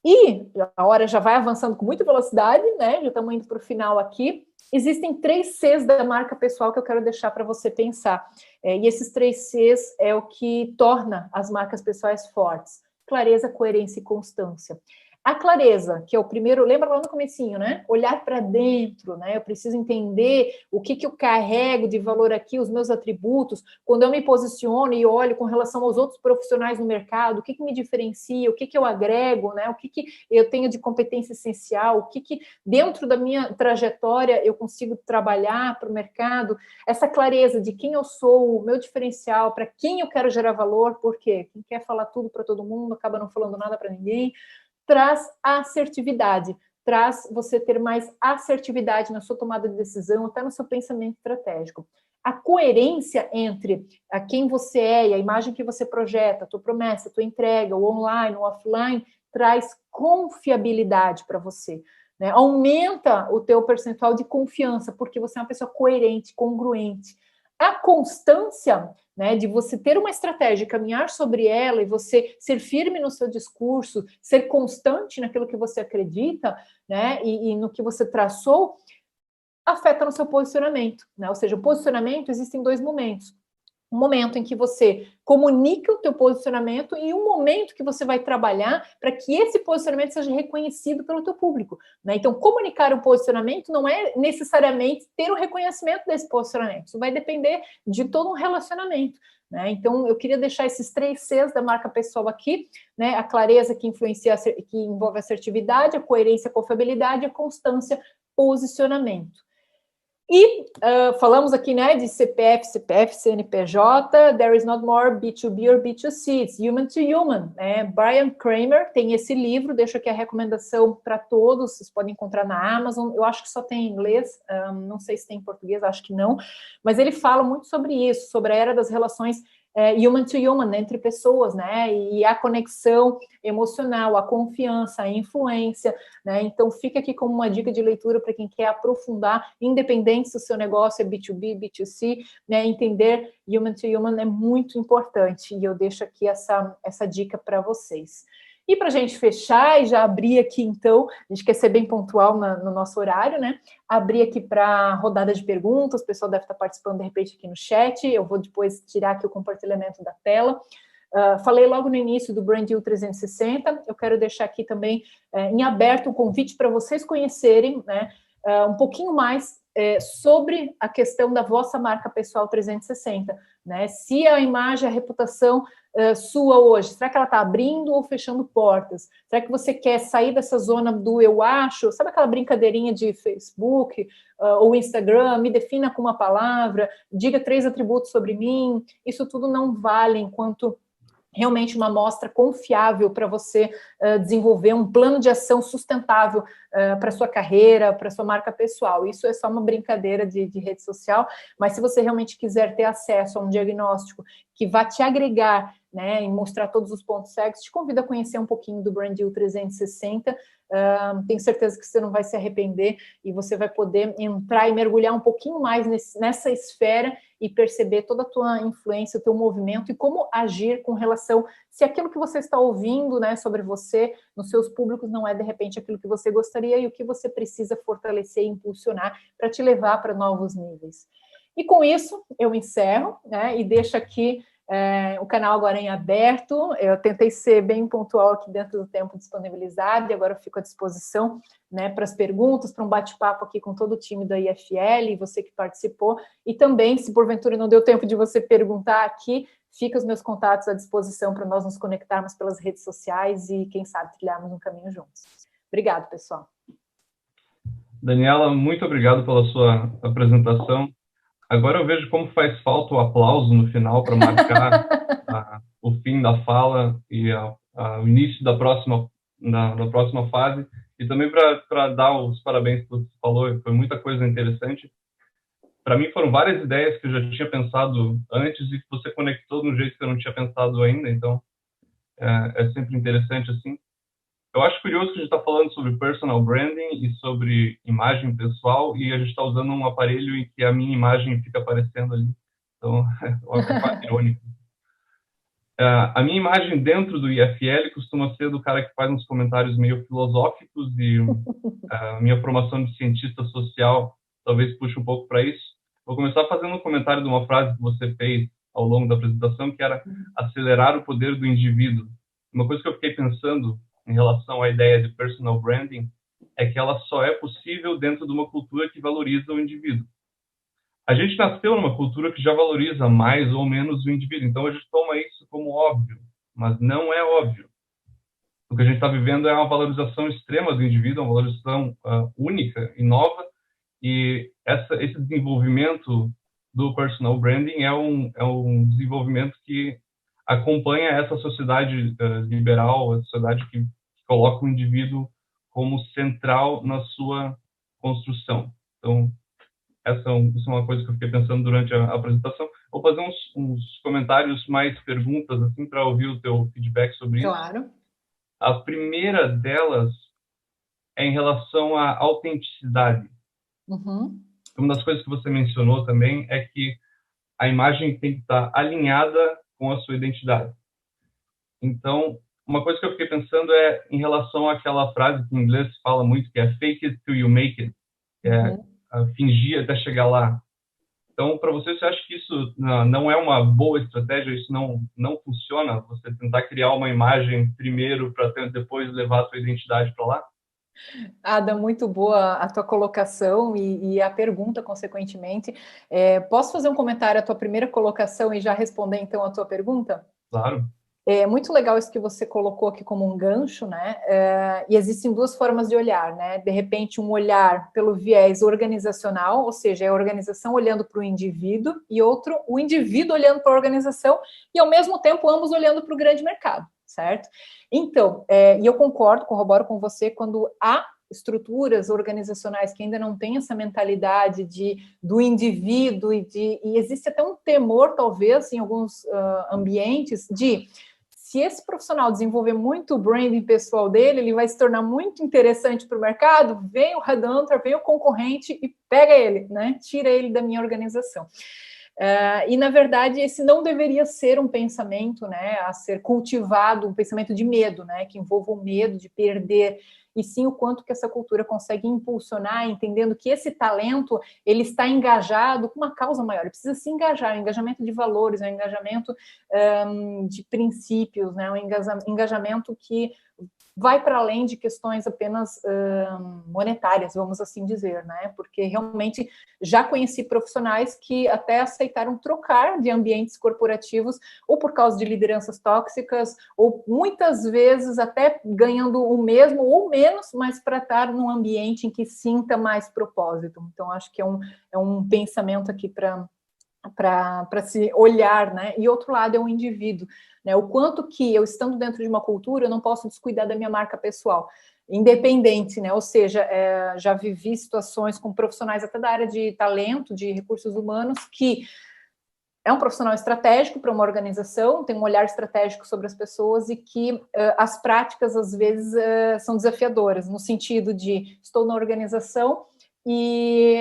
E a hora já vai avançando com muita velocidade, né? Já estamos indo para o final aqui. Existem 3 Cs da marca pessoal que eu quero deixar para você pensar. E esses 3 Cs é o que torna as marcas pessoais fortes. Clareza, coerência e constância. A clareza, que é o primeiro, lembra lá no comecinho, né? Olhar para dentro, né? Eu preciso entender o que eu carrego de valor aqui, os meus atributos, quando eu me posiciono e olho com relação aos outros profissionais no mercado, o que me diferencia, o que eu agrego, né? O que eu tenho de competência essencial, o que dentro da minha trajetória eu consigo trabalhar para o mercado, essa clareza de quem eu sou, o meu diferencial, para quem eu quero gerar valor, porque quem quer falar tudo para todo mundo acaba não falando nada para ninguém, traz assertividade, traz você ter mais assertividade na sua tomada de decisão, até no seu pensamento estratégico. A coerência entre a quem você é e a imagem que você projeta, a tua promessa, a tua entrega, o online, o offline, traz confiabilidade para você. Né? Aumenta o teu percentual de confiança, porque você é uma pessoa coerente, congruente. A constância, né, de você ter uma estratégia, caminhar sobre ela e você ser firme no seu discurso, ser constante naquilo que você acredita, né, e no que você traçou, afeta no seu posicionamento, né? Ou seja, o posicionamento existe em 2 momentos. Um momento em que você comunica o teu posicionamento e um momento que você vai trabalhar para que esse posicionamento seja reconhecido pelo teu público, né? Então, comunicar o posicionamento não é necessariamente ter o reconhecimento desse posicionamento. Isso vai depender de todo um relacionamento, né? Então, eu queria deixar esses 3 Cs da marca pessoal aqui, né? A clareza que influencia, que envolve assertividade, a coerência, a confiabilidade, a constância, posicionamento. E falamos aqui, né, de CPF, CNPJ, there is not more B2B or B2C, it's human to human. Né? Brian Kramer tem esse livro, deixo aqui a recomendação para todos, vocês podem encontrar na Amazon, eu acho que só tem em inglês, não sei se tem em português, acho que não, mas ele fala muito sobre isso, sobre a era das relações human to human, entre pessoas, né, e a conexão emocional, a confiança, a influência, né, então fica aqui como uma dica de leitura para quem quer aprofundar, independente se o seu negócio é B2B, B2C, né, entender human to human é muito importante, e eu deixo aqui essa dica para vocês. E para a gente fechar, e já abrir aqui, então, a gente quer ser bem pontual no nosso horário, né? Abrir aqui para rodada de perguntas, o pessoal deve estar participando, de repente, aqui no chat, eu vou depois tirar aqui o compartilhamento da tela. Falei logo no início do Brand Deal 360, eu quero deixar aqui também em aberto um convite para vocês conhecerem, né, um pouquinho mais sobre a questão da vossa marca pessoal 360, né? Se a imagem, a reputação sua hoje, será que ela está abrindo ou fechando portas? Será que você quer sair dessa zona do eu acho? Sabe aquela brincadeirinha de Facebook ou Instagram? Me defina com uma palavra, diga 3 atributos sobre mim. Isso tudo não vale enquanto realmente uma amostra confiável para você desenvolver um plano de ação sustentável para a sua carreira, para a sua marca pessoal. Isso é só uma brincadeira de rede social, mas se você realmente quiser ter acesso a um diagnóstico que vá te agregar, né, e mostrar todos os pontos cegos, te convido a conhecer um pouquinho do Brand Deal 360, tenho certeza que você não vai se arrepender e você vai poder entrar e mergulhar um pouquinho mais nessa esfera e perceber toda a tua influência, o teu movimento e como agir com relação, se aquilo que você está ouvindo, né, sobre você, nos seus públicos, não é, de repente, aquilo que você gostaria e o que você precisa fortalecer e impulsionar para te levar para novos níveis. E com isso, eu encerro, né, e deixo aqui O canal agora é em aberto, eu tentei ser bem pontual aqui dentro do tempo disponibilizado, e agora eu fico à disposição, né, para as perguntas, para um bate-papo aqui com todo o time da IFL, e você que participou, e também, se porventura não deu tempo de você perguntar aqui, fica os meus contatos à disposição para nós nos conectarmos pelas redes sociais e, quem sabe, trilharmos um caminho juntos. Obrigado, pessoal. Daniela, muito obrigado pela sua apresentação. Agora eu vejo como faz falta o aplauso no final para marcar o fim da fala e o início da próxima fase, e também para dar os parabéns pelo que você falou. Foi muita coisa interessante. Para mim foram várias ideias que eu já tinha pensado antes e que você conectou de um jeito que eu não tinha pensado ainda, então é sempre interessante assim. Eu acho curioso que a gente está falando sobre personal branding e sobre imagem pessoal, e a gente está usando um aparelho em que a minha imagem fica aparecendo ali. Então, é quase irônico. A minha imagem dentro do IFL costuma ser do cara que faz uns comentários meio filosóficos, e a minha formação de cientista social talvez puxe um pouco para isso. Vou começar fazendo um comentário de uma frase que você fez ao longo da apresentação, que era acelerar o poder do indivíduo. Uma coisa que eu fiquei pensando em relação à ideia de personal branding é que ela só é possível dentro de uma cultura que valoriza o indivíduo. A gente nasceu numa cultura que já valoriza mais ou menos o indivíduo, então a gente toma isso como óbvio, mas não é óbvio. O que a gente está vivendo é uma valorização extrema do indivíduo, uma valorização única e nova, e esse desenvolvimento do personal branding é um desenvolvimento que acompanha essa sociedade liberal, a sociedade que coloca o indivíduo como central na sua construção. Então, isso é uma coisa que eu fiquei pensando durante a apresentação. Vou fazer uns comentários mais perguntas, assim, para ouvir o teu feedback sobre isso. Claro. A primeira delas é em relação à autenticidade. Uhum. Uma das coisas que você mencionou também é que a imagem tem que estar alinhada com a sua identidade. Então, uma coisa que eu fiquei pensando é em relação àquela frase que em inglês se fala muito, que é fake it till you make it, que é fingir até chegar lá. Então, para você acha que isso não é uma boa estratégia? Isso não funciona? Você tentar criar uma imagem primeiro para depois levar a sua identidade para lá? Ada, muito boa a tua colocação e a pergunta, consequentemente. Posso fazer um comentário à tua primeira colocação e já responder, então, a tua pergunta? Claro. É muito legal isso que você colocou aqui como um gancho, né? E existem duas formas de olhar, né? De repente, um olhar pelo viés organizacional, ou seja, é a organização olhando para o indivíduo, e outro, o indivíduo olhando para a organização, e ao mesmo tempo, ambos olhando para o grande mercado, certo? Então, e eu concordo, corroboro com você, quando há estruturas organizacionais que ainda não têm essa mentalidade do indivíduo, e existe até um temor, talvez, em alguns ambientes, se esse profissional desenvolver muito o branding pessoal dele, ele vai se tornar muito interessante para o mercado, vem o headhunter, vem o concorrente e pega ele, né? Tira ele da minha organização. E, na verdade, esse não deveria ser um pensamento, né, a ser cultivado, um pensamento de medo, né, que envolva o medo de perder, e sim o quanto que essa cultura consegue impulsionar, entendendo que esse talento, ele está engajado com uma causa maior, ele precisa se engajar, um engajamento de valores, um engajamento de princípios, né, um engajamento que vai para além de questões apenas monetárias, vamos assim dizer, né? Porque realmente já conheci profissionais que até aceitaram trocar de ambientes corporativos ou por causa de lideranças tóxicas, ou muitas vezes até ganhando o mesmo ou menos, mas para estar num ambiente em que sinta mais propósito. Então, acho que é um pensamento aqui para se olhar, né? E outro lado é o indivíduo, né? O quanto que eu, estando dentro de uma cultura, eu não posso descuidar da minha marca pessoal, independente, né? Ou seja, já vivi situações com profissionais até da área de talento, de recursos humanos, que é um profissional estratégico para uma organização, tem um olhar estratégico sobre as pessoas, e que as práticas, às vezes, são desafiadoras, no sentido de estou na organização e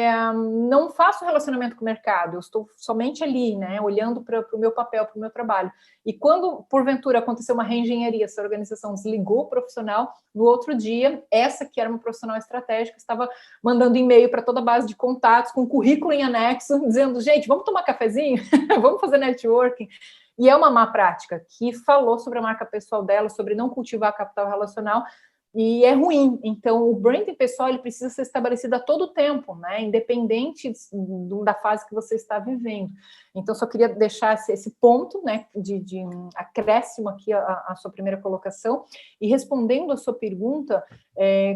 não faço relacionamento com o mercado, eu estou somente ali, né, olhando para o meu papel, para o meu trabalho. E quando, porventura, aconteceu uma reengenharia, essa organização desligou o profissional, no outro dia, essa que era uma profissional estratégica estava mandando e-mail para toda a base de contatos, com currículo em anexo, dizendo, gente, vamos tomar cafezinho? Vamos fazer networking? E é uma má prática, que falou sobre a marca pessoal dela, sobre não cultivar capital relacional, e é ruim. Então, o branding pessoal ele precisa ser estabelecido a todo tempo, né? Independente da fase que você está vivendo. Então, só queria deixar esse ponto, né, de acréscimo aqui à sua primeira colocação. E respondendo a sua pergunta,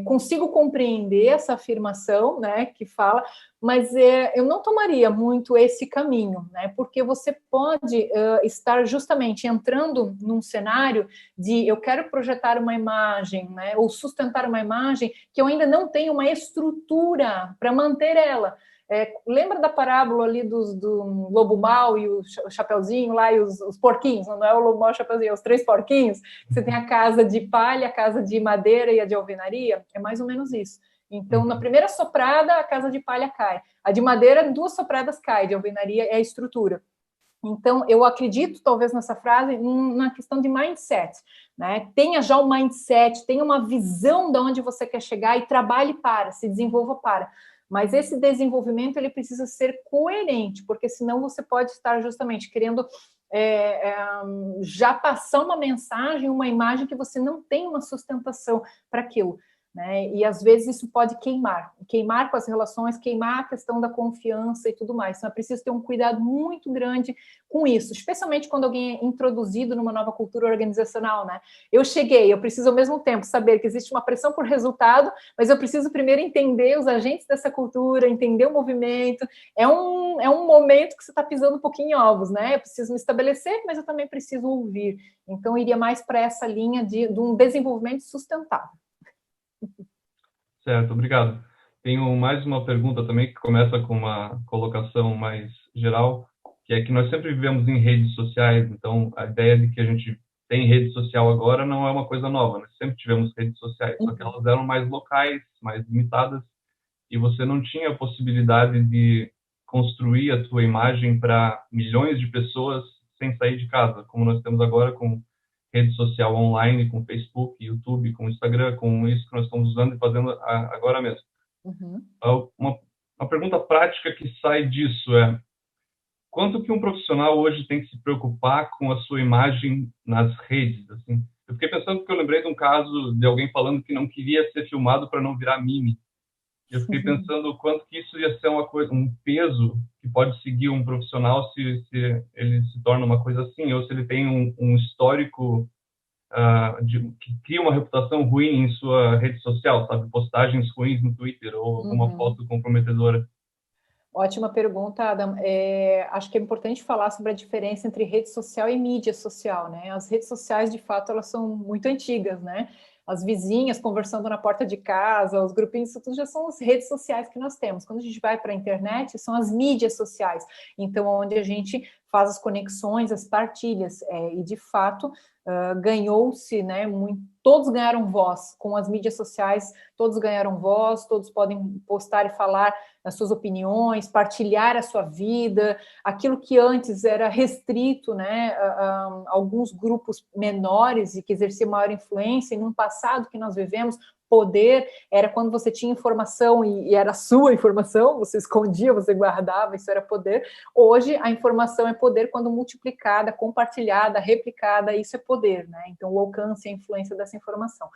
consigo compreender essa afirmação, né, que fala, mas eu não tomaria muito esse caminho, né? Porque você pode estar justamente entrando num cenário de eu quero projetar uma imagem, né, ou sustentar uma imagem que eu ainda não tenho uma estrutura para manter ela. Lembra da parábola ali do lobo mau e o chapeuzinho lá e os porquinhos? Não é o lobo mau e o chapeuzinho, é os 3 porquinhos. Você tem a casa de palha, a casa de madeira e a de alvenaria. É mais ou menos isso. Então, na primeira soprada, a casa de palha cai. A de madeira, 2 sopradas cai. De alvenaria é a estrutura. Então, eu acredito, talvez, nessa frase, na questão de mindset, né? Tenha já o mindset, tenha uma visão de onde você quer chegar e trabalhe para, se desenvolva para. Mas esse desenvolvimento, ele precisa ser coerente, porque senão você pode estar justamente querendo já passar uma mensagem, uma imagem que você não tem uma sustentação para aquilo. Né? E às vezes isso pode queimar com as relações, queimar a questão da confiança e tudo mais. Então é preciso ter um cuidado muito grande com isso, especialmente quando alguém é introduzido numa nova cultura organizacional, né? Eu preciso ao mesmo tempo saber que existe uma pressão por resultado, mas eu preciso primeiro entender os agentes dessa cultura, entender o movimento. É um momento que você está pisando um pouquinho em ovos, né? Eu preciso me estabelecer, mas eu também preciso ouvir. Então eu iria mais para essa linha de um desenvolvimento sustentável. Certo, obrigado. Tenho mais uma pergunta também que começa com uma colocação mais geral, que é que nós sempre vivemos em redes sociais, então a ideia de que a gente tem rede social agora não é uma coisa nova, nós sempre tivemos redes sociais, só que elas eram mais locais, mais limitadas, e você não tinha a possibilidade de construir a tua imagem para milhões de pessoas sem sair de casa, como nós temos agora com rede social online, com Facebook, YouTube, com Instagram, com isso que nós estamos usando e fazendo agora mesmo. Uma pergunta prática que sai disso é: quanto que um profissional hoje tem que se preocupar com a sua imagem nas redes? Assim? Eu fiquei pensando porque eu lembrei de um caso de alguém falando que não queria ser filmado para não virar meme. Eu fiquei pensando o quanto que isso ia ser uma coisa, um peso que pode seguir um profissional se ele se torna uma coisa assim, ou se ele tem um histórico que cria uma reputação ruim em sua rede social, sabe? Postagens ruins no Twitter ou alguma foto comprometedora. Ótima pergunta, Adam. Acho que é importante falar sobre a diferença entre rede social e mídia social, né? As redes sociais, de fato, elas são muito antigas, né? As vizinhas conversando na porta de casa, os grupinhos, isso tudo já são as redes sociais que nós temos. Quando a gente vai para a internet, são as mídias sociais. Então, onde a gente faz as conexões, as partilhas, e de fato ganhou-se, né? Todos ganharam voz com as mídias sociais, todos ganharam voz, todos podem postar e falar as suas opiniões, partilhar a sua vida, aquilo que antes era restrito, né, a alguns grupos menores e que exerciam maior influência, e num passado que nós vivemos, poder era quando você tinha informação e era sua informação, você escondia, você guardava, isso era poder. Hoje, a informação é poder quando multiplicada, compartilhada, replicada, isso é poder, né? Então, o alcance e a influência dessa informação.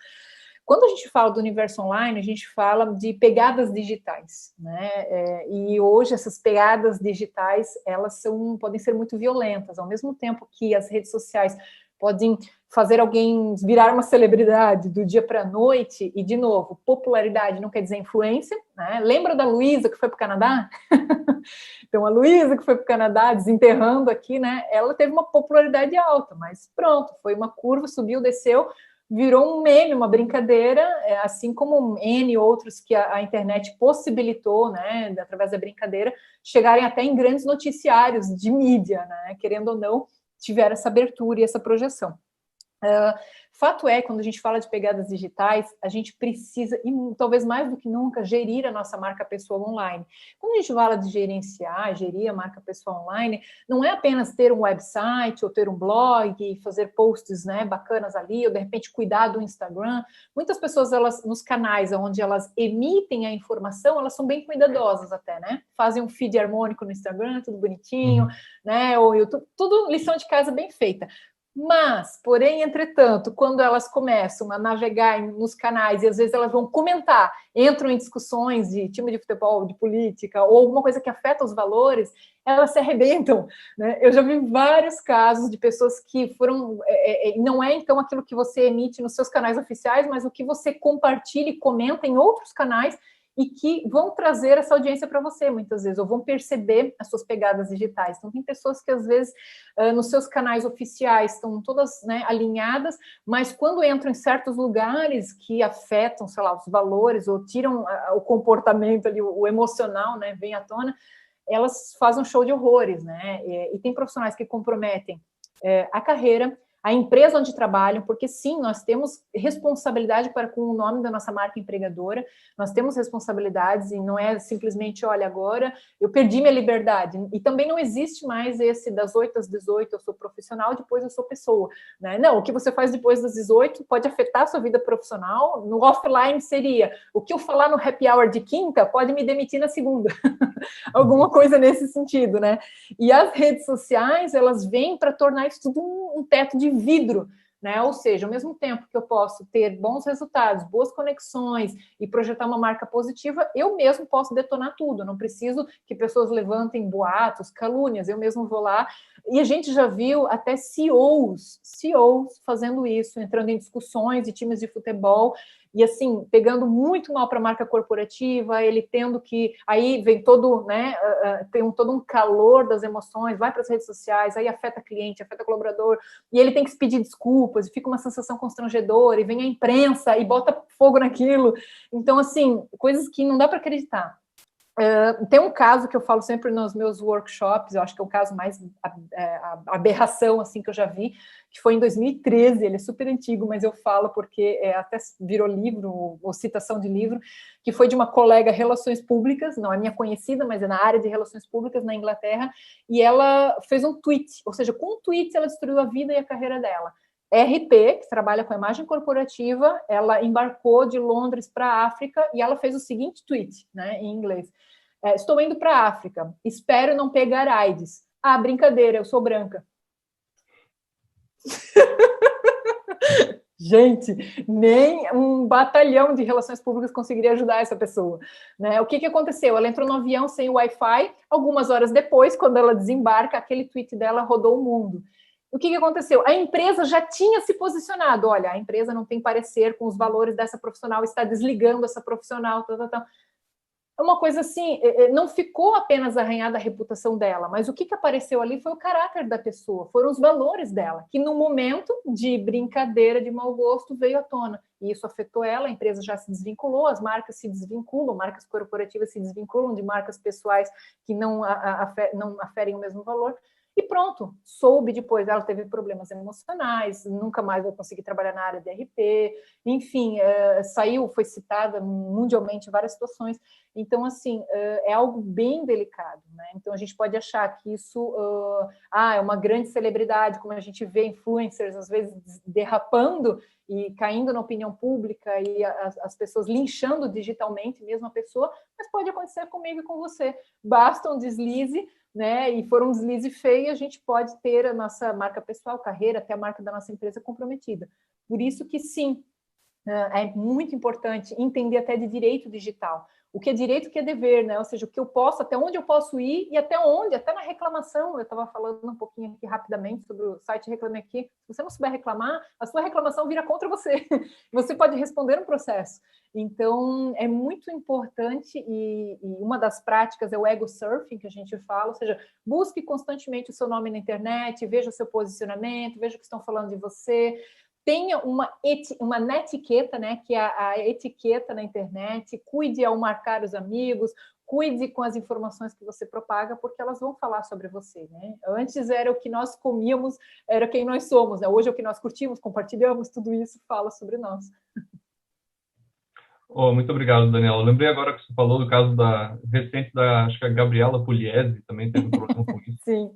Quando a gente fala do universo online, a gente fala de pegadas digitais, né? E hoje essas pegadas digitais, elas podem ser muito violentas, ao mesmo tempo que as redes sociais podem fazer alguém virar uma celebridade do dia para a noite, e, de novo, popularidade não quer dizer influência, né? Lembra da Luísa que foi para o Canadá? Então, a Luísa que foi para o Canadá, desenterrando aqui, né? Ela teve uma popularidade alta, mas pronto, foi uma curva, subiu, desceu, virou um meme, uma brincadeira, assim como N outros que a internet possibilitou, né, através da brincadeira, chegarem até em grandes noticiários de mídia, né, querendo ou não, tiveram essa abertura e essa projeção. Fato é, quando a gente fala de pegadas digitais, a gente precisa, e talvez mais do que nunca, gerir a nossa marca pessoal online. Quando a gente fala de gerenciar, gerir a marca pessoal online, não é apenas ter um website, ou ter um blog, fazer posts, né, bacanas ali, ou de repente cuidar do Instagram. Muitas pessoas, elas, nos canais onde elas emitem a informação, elas são bem cuidadosas até, né? Fazem um feed harmônico no Instagram, tudo bonitinho, né? Ou YouTube, tudo lição de casa bem feita. Mas, porém, entretanto, quando elas começam a navegar nos canais e às vezes elas vão comentar, entram em discussões de time de futebol, de política, ou alguma coisa que afeta os valores, elas se arrebentam, né? Eu já vi vários casos de pessoas que foram... não é, então, aquilo que você emite nos seus canais oficiais, mas o que você compartilha e comenta em outros canais e que vão trazer essa audiência para você, muitas vezes, ou vão perceber as suas pegadas digitais. Então, tem pessoas que, às vezes, nos seus canais oficiais estão todas, né, alinhadas, mas quando entram em certos lugares que afetam, sei lá, os valores, ou tiram o comportamento ali, o emocional, né, vem à tona, elas fazem um show de horrores, né? E tem profissionais que comprometem a carreira, a empresa onde trabalham, porque sim, nós temos responsabilidade para com o nome da nossa marca empregadora, nós temos responsabilidades e não é simplesmente, olha, agora eu perdi minha liberdade. E também não existe mais esse das 8 às 18 eu sou profissional, depois eu sou pessoa, né? Não, o que você faz depois das 18 pode afetar a sua vida profissional, no offline seria, o que eu falar no happy hour de quinta pode me demitir na segunda. Alguma coisa nesse sentido, né? E as redes sociais, elas vêm para tornar isso tudo um teto de vidro, né? Ou seja, ao mesmo tempo que eu posso ter bons resultados, boas conexões e projetar uma marca positiva, eu mesmo posso detonar tudo. Eu não preciso que pessoas levantem boatos, calúnias. Eu mesmo vou lá. E a gente já viu até CEOs fazendo isso, entrando em discussões de times de futebol e assim, pegando muito mal para a marca corporativa, ele tendo que, aí vem todo, né, tem todo um calor das emoções, vai para as redes sociais, aí afeta cliente, afeta colaborador, e ele tem que se pedir desculpas, e fica uma sensação constrangedora, e vem a imprensa e bota fogo naquilo. Então, assim, coisas que não dá para acreditar. Tem um caso que eu falo sempre nos meus workshops, eu acho que é o caso mais aberração assim, que eu já vi, que foi em 2013, ele é super antigo, mas eu falo porque até virou livro, ou citação de livro, que foi de uma colega Relações Públicas, não é minha conhecida, mas é na área de Relações Públicas na Inglaterra, e ela fez um tweet, ou seja, com um tweet ela destruiu a vida e a carreira dela. RP, que trabalha com a imagem corporativa, ela embarcou de Londres para a África e ela fez o seguinte tweet, né, em inglês. Estou indo para a África, espero não pegar AIDS. Ah, brincadeira, eu sou branca. Gente, nem um batalhão de relações públicas conseguiria ajudar essa pessoa, né? O que aconteceu? Ela entrou no avião sem Wi-Fi, algumas horas depois, quando ela desembarca, aquele tweet dela rodou o mundo. O que aconteceu? A empresa já tinha se posicionado, olha, a empresa não tem parecer com os valores dessa profissional, está desligando essa profissional, É uma coisa assim, não ficou apenas arranhada a reputação dela, mas o que apareceu ali foi o caráter da pessoa, foram os valores dela, que no momento de brincadeira, de mau gosto, veio à tona. E isso afetou ela, a empresa já se desvinculou, as marcas se desvinculam, marcas corporativas se desvinculam de marcas pessoais que não aferem o mesmo valor. E pronto, soube depois, ela teve problemas emocionais, nunca mais vai conseguir trabalhar na área de RP, enfim, saiu, foi citada mundialmente em várias situações. Então, assim, é algo bem delicado, né? Então, a gente pode achar que isso é uma grande celebridade, como a gente vê influencers, às vezes, derrapando e caindo na opinião pública e as pessoas linchando digitalmente mesmo a pessoa, mas pode acontecer comigo e com você. Basta um deslize, né? E for um deslize feio, a gente pode ter a nossa marca pessoal, carreira, até a marca da nossa empresa comprometida. Por isso que, sim, é muito importante entender até de direito digital. O que é direito, o que é dever, né? Ou seja, o que eu posso, até onde eu posso ir e até onde, até na reclamação. Eu estava falando um pouquinho aqui rapidamente sobre o site Reclame Aqui. Se você não souber reclamar, a sua reclamação vira contra você. Você pode responder um processo. Então, é muito importante e uma das práticas é o ego surfing, que a gente fala, ou seja, busque constantemente o seu nome na internet, veja o seu posicionamento, veja o que estão falando de você. tenha uma netiqueta, né, que é a etiqueta na internet, cuide ao marcar os amigos, cuide com as informações que você propaga, porque elas vão falar sobre você, né? Antes era o que nós comíamos, era quem nós somos, né? Hoje é o que nós curtimos, compartilhamos, tudo isso fala sobre nós. Oh, muito obrigado, Daniela. Eu lembrei agora que você falou do caso recente acho que a Gabriela Pugliese também teve um problema com isso. Sim.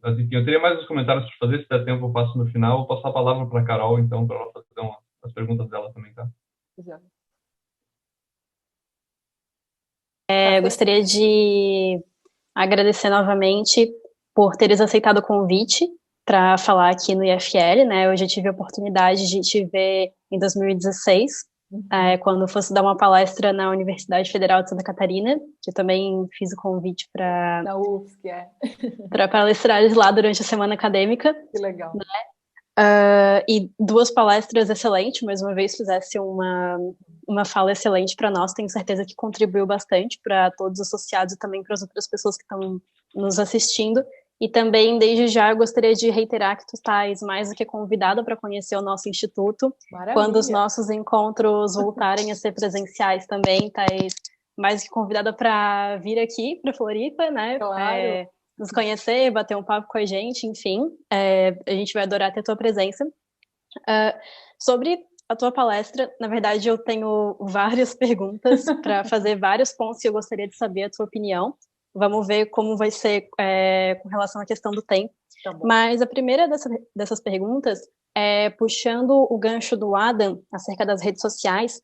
Mas, enfim, eu teria mais uns comentários para fazer, se der tempo eu passo no final. Vou passar a palavra para a Carol, então, para ela fazer as perguntas dela também, tá? Gostaria de agradecer novamente por teres aceitado o convite para falar aqui no IFL, né? Eu já tive a oportunidade de te ver em 2016, quando fosse dar uma palestra na Universidade Federal de Santa Catarina, que eu também fiz o convite para na UFSC, para palestrares lá durante a semana acadêmica. Que legal. Né? E 2 palestras excelentes, mais uma vez fizesse uma fala excelente para nós, tenho certeza que contribuiu bastante para todos os associados e também para as outras pessoas que estão nos assistindo. E também, desde já, eu gostaria de reiterar que tu estás mais do que convidada para conhecer o nosso instituto. Maravilha. Quando os nossos encontros voltarem a ser presenciais também, estás mais do que convidada para vir aqui para Floripa, né? Claro. Nos conhecer, bater um papo com a gente, enfim. A gente vai adorar ter a tua presença. Sobre a tua palestra, na verdade, eu tenho várias perguntas para fazer vários pontos e eu gostaria de saber a tua opinião. Vamos ver como vai ser com relação à questão do tempo. Tá bom. Mas a primeira dessas perguntas é puxando o gancho do Adam acerca das redes sociais.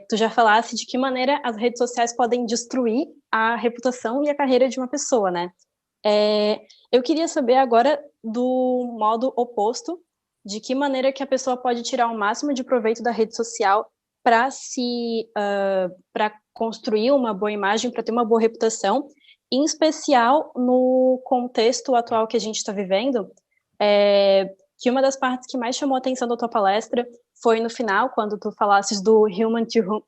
Tu já falasse de que maneira as redes sociais podem destruir a reputação e a carreira de uma pessoa, né? Eu queria saber agora do modo oposto, de que maneira que a pessoa pode tirar o máximo de proveito da rede social para construir uma boa imagem, para ter uma boa reputação, em especial no contexto atual que a gente está vivendo, que uma das partes que mais chamou a atenção da tua palestra foi no final, quando tu falasses do human to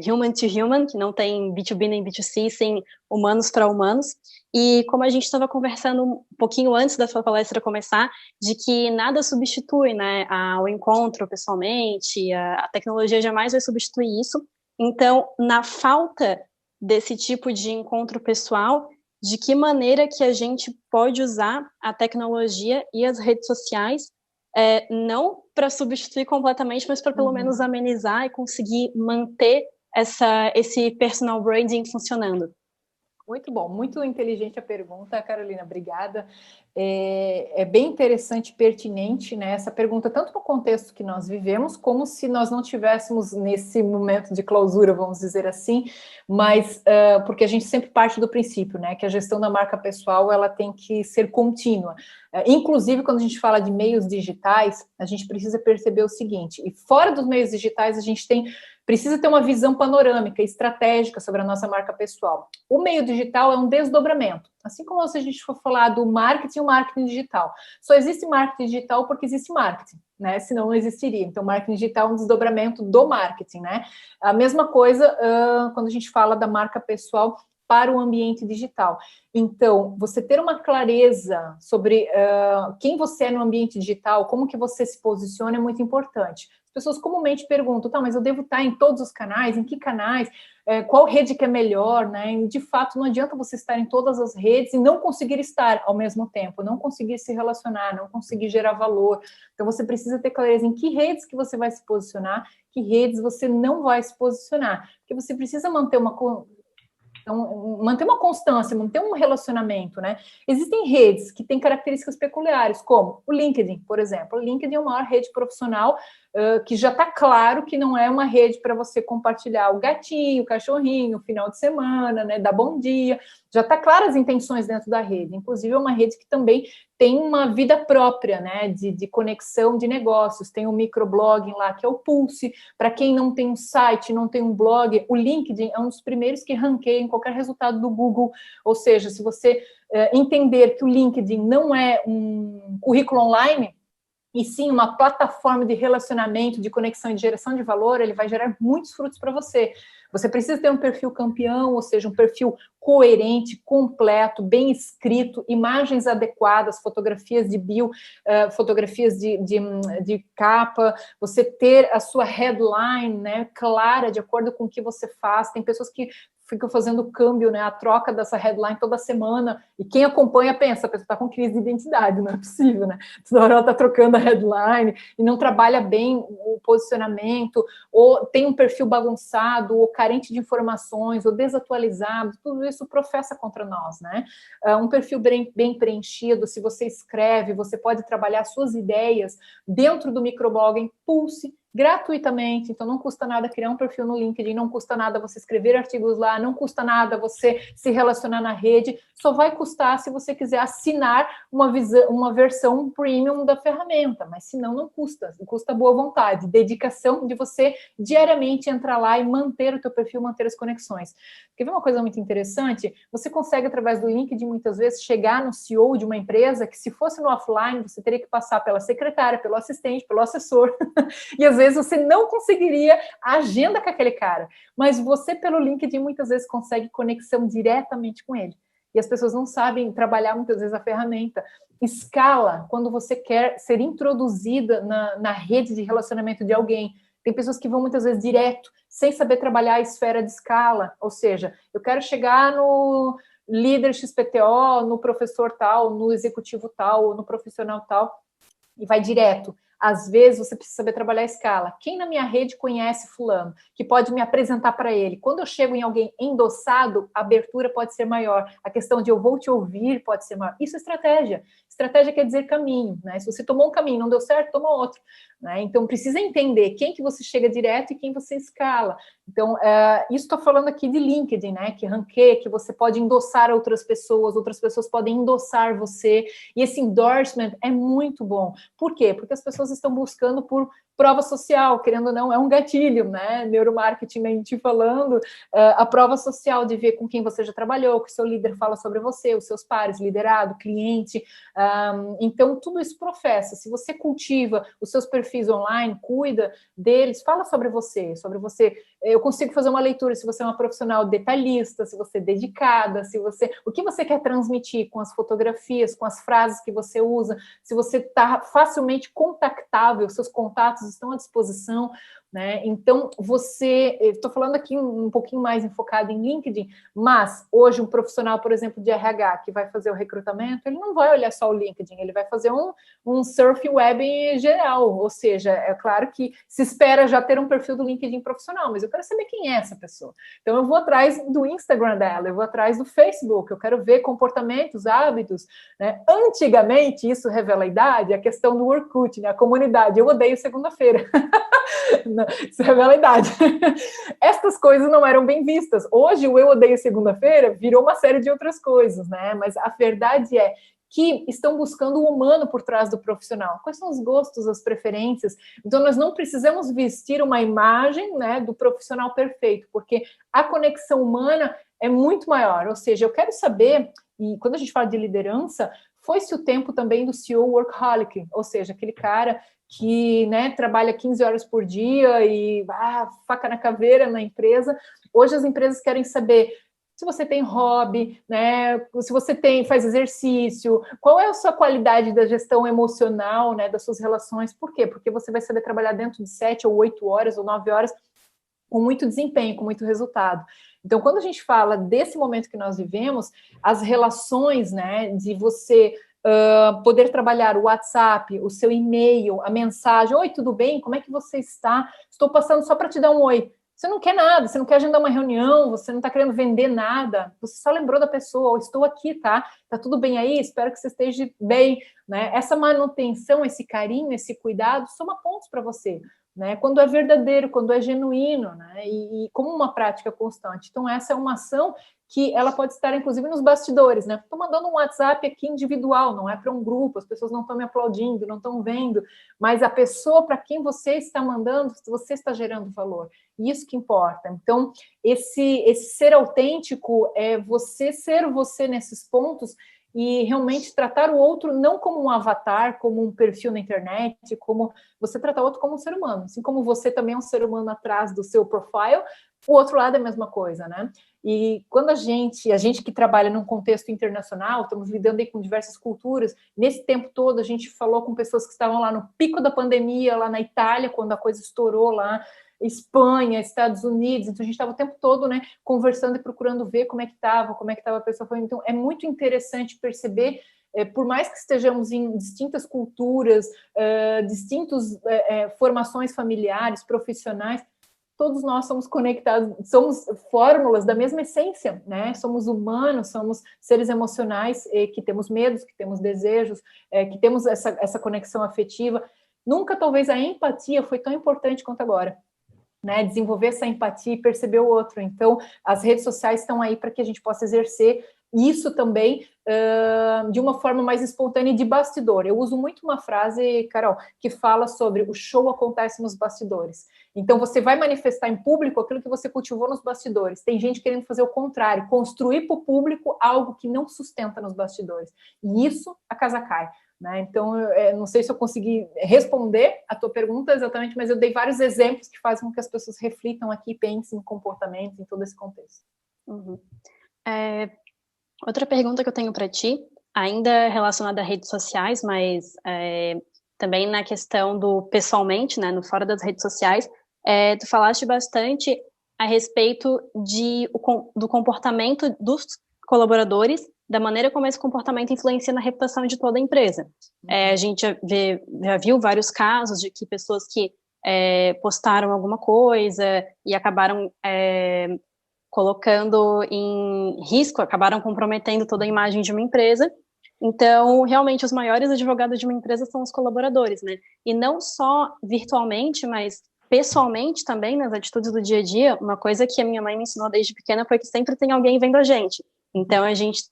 human, que não tem B2B nem B2C, sem humanos para humanos, e como a gente estava conversando um pouquinho antes da sua palestra começar, de que nada substitui, né, o encontro pessoalmente, a tecnologia jamais vai substituir isso. Então, na falta desse tipo de encontro pessoal, de que maneira que a gente pode usar a tecnologia e as redes sociais, não para substituir completamente, mas para pelo menos amenizar e conseguir manter esse personal branding funcionando? Muito bom, muito inteligente a pergunta, Carolina, obrigada. É bem interessante e pertinente, né, essa pergunta, tanto no contexto que nós vivemos, como se nós não tivéssemos nesse momento de clausura, vamos dizer assim, mas porque a gente sempre parte do princípio, né, que a gestão da marca pessoal, ela tem que ser contínua. Inclusive, quando a gente fala de meios digitais, a gente precisa perceber o seguinte, e fora dos meios digitais, a gente precisa ter uma visão panorâmica, estratégica sobre a nossa marca pessoal. O meio digital é um desdobramento. Assim como se a gente for falar do marketing, o marketing digital. Só existe marketing digital porque existe marketing, né? Senão não existiria. Então, marketing digital é um desdobramento do marketing, né? A mesma coisa quando a gente fala da marca pessoal para o ambiente digital. Então, você ter uma clareza sobre quem você é no ambiente digital, como que você se posiciona é muito importante. As pessoas comumente perguntam, tá, mas eu devo estar em todos os canais? Em que canais? Qual rede que é melhor, né? E, de fato, não adianta você estar em todas as redes e não conseguir estar ao mesmo tempo, não conseguir se relacionar, não conseguir gerar valor. Então, você precisa ter clareza em que redes que você vai se posicionar, que redes você não vai se posicionar. Porque você precisa manter uma constância, manter um relacionamento, né? Existem redes que têm características peculiares, como o LinkedIn, por exemplo. O LinkedIn é a maior rede profissional que já está claro que não é uma rede para você compartilhar o gatinho, o cachorrinho, o final de semana, né? Dar bom dia. Já está claro as intenções dentro da rede. Inclusive, é uma rede que também tem uma vida própria, né? De conexão de negócios. Tem um microblogging lá, que é o Pulse. Para quem não tem um site, não tem um blog, o LinkedIn é um dos primeiros que ranqueia em qualquer resultado do Google. Ou seja, se você entender que o LinkedIn não é um currículo online, e sim uma plataforma de relacionamento, de conexão e de geração de valor, ele vai gerar muitos frutos para você. Você precisa ter um perfil campeão, ou seja, um perfil coerente, completo, bem escrito, imagens adequadas, fotografias de bio, fotografias de capa, você ter a sua headline, né, clara, de acordo com o que você faz. Tem pessoas que ficam fazendo câmbio, né, a troca dessa headline toda semana, e quem acompanha pensa, a pessoa está com crise de identidade, não é possível, né? Toda hora ela está trocando a headline, e não trabalha bem o posicionamento, ou tem um perfil bagunçado, ou carente de informações, ou desatualizado, tudo isso professa contra nós, né? Um perfil bem preenchido, se você escreve, você pode trabalhar suas ideias dentro do microblogging Pulse, gratuitamente, então não custa nada criar um perfil no LinkedIn, não custa nada você escrever artigos lá, não custa nada você se relacionar na rede, só vai custar se você quiser assinar uma versão premium da ferramenta, mas senão não custa, custa boa vontade, dedicação de você diariamente entrar lá e manter o teu perfil, manter as conexões. Quer ver uma coisa muito interessante? Você consegue, através do LinkedIn, muitas vezes, chegar no CEO de uma empresa que, se fosse no offline, você teria que passar pela secretária, pelo assistente, pelo assessor, e às vezes você não conseguiria a agenda com aquele cara, mas você, pelo LinkedIn, muitas vezes consegue conexão diretamente com ele. E as pessoas não sabem trabalhar, muitas vezes, a ferramenta. Escala, quando você quer ser introduzida na rede de relacionamento de alguém. Tem pessoas que vão, muitas vezes, direto, sem saber trabalhar a esfera de escala. Ou seja, eu quero chegar no líder XPTO, no professor tal, no executivo tal, no profissional tal, e vai direto. Às vezes, você precisa saber trabalhar a escala. Quem na minha rede conhece fulano, que pode me apresentar para ele? Quando eu chego em alguém endossado, a abertura pode ser maior. A questão de eu vou te ouvir pode ser maior. Isso é estratégia. Estratégia quer dizer caminho, né? Se você tomou um caminho, não deu certo, toma outro, né? Então, precisa entender quem que você chega direto e quem você escala. Então, isso estou falando aqui de LinkedIn, né? Que ranqueia, que você pode endossar outras pessoas podem endossar você, e esse endorsement é muito bom. Por quê? Porque as pessoas estão buscando por prova social, querendo ou não, é um gatilho, né? Neuromarketing falando, a prova social de ver com quem você já trabalhou, que o seu líder fala sobre você, os seus pares, liderado, cliente. Então, tudo isso professa. Se você cultiva os seus perfis online, cuida deles, fala sobre você. Eu consigo fazer uma leitura se você é uma profissional detalhista, se você é dedicada, o que você quer transmitir com as fotografias, com as frases que você usa, se você está facilmente contactável, seus contatos estão à disposição, né? Então, estou falando aqui um pouquinho mais enfocado em LinkedIn, mas hoje um profissional, por exemplo, de RH, que vai fazer o recrutamento, ele não vai olhar só o LinkedIn, ele vai fazer um surf web geral, ou seja, é claro que se espera já ter um perfil do LinkedIn profissional, mas eu quero saber quem é essa pessoa. Então, eu vou atrás do Instagram dela, eu vou atrás do Facebook, eu quero ver comportamentos, hábitos, né? Antigamente, isso revela a idade, a questão do Orkut, né? A comunidade, eu odeio segunda-feira. Isso revela a idade. Estas coisas não eram bem vistas. Hoje, o eu odeio segunda-feira virou uma série de outras coisas, né? Mas a verdade é que estão buscando o humano por trás do profissional. Quais são os gostos, as preferências? Então, nós não precisamos vestir uma imagem, né, do profissional perfeito, porque a conexão humana é muito maior. Ou seja, eu quero saber, e quando a gente fala de liderança, foi-se o tempo também do CEO workaholic, ou seja, aquele cara que, né, trabalha 15 horas por dia e faca na caveira na empresa. Hoje as empresas querem saber se você tem hobby, né, se você faz exercício, qual é a sua qualidade da gestão emocional, né, das suas relações. Por quê? Porque você vai saber trabalhar dentro de 7 ou 8 horas ou 9 horas com muito desempenho, com muito resultado. Então, quando a gente fala desse momento que nós vivemos, as relações, né, de você poder trabalhar o WhatsApp, o seu e-mail, a mensagem, oi, tudo bem? Como é que você está? Estou passando só para te dar um oi. Você não quer nada, você não quer agendar uma reunião, você não está querendo vender nada, você só lembrou da pessoa, estou aqui, tá? Tá tudo bem aí? Espero que você esteja bem, né? Essa manutenção, esse carinho, esse cuidado, soma pontos para você, né? Quando é verdadeiro, quando é genuíno, né? E como uma prática constante. Então, essa é uma ação que ela pode estar, inclusive, nos bastidores, né? Estou mandando um WhatsApp aqui individual, não é para um grupo, as pessoas não estão me aplaudindo, não estão vendo, mas a pessoa para quem você está mandando, você está gerando valor. Isso que importa. Então, esse ser autêntico é você ser você nesses pontos e realmente tratar o outro não como um avatar, como um perfil na internet, como você tratar o outro como um ser humano. Assim como você também é um ser humano atrás do seu profile, o outro lado é a mesma coisa, né? E quando a gente que trabalha num contexto internacional, estamos lidando aí com diversas culturas, nesse tempo todo a gente falou com pessoas que estavam lá no pico da pandemia, lá na Itália, quando a coisa estourou lá, Espanha, Estados Unidos, então a gente estava o tempo todo, né, conversando e procurando ver como é que estava a pessoa. Então é muito interessante perceber, por mais que estejamos em distintas culturas, distintas formações familiares, profissionais, todos nós somos conectados, somos fórmulas da mesma essência, né? Somos humanos, somos seres emocionais, que temos medos, que temos desejos, que temos essa conexão afetiva. Nunca, talvez, a empatia foi tão importante quanto agora, né? Desenvolver essa empatia e perceber o outro. Então, as redes sociais estão aí para que a gente possa exercer isso também de uma forma mais espontânea e de bastidor. Eu uso muito uma frase, Carol, que fala sobre o show acontece nos bastidores. Então, você vai manifestar em público aquilo que você cultivou nos bastidores. Tem gente querendo fazer o contrário, construir para o público algo que não sustenta nos bastidores. E isso, a casa cai. Né? Então, não sei se eu consegui responder a tua pergunta exatamente, mas eu dei vários exemplos que fazem com que as pessoas reflitam aqui, pensem em comportamentos, em todo esse contexto. Uhum. Outra pergunta que eu tenho para ti, ainda relacionada a redes sociais, mas também na questão do pessoalmente, né, no fora das redes sociais, tu falaste bastante a respeito do comportamento dos colaboradores, da maneira como esse comportamento influencia na reputação de toda a empresa. A gente já viu vários casos de que pessoas que postaram alguma coisa e acabaram colocando em risco, acabaram comprometendo toda a imagem de uma empresa. Então, realmente, os maiores advogados de uma empresa são os colaboradores, né? E não só virtualmente, mas pessoalmente também, nas atitudes do dia a dia. Uma coisa que a minha mãe me ensinou desde pequena foi que sempre tem alguém vendo a gente. Então, a gente,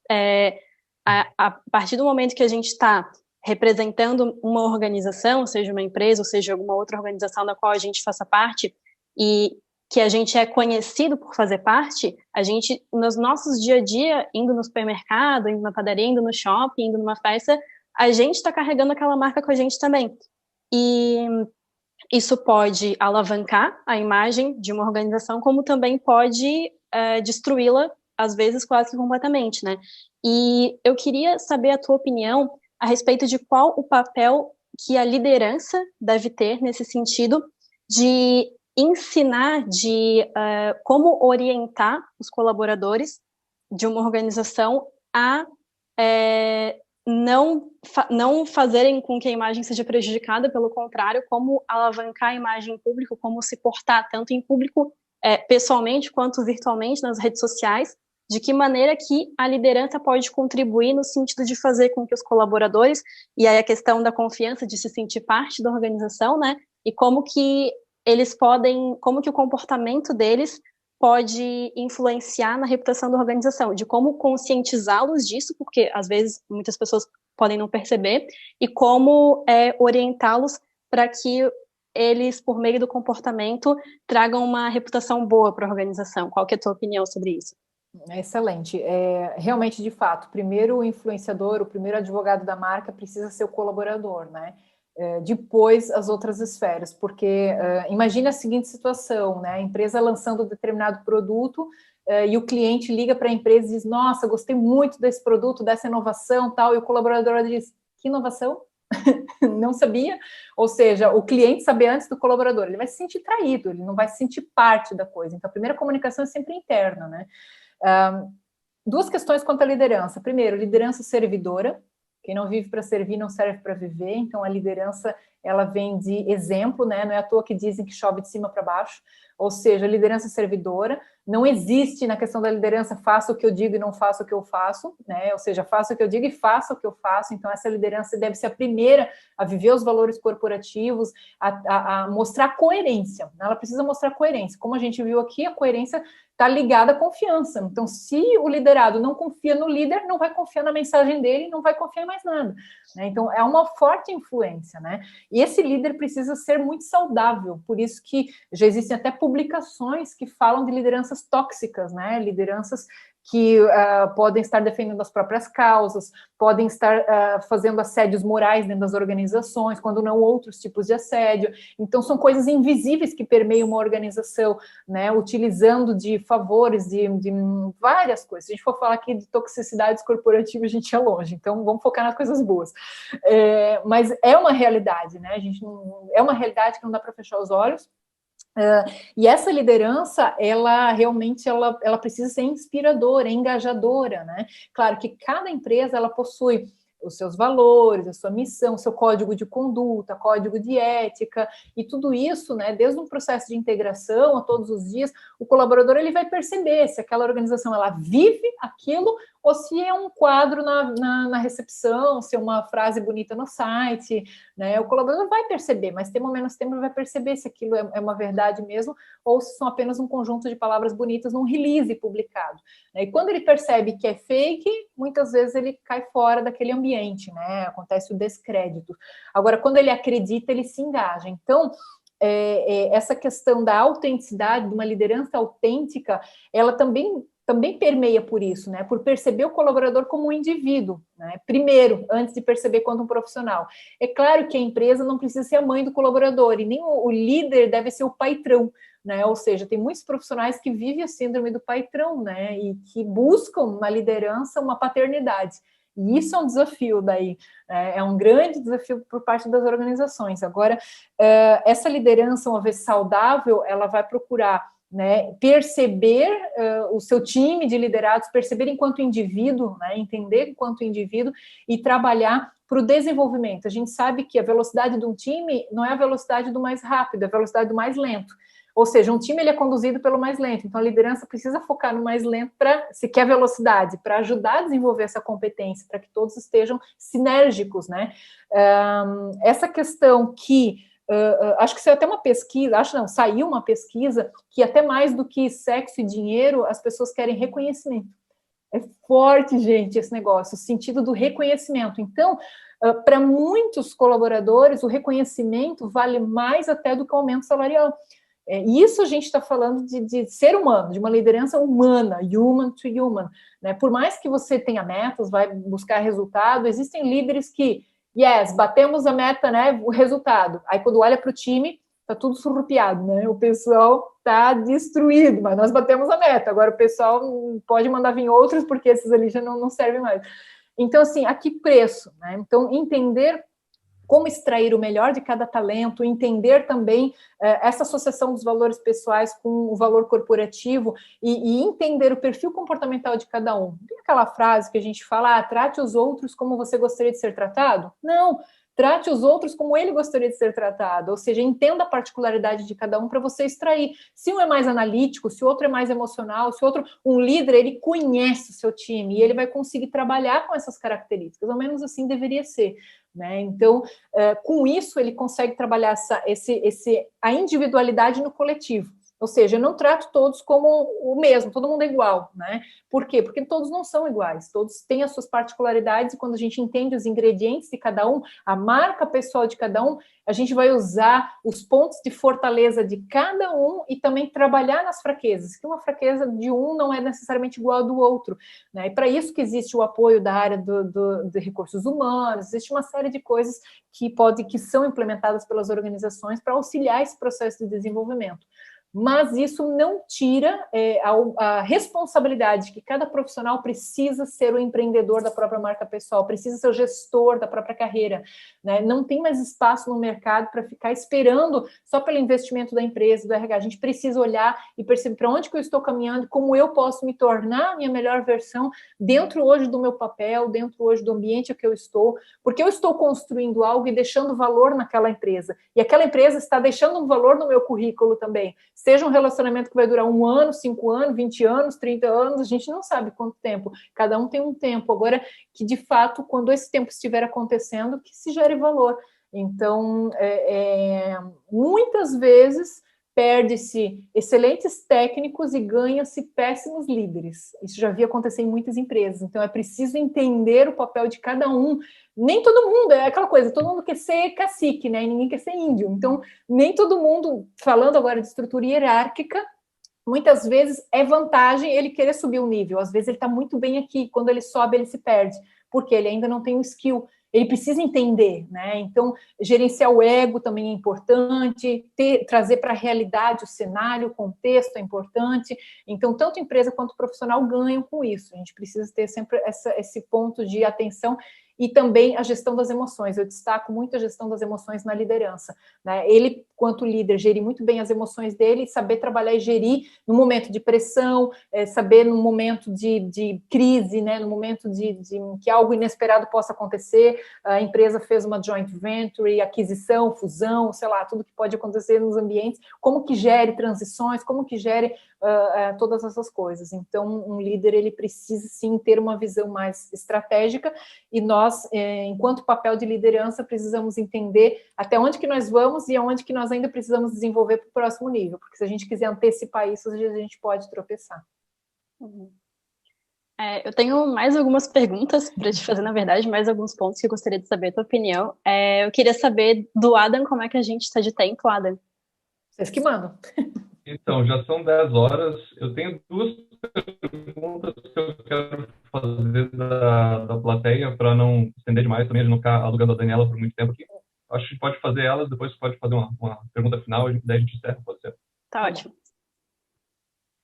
a partir do momento que a gente está representando uma organização, seja uma empresa, ou seja alguma outra organização da qual a gente faça parte, e que a gente é conhecido por fazer parte, a gente, nos nossos dia a dia, indo no supermercado, indo na padaria, indo no shopping, indo numa festa, a gente está carregando aquela marca com a gente também. E isso pode alavancar a imagem de uma organização, como também pode destruí-la, às vezes, quase que completamente, né? E eu queria saber a tua opinião a respeito de qual o papel que a liderança deve ter nesse sentido de ensinar, de como orientar os colaboradores de uma organização a não fazerem com que a imagem seja prejudicada, pelo contrário, como alavancar a imagem em público, como se portar tanto em público, pessoalmente, quanto virtualmente nas redes sociais, de que maneira que a liderança pode contribuir no sentido de fazer com que os colaboradores, e aí a questão da confiança, de se sentir parte da organização, né, e como que eles podem, como que o comportamento deles pode influenciar na reputação da organização, de como conscientizá-los disso, porque às vezes muitas pessoas podem não perceber, e como orientá-los para que eles, por meio do comportamento, tragam uma reputação boa para a organização. Qual que é a tua opinião sobre isso? Excelente. Realmente, de fato, primeiro o influenciador, o primeiro advogado da marca precisa ser o colaborador, né? Depois as outras esferas, porque imagine a seguinte situação, né? A empresa lançando um determinado produto e o cliente liga para a empresa e diz, nossa, gostei muito desse produto, dessa inovação, tal, e o colaborador diz, que inovação? Não sabia? Ou seja, o cliente saber antes do colaborador, ele vai se sentir traído, ele não vai se sentir parte da coisa. Então, a primeira comunicação é sempre interna, né? Duas questões quanto à liderança. Primeiro, liderança servidora. Quem não vive para servir não serve para viver. Então, a liderança, ela vem de exemplo, né? Não é à toa que dizem que chove de cima para baixo. Ou seja, liderança servidora. Não existe na questão da liderança faça o que eu digo e não faça o que eu faço, né? Ou seja, faça o que eu digo e faça o que eu faço. Então, essa liderança deve ser a primeira a viver os valores corporativos, a mostrar coerência. Ela precisa mostrar coerência. Como a gente viu aqui, a coerência está ligada à confiança. Então, se o liderado não confia no líder, não vai confiar na mensagem dele, não vai confiar em mais nada, né? Então, é uma forte influência, né? E esse líder precisa ser muito saudável, por isso que já existem até publicações que falam de lideranças tóxicas, né? Lideranças que podem estar defendendo as próprias causas, podem estar fazendo assédios morais dentro das organizações, quando não outros tipos de assédio. Então, são coisas invisíveis que permeiam uma organização, né, utilizando de favores, de várias coisas. Se a gente for falar aqui de toxicidades corporativas, a gente é longe, então vamos focar nas coisas boas. Mas é uma realidade, né? É uma realidade que não dá para fechar os olhos. E essa liderança, ela realmente ela precisa ser inspiradora, engajadora, né? Claro que cada empresa ela possui os seus valores, a sua missão, o seu código de conduta, código de ética, e tudo isso, né, desde um processo de integração a todos os dias, o colaborador ele vai perceber se aquela organização ela vive aquilo ou se é um quadro na recepção, se é uma frase bonita no site, né? O colaborador vai perceber, mas tempo ou menos tempo ele vai perceber se aquilo é uma verdade mesmo ou se são apenas um conjunto de palavras bonitas num release publicado, né? E quando ele percebe que é fake, muitas vezes ele cai fora daquele ambiente, né? Acontece o descrédito. Agora, quando ele acredita, ele se engaja. Então, essa questão da autenticidade, de uma liderança autêntica, ela também permeia por isso, né? Por perceber o colaborador como um indivíduo, né? Primeiro, antes de perceber quanto um profissional. É claro que a empresa não precisa ser a mãe do colaborador, e nem o líder deve ser o patrão, né? Ou seja, tem muitos profissionais que vivem a síndrome do patrão, né? E que buscam na liderança uma paternidade. E isso é um desafio daí, é um grande desafio por parte das organizações. Agora, essa liderança, uma vez saudável, ela vai procurar, né, perceber o seu time de liderados, perceber enquanto indivíduo, né, entender enquanto indivíduo e trabalhar para o desenvolvimento. A gente sabe que a velocidade de um time não é a velocidade do mais rápido, é a velocidade do mais lento. Ou seja, um time ele é conduzido pelo mais lento, então a liderança precisa focar no mais lento se quer velocidade, para ajudar a desenvolver essa competência, para que todos estejam sinérgicos, né? Essa questão que acho que saiu até uma pesquisa, saiu uma pesquisa que até mais do que sexo e dinheiro, as pessoas querem reconhecimento. É forte, gente, esse negócio, o sentido do reconhecimento. Então, para muitos colaboradores, o reconhecimento vale mais até do que o aumento salarial. Isso a gente está falando de ser humano, de uma liderança humana, human to human, né? Por mais que você tenha metas, vai buscar resultado, existem líderes que batemos a meta, né? O resultado. Aí quando olha para o time, tá tudo surrupiado, né? O pessoal tá destruído, mas nós batemos a meta. Agora o pessoal pode mandar vir outros, porque esses ali já não servem mais. Então, assim, a que preço, né? Então, entender como extrair o melhor de cada talento, entender também essa associação dos valores pessoais com o valor corporativo e entender o perfil comportamental de cada um. Tem aquela frase que a gente fala, trate os outros como você gostaria de ser tratado? Não, trate os outros como ele gostaria de ser tratado, ou seja, entenda a particularidade de cada um para você extrair. Se um é mais analítico, se o outro é mais emocional, se o outro, um líder, ele conhece o seu time e ele vai conseguir trabalhar com essas características, ao menos assim deveria ser, né? Então, com isso, ele consegue trabalhar a individualidade no coletivo. Ou seja, eu não trato todos como o mesmo, todo mundo é igual, né? Por quê? Porque todos não são iguais, todos têm as suas particularidades e quando a gente entende os ingredientes de cada um, a marca pessoal de cada um, a gente vai usar os pontos de fortaleza de cada um e também trabalhar nas fraquezas, que uma fraqueza de um não é necessariamente igual ao do outro, né? E para isso que existe o apoio da área de recursos humanos, existe uma série de coisas que são implementadas pelas organizações para auxiliar esse processo de desenvolvimento. Mas isso não tira a responsabilidade que cada profissional precisa ser o empreendedor da própria marca pessoal, precisa ser o gestor da própria carreira, né? Não tem mais espaço no mercado para ficar esperando só pelo investimento da empresa, do RH. A gente precisa olhar e perceber para onde que eu estou caminhando, como eu posso me tornar a minha melhor versão dentro hoje do meu papel, dentro hoje do ambiente que eu estou, porque eu estou construindo algo e deixando valor naquela empresa, e aquela empresa está deixando um valor no meu currículo também. Seja um relacionamento que vai durar 1 ano, 5 anos, 20 anos, 30 anos, a gente não sabe quanto tempo. Cada um tem um tempo. Agora, que de fato, quando esse tempo estiver acontecendo, que se gere valor. Então, muitas vezes, perde-se excelentes técnicos e ganha-se péssimos líderes. Isso já vi acontecer em muitas empresas. Então, é preciso entender o papel de cada um. Nem todo mundo, é aquela coisa, todo mundo quer ser cacique, né? E ninguém quer ser índio. Então, nem todo mundo, falando agora de estrutura hierárquica, muitas vezes é vantagem ele querer subir o nível. Às vezes ele está muito bem aqui, quando ele sobe ele se perde, porque ele ainda não tem o skill. Ele precisa entender, né? Então, gerenciar o ego também é importante, trazer para a realidade o cenário, o contexto é importante. Então, tanto empresa quanto profissional ganham com isso. A gente precisa ter sempre esse ponto de atenção e também a gestão das emoções. Eu destaco muito a gestão das emoções na liderança, né? Ele, quanto líder, gerir muito bem as emoções dele, saber trabalhar e gerir no momento de pressão, saber no momento de crise, né? No momento de que algo inesperado possa acontecer. A empresa fez uma joint venture, aquisição, fusão, sei lá, tudo que pode acontecer nos ambientes, como que gere transições, como que gere todas essas coisas. Então, um líder, ele precisa, sim, ter uma visão mais estratégica, e nós, enquanto papel de liderança, precisamos entender até onde que nós vamos e aonde que nós ainda precisamos desenvolver para o próximo nível, porque se a gente quiser antecipar isso, às vezes a gente pode tropeçar. Eu tenho mais algumas perguntas para te fazer, na verdade, mais alguns pontos que eu gostaria de saber a tua opinião. Eu queria saber do Adam, como é que a gente está de tempo, Adam? Vocês que mandam. Então, já são 10 horas. Eu tenho duas perguntas que eu quero fazer da plateia, para não estender demais também, a gente não ficar alugando a Daniela por muito tempo aqui. Acho que pode fazer elas, depois pode fazer uma pergunta final, daí a gente encerra, pode ser. Tá ótimo.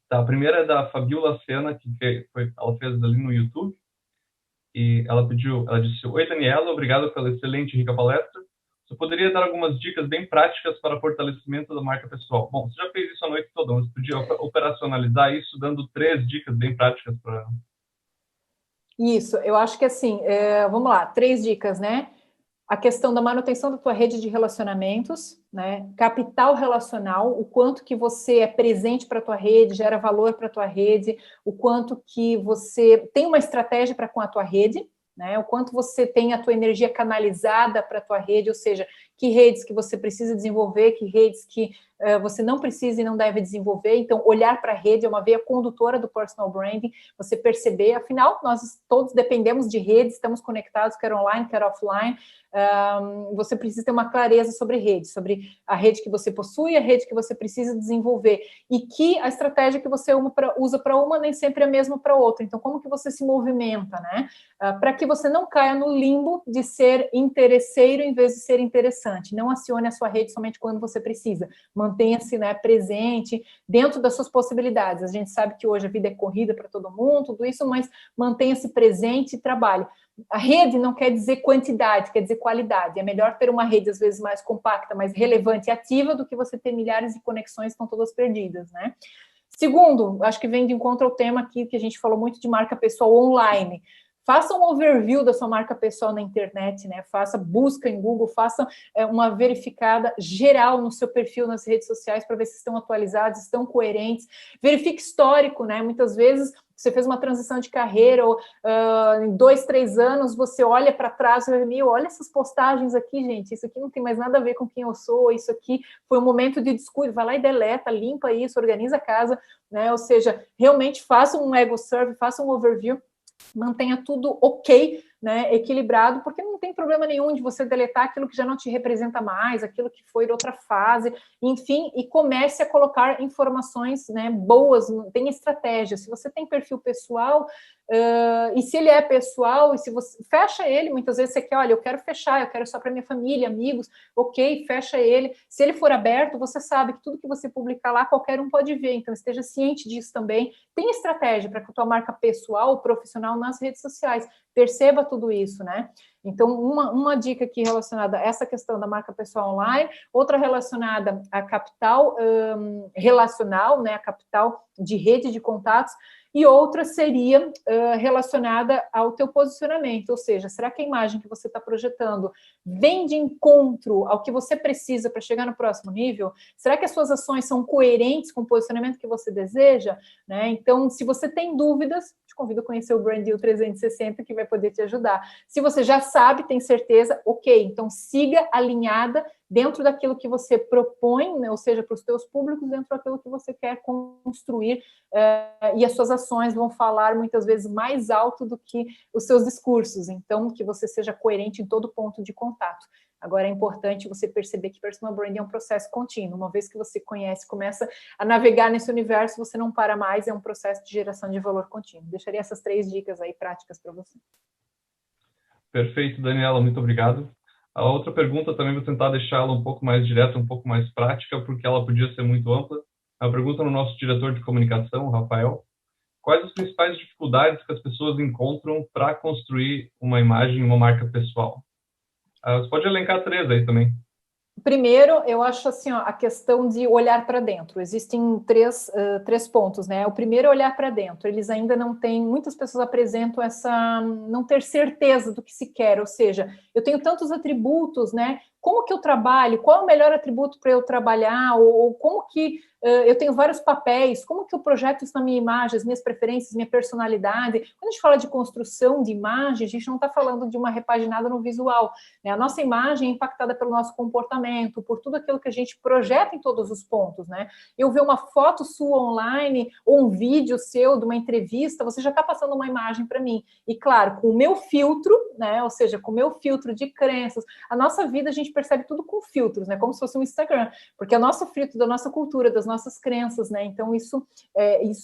Tá, a primeira é da Fabiola Sena, que ela fez ali no YouTube. E ela disse: Oi, Daniela, obrigado pela excelente e rica palestra. Você poderia dar algumas dicas bem práticas para fortalecimento da marca pessoal? Bom, você já fez isso a noite toda, mas podia operacionalizar isso dando 3 dicas bem práticas para... Isso, eu acho que assim, vamos lá, 3 dicas, né? A questão da manutenção da tua rede de relacionamentos, né? Capital relacional, o quanto que você é presente para a tua rede, gera valor para a tua rede, o quanto que você tem uma estratégia para com a tua rede, né? O quanto você tem a tua energia canalizada para a tua rede, ou seja, que redes que você precisa desenvolver, que redes que você não precisa e não deve desenvolver. Então, olhar para a rede é uma veia condutora do personal branding, você perceber, afinal, nós todos dependemos de redes, estamos conectados, quer online, quer offline. Você precisa ter uma clareza sobre rede, sobre a rede que você possui, a rede que você precisa desenvolver, e que a estratégia que você usa para uma nem sempre é a mesma para outra. Então, como que você se movimenta, né? Para que você não caia no limbo de ser interesseiro em vez de ser interessante. Não acione a sua rede somente quando você precisa. Mantenha-se, né, presente dentro das suas possibilidades. A gente sabe que hoje a vida é corrida para todo mundo, tudo isso, mas mantenha-se presente e trabalhe. A rede não quer dizer quantidade, quer dizer qualidade. É melhor ter uma rede, às vezes, mais compacta, mais relevante e ativa, do que você ter milhares de conexões que estão todas perdidas, né? Segundo, acho que vem de encontro ao tema aqui, que a gente falou muito de marca pessoal online. Faça um overview da sua marca pessoal na internet, né? Faça busca em Google, faça uma verificada geral no seu perfil nas redes sociais para ver se estão atualizados, estão coerentes. Verifique histórico, né? Muitas vezes você fez uma transição de carreira, ou em 2, 3 anos, você olha para trás e fala: olha essas postagens aqui, gente, isso aqui não tem mais nada a ver com quem eu sou, isso aqui foi um momento de descuido, vai lá e deleta, limpa isso, organiza a casa, né? Ou seja, realmente faça um ego survey, faça um overview, mantenha tudo ok, né, equilibrado, porque não tem problema nenhum de você deletar aquilo que já não te representa mais, aquilo que foi de outra fase, enfim, e comece a colocar informações, né, boas, tem estratégia. Se você tem perfil pessoal, e se ele é pessoal, e se você fecha ele, muitas vezes você quer, olha, eu quero fechar, eu quero só para minha família, amigos, ok, fecha ele. Se ele for aberto, você sabe que tudo que você publicar lá, qualquer um pode ver, então esteja ciente disso também. Tem estratégia para que a tua marca pessoal ou profissional nas redes sociais, perceba tudo isso, né? Então, uma dica aqui relacionada a essa questão da marca pessoal online, outra relacionada à capital relacional, né, a capital de rede de contatos, e outra seria relacionada ao teu posicionamento, ou seja, será que a imagem que você está projetando vem de encontro ao que você precisa para chegar no próximo nível? Será que as suas ações são coerentes com o posicionamento que você deseja? Né? Então, se você tem dúvidas, te convido a conhecer o Brand Deal 360, que vai poder te ajudar. Se você já sabe, tem certeza, ok, então siga alinhada dentro daquilo que você propõe, né, ou seja, para os teus públicos, dentro daquilo que você quer construir, e as suas ações vão falar muitas vezes mais alto do que os seus discursos, então que você seja coerente em todo ponto de contato. Agora, é importante você perceber que personal branding é um processo contínuo. Uma vez que você conhece, começa a navegar nesse universo, você não para mais, é um processo de geração de valor contínuo. Deixaria essas 3 dicas aí práticas para você. Perfeito, Daniela, muito obrigado. A outra pergunta também vou tentar deixá-la um pouco mais direta, um pouco mais prática, porque ela podia ser muito ampla. A pergunta no nosso diretor de comunicação, Rafael. Quais as principais dificuldades que as pessoas encontram para construir uma imagem, uma marca pessoal? Você pode elencar 3 aí também. Primeiro, eu acho assim, ó, a questão de olhar para dentro. Existem 3 pontos, né? O primeiro é olhar para dentro. Eles ainda não têm, muitas pessoas apresentam essa não ter certeza do que se quer, ou seja, eu tenho tantos atributos, né? Como que eu trabalho? Qual é o melhor atributo para eu trabalhar? Ou como que eu tenho vários papéis? Como que eu projeto isso na minha imagem, as minhas preferências, minha personalidade? Quando a gente fala de construção de imagem, a gente não está falando de uma repaginada no visual, né? A nossa imagem é impactada pelo nosso comportamento, por tudo aquilo que a gente projeta em todos os pontos, né? Eu ver uma foto sua online ou um vídeo seu de uma entrevista, você já está passando uma imagem para mim. E claro, com o meu filtro, né? Ou seja, com o meu filtro de crenças, a nossa vida a gente percebe tudo com filtros, né? Como se fosse um Instagram, porque é o nosso filtro da nossa cultura, das nossas crenças, né? Então isso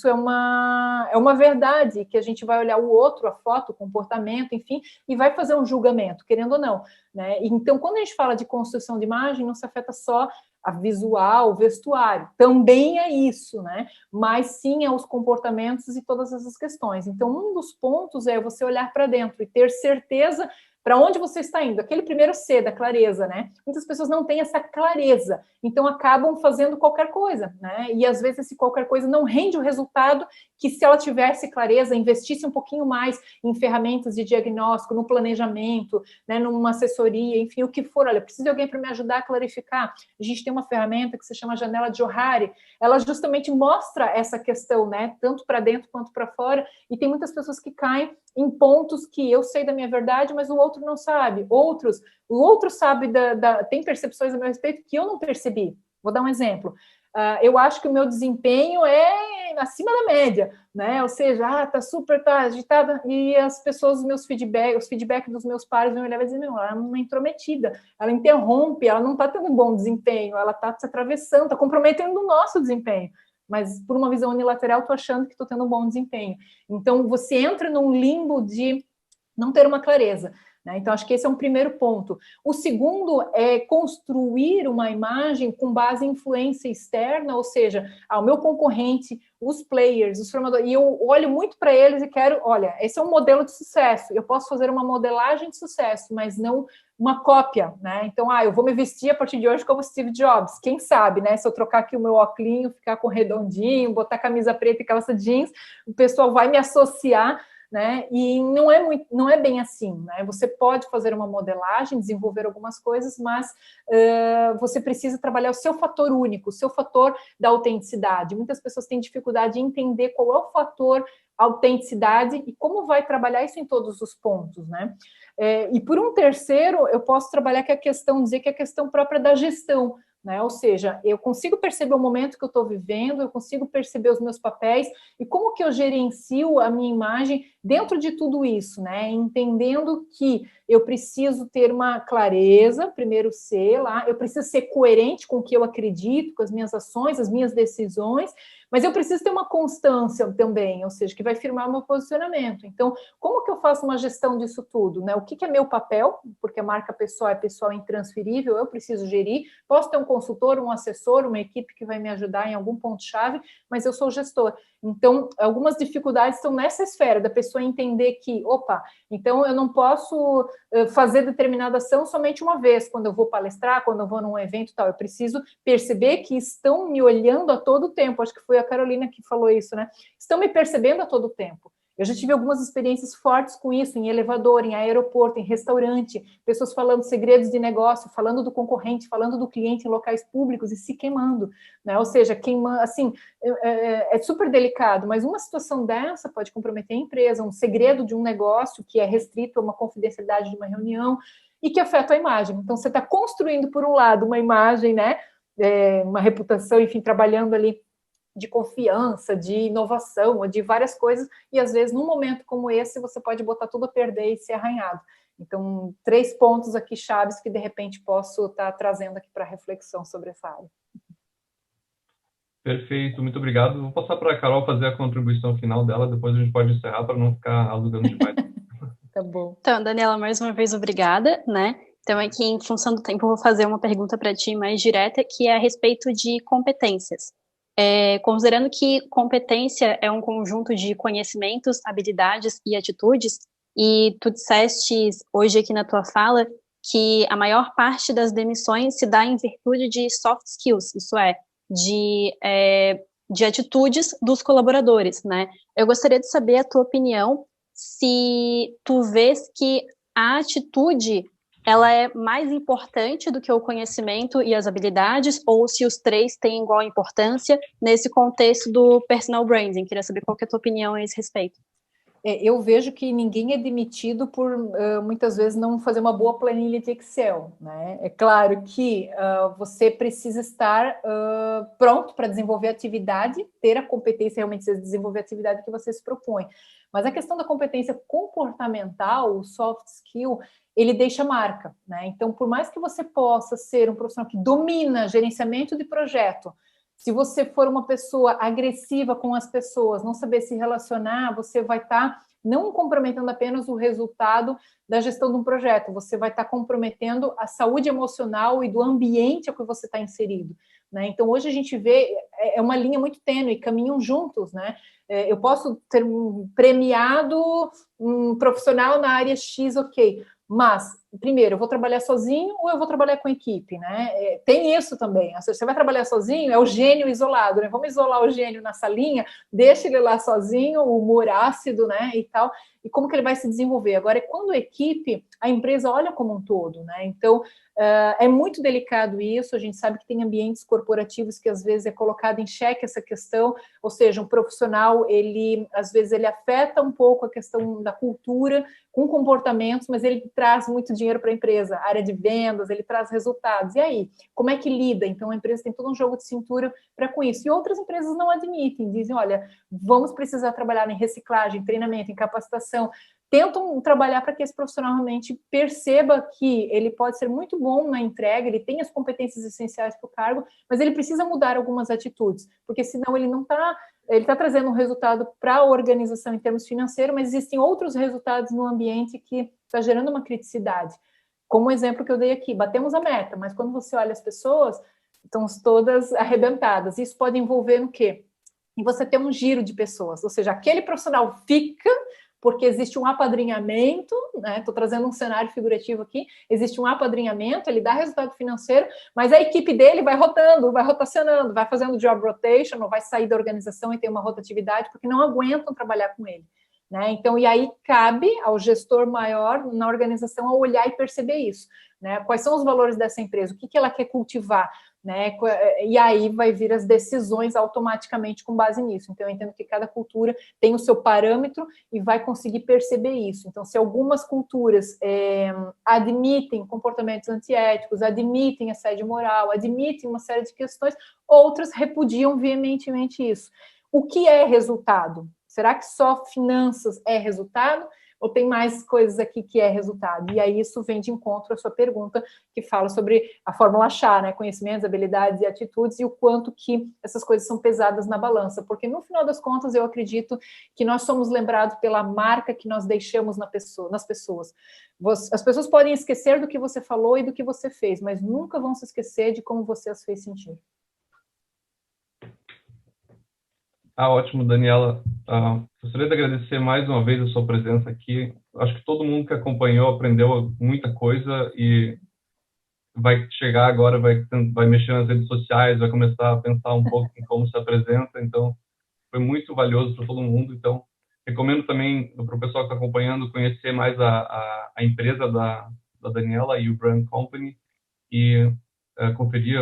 é uma verdade, que a gente vai olhar o outro, a foto, o comportamento, enfim, e vai fazer um julgamento, querendo ou não, né? Então, quando a gente fala de construção de imagem, não se afeta só a visual, o vestuário, também é isso, né? Mas sim aos comportamentos e todas essas questões. Então, um dos pontos é você olhar para dentro e ter certeza para onde você está indo. Aquele primeiro C da clareza, né? Muitas pessoas não têm essa clareza, então acabam fazendo qualquer coisa, né? E às vezes esse qualquer coisa não rende o resultado que, se ela tivesse clareza, investisse um pouquinho mais em ferramentas de diagnóstico, no planejamento, né, numa assessoria, enfim, o que for. Olha, preciso de alguém para me ajudar a clarificar. A gente tem uma ferramenta que se chama Janela de Johari, ela justamente mostra essa questão, né, tanto para dentro quanto para fora, e tem muitas pessoas que caem em pontos que eu sei da minha verdade, mas o outro não sabe. O outro sabe, tem percepções a meu respeito que eu não percebi. Vou dar um exemplo. Eu acho que o meu desempenho é acima da média, né? Ou seja, tá super, tá agitada, e as pessoas, os feedback dos meus pares vão olhar e dizer, não, ela é uma intrometida, ela interrompe, ela não tá tendo um bom desempenho, ela tá se atravessando, tá comprometendo o nosso desempenho. Mas por uma visão unilateral, estou achando que estou tendo um bom desempenho. Então, você entra num limbo de não ter uma clareza, né? Então, acho que esse é um primeiro ponto. O segundo é construir uma imagem com base em influência externa, ou seja, o meu concorrente, os players, os formadores, e eu olho muito para eles e quero, olha, esse é um modelo de sucesso, eu posso fazer uma modelagem de sucesso, mas não uma cópia, né? Então, eu vou me vestir a partir de hoje como Steve Jobs, quem sabe, né? Se eu trocar aqui o meu óculos, ficar com redondinho, botar camisa preta e calça jeans, o pessoal vai me associar, né? E não é bem assim, né? Você pode fazer uma modelagem, desenvolver algumas coisas, mas você precisa trabalhar o seu fator único, o seu fator da autenticidade. Muitas pessoas têm dificuldade em entender qual é o fator autenticidade e como vai trabalhar isso em todos os pontos, né? E por um terceiro, eu posso trabalhar que a questão, dizer que é a questão própria da gestão, né? Ou seja, eu consigo perceber o momento que eu estou vivendo, eu consigo perceber os meus papéis e como que eu gerencio a minha imagem dentro de tudo isso, né? Entendendo que eu preciso ter uma clareza, primeiro ser lá, eu preciso ser coerente com o que eu acredito, com as minhas ações, as minhas decisões, mas eu preciso ter uma constância também, ou seja, que vai firmar o meu posicionamento. Então, como que eu faço uma gestão disso tudo, né? O que é meu papel? Porque a marca pessoal é pessoal intransferível, eu preciso gerir. Posso ter um consultor, um assessor, uma equipe que vai me ajudar em algum ponto-chave, mas eu sou gestor. Então, algumas dificuldades estão nessa esfera, da pessoa entender que, então eu não posso fazer determinada ação somente uma vez, quando eu vou palestrar, quando eu vou num evento e tal. Eu preciso perceber que estão me olhando a todo tempo. Acho que foi a Carolina que falou isso, né? Estão me percebendo a todo tempo. Eu já tive algumas experiências fortes com isso, em elevador, em aeroporto, em restaurante, pessoas falando segredos de negócio, falando do concorrente, falando do cliente em locais públicos e se queimando, né? Ou seja, assim, é super delicado, mas uma situação dessa pode comprometer a empresa, um segredo de um negócio que é restrito a uma confidencialidade de uma reunião e que afeta a imagem. Então, você está construindo, por um lado, uma imagem, né? Uma reputação, enfim, trabalhando ali de confiança, de inovação, de várias coisas, e às vezes num momento como esse você pode botar tudo a perder e ser arranhado. Então, 3 pontos aqui chaves que, de repente, posso estar trazendo aqui para reflexão sobre essa área. Perfeito, muito obrigado. Vou passar para a Carol fazer a contribuição final dela, depois a gente pode encerrar para não ficar alugando demais. Tá bom. Então, Daniela, mais uma vez, obrigada, né? Então, aqui, em função do tempo, eu vou fazer uma pergunta para ti mais direta, que é a respeito de competências. Considerando que competência é um conjunto de conhecimentos, habilidades e atitudes, e tu disseste hoje aqui na tua fala que a maior parte das demissões se dá em virtude de soft skills, isso é, de atitudes dos colaboradores, né? Eu gostaria de saber a tua opinião, se tu vês que a atitude ela é mais importante do que o conhecimento e as habilidades, ou se os 3 têm igual importância nesse contexto do personal branding. Queria saber qual que é a tua opinião a esse respeito. Eu vejo que ninguém é demitido por, muitas vezes, não fazer uma boa planilha de Excel, né? É claro que você precisa estar pronto para desenvolver a atividade, ter a competência realmente de desenvolver a atividade que você se propõe. Mas a questão da competência comportamental, o soft skill, ele deixa marca, né? Então, por mais que você possa ser um profissional que domina gerenciamento de projeto, se você for uma pessoa agressiva com as pessoas, não saber se relacionar, você vai estar não comprometendo apenas o resultado da gestão de um projeto, você vai estar comprometendo a saúde emocional e do ambiente ao que você está inserido, né? Então, hoje a gente vê, é uma linha muito tênue, caminham juntos, né? Eu posso ter premiado um profissional na área X, ok, mas, primeiro, eu vou trabalhar sozinho ou eu vou trabalhar com equipe, né? Tem isso também. Você vai trabalhar sozinho, é o gênio isolado, né? Vamos isolar o gênio na salinha, deixa ele lá sozinho, o humor ácido, né? E tal. E como que ele vai se desenvolver? Agora, quando a equipe, a empresa olha como um todo, né? Então, é muito delicado isso. A gente sabe que tem ambientes corporativos que às vezes é colocado em xeque essa questão, ou seja, um profissional, às vezes ele afeta um pouco a questão da cultura com comportamentos, mas ele traz muito dinheiro para a empresa, área de vendas, ele traz resultados. E aí, como é que lida? Então, a empresa tem todo um jogo de cintura para com isso. E outras empresas não admitem, dizem, olha, vamos precisar trabalhar em reciclagem, treinamento, em capacitação, tentam trabalhar para que esse profissional realmente perceba que ele pode ser muito bom na entrega, ele tem as competências essenciais para o cargo, mas ele precisa mudar algumas atitudes, porque senão ele não está... Ele está trazendo um resultado para a organização em termos financeiros, mas existem outros resultados no ambiente que está gerando uma criticidade. Como o exemplo que eu dei aqui, batemos a meta, mas quando você olha as pessoas, estão todas arrebentadas. Isso pode envolver no quê? E você ter um giro de pessoas, ou seja, aquele profissional fica porque existe um apadrinhamento, né? Estou trazendo um cenário figurativo aqui, existe um apadrinhamento, ele dá resultado financeiro, mas a equipe dele vai rotando, vai rotacionando, vai fazendo job rotation, ou vai sair da organização e ter uma rotatividade, porque não aguentam trabalhar com ele, né? Então, e aí cabe ao gestor maior na organização a olhar e perceber isso, né? Quais são os valores dessa empresa, o que ela quer cultivar, né? E aí vai vir as decisões automaticamente com base nisso. Então, eu entendo que cada cultura tem o seu parâmetro e vai conseguir perceber isso. Então, se algumas culturas admitem comportamentos antiéticos, admitem assédio moral, admitem uma série de questões, outras repudiam veementemente isso. O que é resultado? Será que só finanças é resultado? Ou tem mais coisas aqui que é resultado? E aí isso vem de encontro à sua pergunta, que fala sobre a fórmula chá, né? Conhecimentos, habilidades e atitudes, e o quanto que essas coisas são pesadas na balança. Porque, no final das contas, eu acredito que nós somos lembrados pela marca que nós deixamos nas pessoas. As pessoas podem esquecer do que você falou e do que você fez, mas nunca vão se esquecer de como você as fez sentir. Ótimo, Daniela. Gostaria de agradecer mais uma vez a sua presença aqui. Acho que todo mundo que acompanhou aprendeu muita coisa e vai chegar agora, vai mexer nas redes sociais, vai começar a pensar um pouco em como se apresenta. Então, foi muito valioso para todo mundo. Então, recomendo também para o pessoal que está acompanhando conhecer mais a empresa da Daniela e o Brand Company e conferir